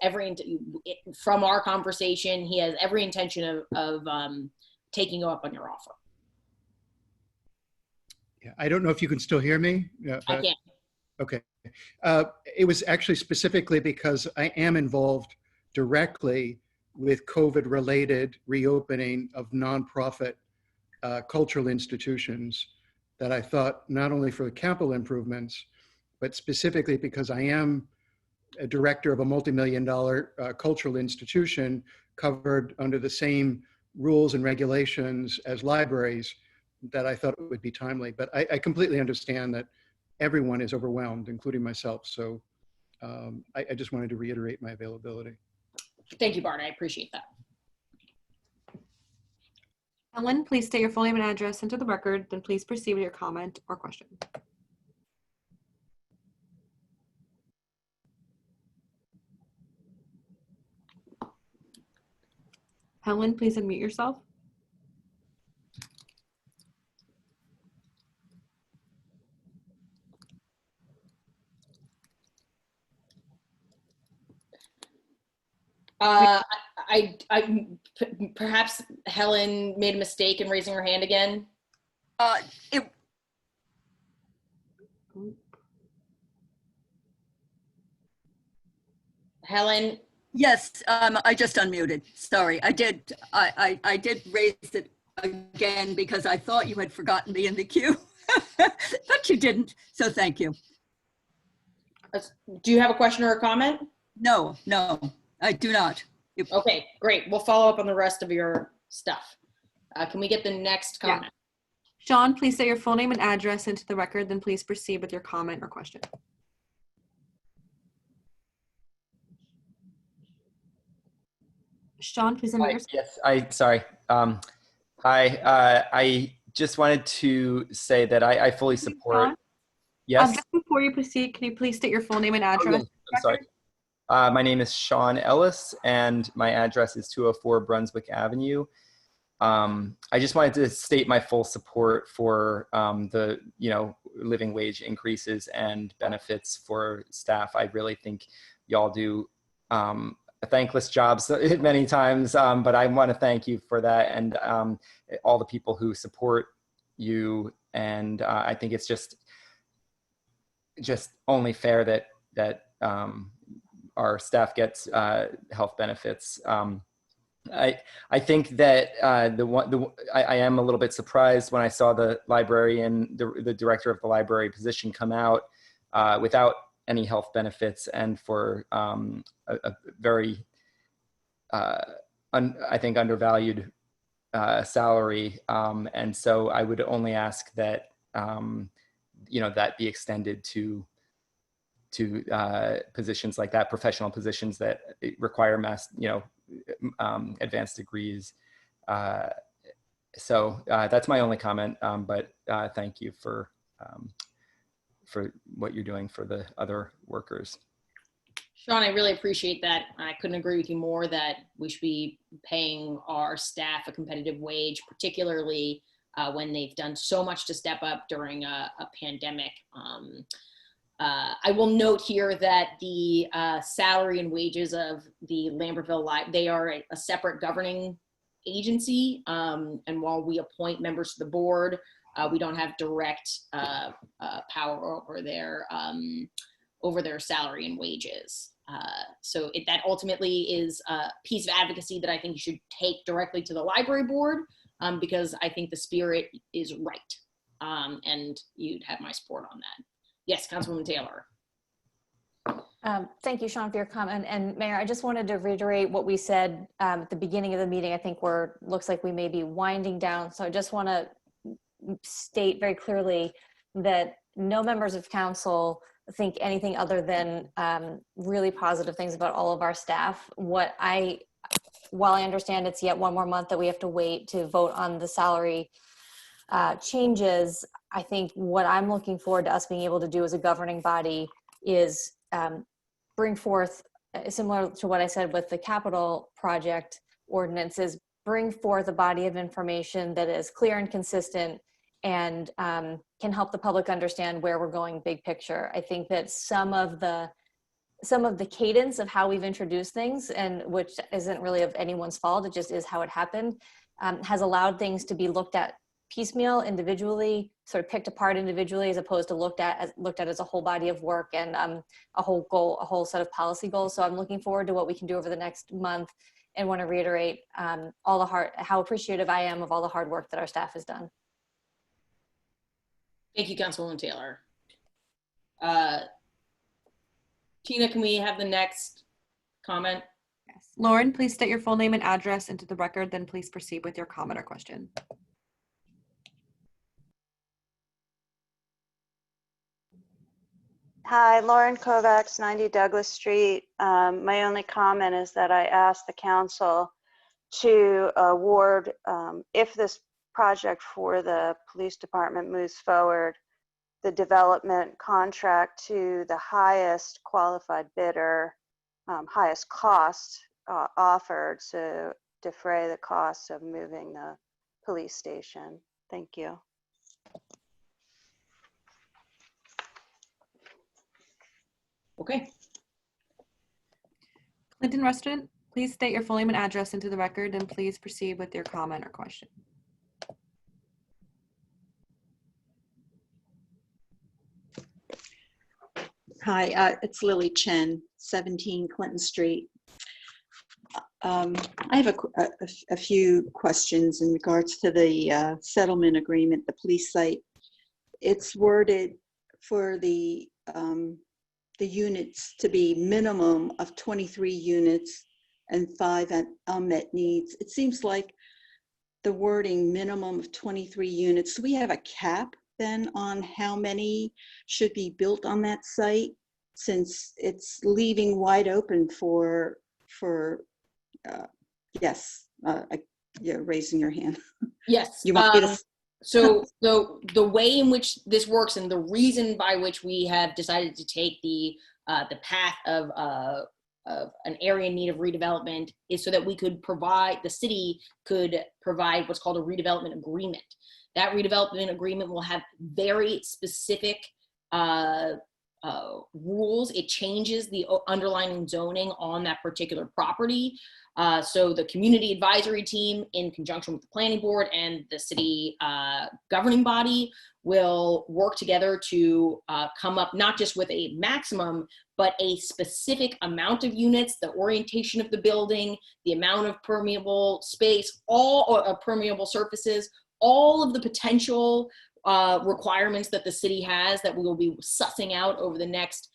from our conversation, he has every intention of taking you up on your offer. Yeah, I don't know if you can still hear me. I can. Okay. It was actually specifically because I am involved directly with COVID-related reopening of nonprofit cultural institutions that I thought not only for the capital improvements, but specifically because I am a director of a multi-million-dollar cultural institution covered under the same rules and regulations as libraries, that I thought it would be timely. But I completely understand that everyone is overwhelmed, including myself. So I just wanted to reiterate my availability. Thank you, Bart. I appreciate that. Helen, please state your full name and address into the record, then please proceed with your comment or question. Helen, please unmute yourself. Perhaps Helen made a mistake in raising her hand again. Helen, Yes, I just unmuted. Sorry, I did. I did raise it again because I thought you had forgotten me in the queue, but you didn't. So thank you. Do you have a question or a comment? No, I do not. Okay, great. We'll follow up on the rest of your stuff. Can we get the next comment? Yeah. Sean, please state your full name and address into the record, then please proceed with your comment or question. Sean, please unmute yourself. Yes, sorry. Hi, I just wanted to say that I fully support. Sean? Yes. Just before you proceed, can you please state your full name and address? I'm sorry. My name is Sean Ellis, and my address is 204 Brunswick Avenue. I just wanted to state my full support for the living wage increases and benefits for staff. I really think y'all do thankless jobs many times, but I want to thank you for that and all the people who support you. And I think it's just only fair that our staff gets health benefits. I think that I am a little bit surprised when I saw the librarian, the director of the library position come out without any health benefits and for a very, I think, undervalued salary. And so I would only ask that, that be extended to positions like that, professional positions that require advanced degrees. So that's my only comment, but thank you for what you're doing for the other workers. Sean, I really appreciate that. I couldn't agree with you more that we should be paying our staff a competitive wage, particularly when they've done so much to step up during a pandemic. I will note here that the salary and wages of the Lambertville Library, they are a separate governing agency. And while we appoint members to the board, we don't have direct power over their salary and wages. So that ultimately is a piece of advocacy that I think you should take directly to the library board because I think the spirit is right. And you'd have my support on that. Yes, Councilwoman Taylor. Thank you, Sean, for your comment. And Mayor, I just wanted to reiterate what we said at the beginning of the meeting. I think looks like we may be winding down. So I just want to state very clearly that no members of council think anything other than really positive things about all of our staff. While I understand it's yet one more month that we have to wait to vote on the salary changes, I think what I'm looking forward to us being able to do as a governing body is bring forth, similar to what I said with the capital project ordinances, bring forth a body of information that is clear and consistent and can help the public understand where we're going big picture. I think that some of the cadence of how we've introduced things, and which isn't really of anyone's fault, it just is how it happened, has allowed things to be looked at piecemeal, individually, sort of picked apart individually, as opposed to looked at as a whole body of work and a whole set of policy goals. So I'm looking forward to what we can do over the next month, and want to reiterate how appreciative I am of all the hard work that our staff has done. Thank you, Councilwoman Taylor. Tina, can we have the next comment? Yes. Lauren, please state your full name and address into the record, then please proceed with your comment or question. Hi, Lauren Kovacs, 90 Douglas Street. My only comment is that I asked the council to award, if this project for the police department moves forward, the development contract to the highest qualified bidder, highest cost offered to defray the cost of moving the police station. Thank you. Okay. Clinton Rustin, please state your full name and address into the record, and please proceed with your comment or question. Hi, it's Lily Chen, 17 Clinton Street. I have a few questions in regards to the settlement agreement, the police site. It's worded for the units to be minimum of 23 units and 5 unmet needs. It seems like the wording minimum of 23 units. Do we have a cap then on how many should be built on that site, since it's leaving wide open for yes, you're raising your hand. Yes. You want me to? So the way in which this works and the reason by which we have decided to take the path of an area in need of redevelopment is so that we could the city could provide what's called a redevelopment agreement. That redevelopment agreement will have very specific rules. It changes the underlying zoning on that particular property. So the community advisory team, in conjunction with the planning board and the city governing body, will work together to come up not just with a maximum, but a specific amount of units, the orientation of the building, the amount of permeable space, all permeable surfaces, all of the potential requirements that the city has that we will be sussing out over the next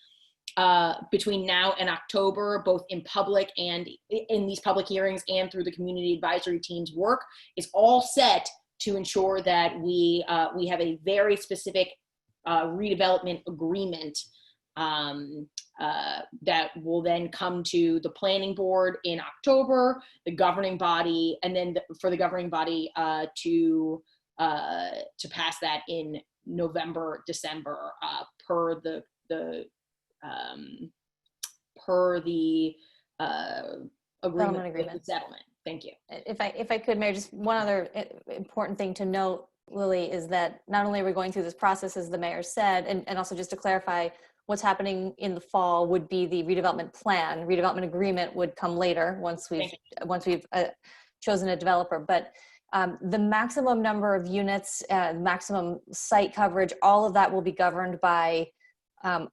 between now and October, both in public and in these public hearings and through the community advisory team's work, is all set to ensure that we have a very specific redevelopment agreement that will then come to the planning board in October, the governing body, and then for the governing body to pass that in November, December, per the agreement with the settlement. Thank you. If I could, Mayor, just one other important thing to note, Lily, is that not only are we going through this process, as the mayor said, and also just to clarify, what's happening in the fall would be the redevelopment plan. Redevelopment agreement would come later once we've chosen a developer. But the maximum number of units, maximum site coverage, all of that will be governed by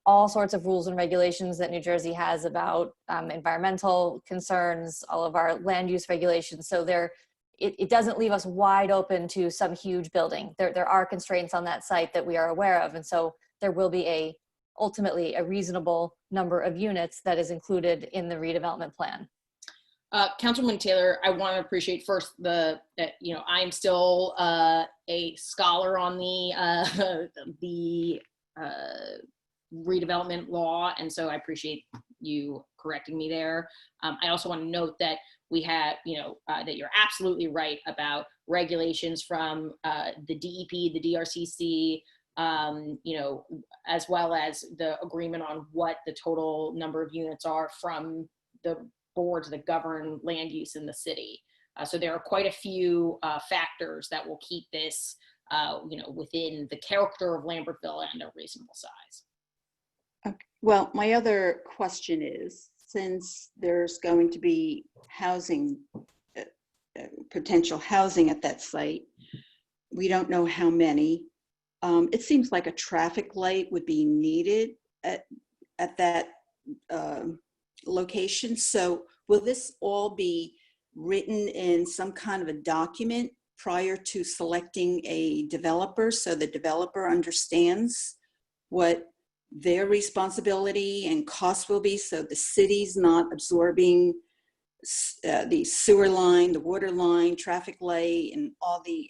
all sorts of rules and regulations that New Jersey has about environmental concerns, all of our land use regulations. So it doesn't leave us wide open to some huge building. There are constraints on that site that we are aware of. And so there will be ultimately a reasonable number of units that is included in the redevelopment plan. Councilwoman Taylor, I want to appreciate first that I'm still a scholar on the redevelopment law, and so I appreciate you correcting me there. I also want to note that we have, that you're absolutely right about regulations from the DEP, the DRCC, as well as the agreement on what the total number of units are from the boards that govern land use in the city. So there are quite a few factors that will keep this, within the character of Lambertville and a reasonable size. Okay. Well, my other question is, since there's going to be housing, potential housing at that site, we don't know how many. It seems like a traffic light would be needed at that location. So will this all be written in some kind of a document prior to selecting a developer, so the developer understands what their responsibility and cost will be, so the city's not absorbing the sewer line, the water line, traffic light, and all the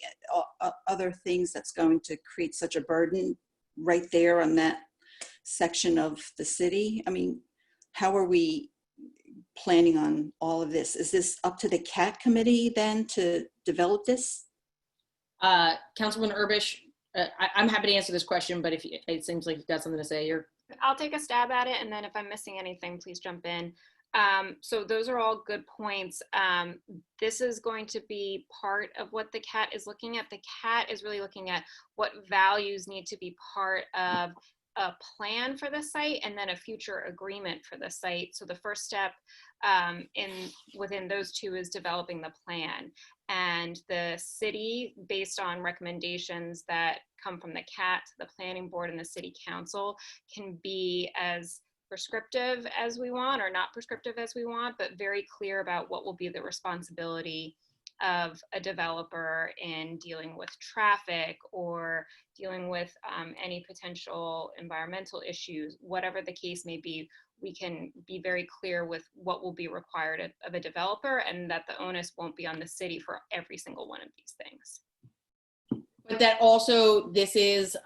other things that's going to create such a burden right there on that section of the city? I mean, how are we planning on all of this? Is this up to the CAT committee then to develop this? Councilwoman Urbish, I'm happy to answer this question, but if it seems like you've got something to say, I'll take a stab at it, and then if I'm missing anything, please jump in. So those are all good points. This is going to be part of what the CAT is looking at. The CAT is really looking at what values need to be part of a plan for the site and then a future agreement for the site. So the first step within those two is developing the plan. And the city, based on recommendations that come from the CAT, the planning board, and the city council, can be as prescriptive as we want or not prescriptive as we want, but very clear about what will be the responsibility of a developer in dealing with traffic or dealing with any potential environmental issues, whatever the case may be. We can be very clear with what will be required of a developer, and that the onus won't be on the city for every single one of these things. But that also, this is,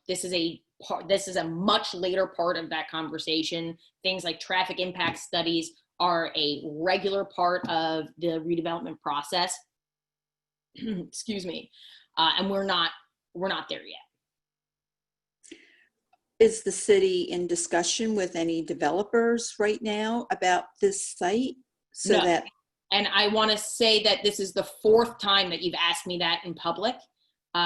this is a much later part of that conversation. Things like traffic impact studies are a regular part of the redevelopment process. Excuse me. And we're not there yet. Is the city in discussion with any developers right now about this site? So No. that, and I want to say that this is the 4th time that you've asked me that in public.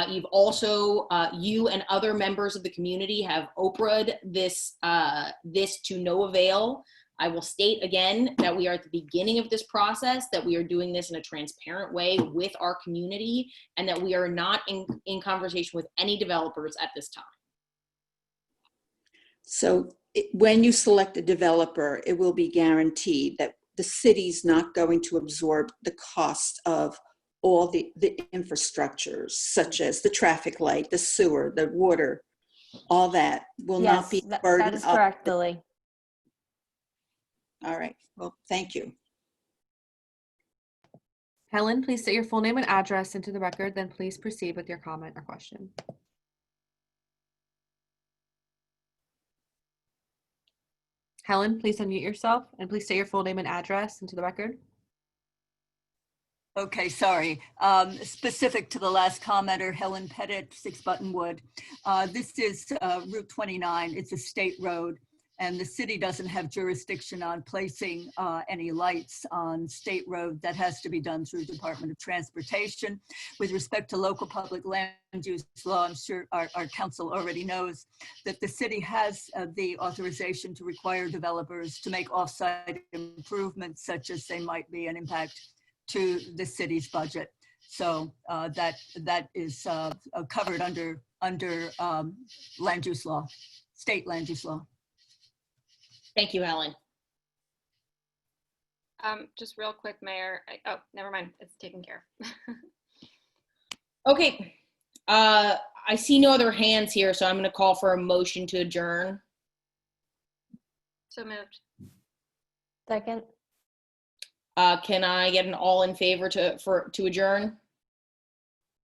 You've also, you and other members of the community have Oprah'd this to no avail. I will state again that we are at the beginning of this process, that we are doing this in a transparent way with our community, and that we are not in conversation with any developers at this time. so when you select a developer, it will be guaranteed that the city's not going to absorb the cost of all the infrastructures, such as the traffic light, the sewer, the water, all that will not be that burdened is up. correct, Lily. All right, well, thank you. Helen, please state your full name and address into the record, then please proceed with your comment or question. Helen, please unmute yourself and please state your full name and address into the record. Okay, sorry. Specific to the last commenter, Helen Pettit, 6 Buttonwood. This is Route 29. It's a state road, and the city doesn't have jurisdiction on placing any lights on state road. That has to be done through Department of Transportation. With respect to local public land use law, I'm sure our council already knows that the city has the authorization to require developers to make off-site improvements, such as they might be an impact to the city's budget. So that is covered under land use law, state land use law. Thank you, Helen. Just real quick, Mayor. Oh, never mind. It's taken care of. Okay. I see no other hands here, so I'm going to call for a motion to adjourn. So moved. Second. Can I get an all in favor to adjourn?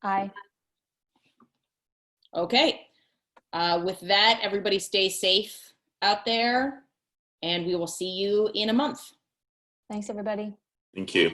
Aye. Okay. With that, everybody stay safe out there, and we will see you in a month. Thanks, everybody. Thank you.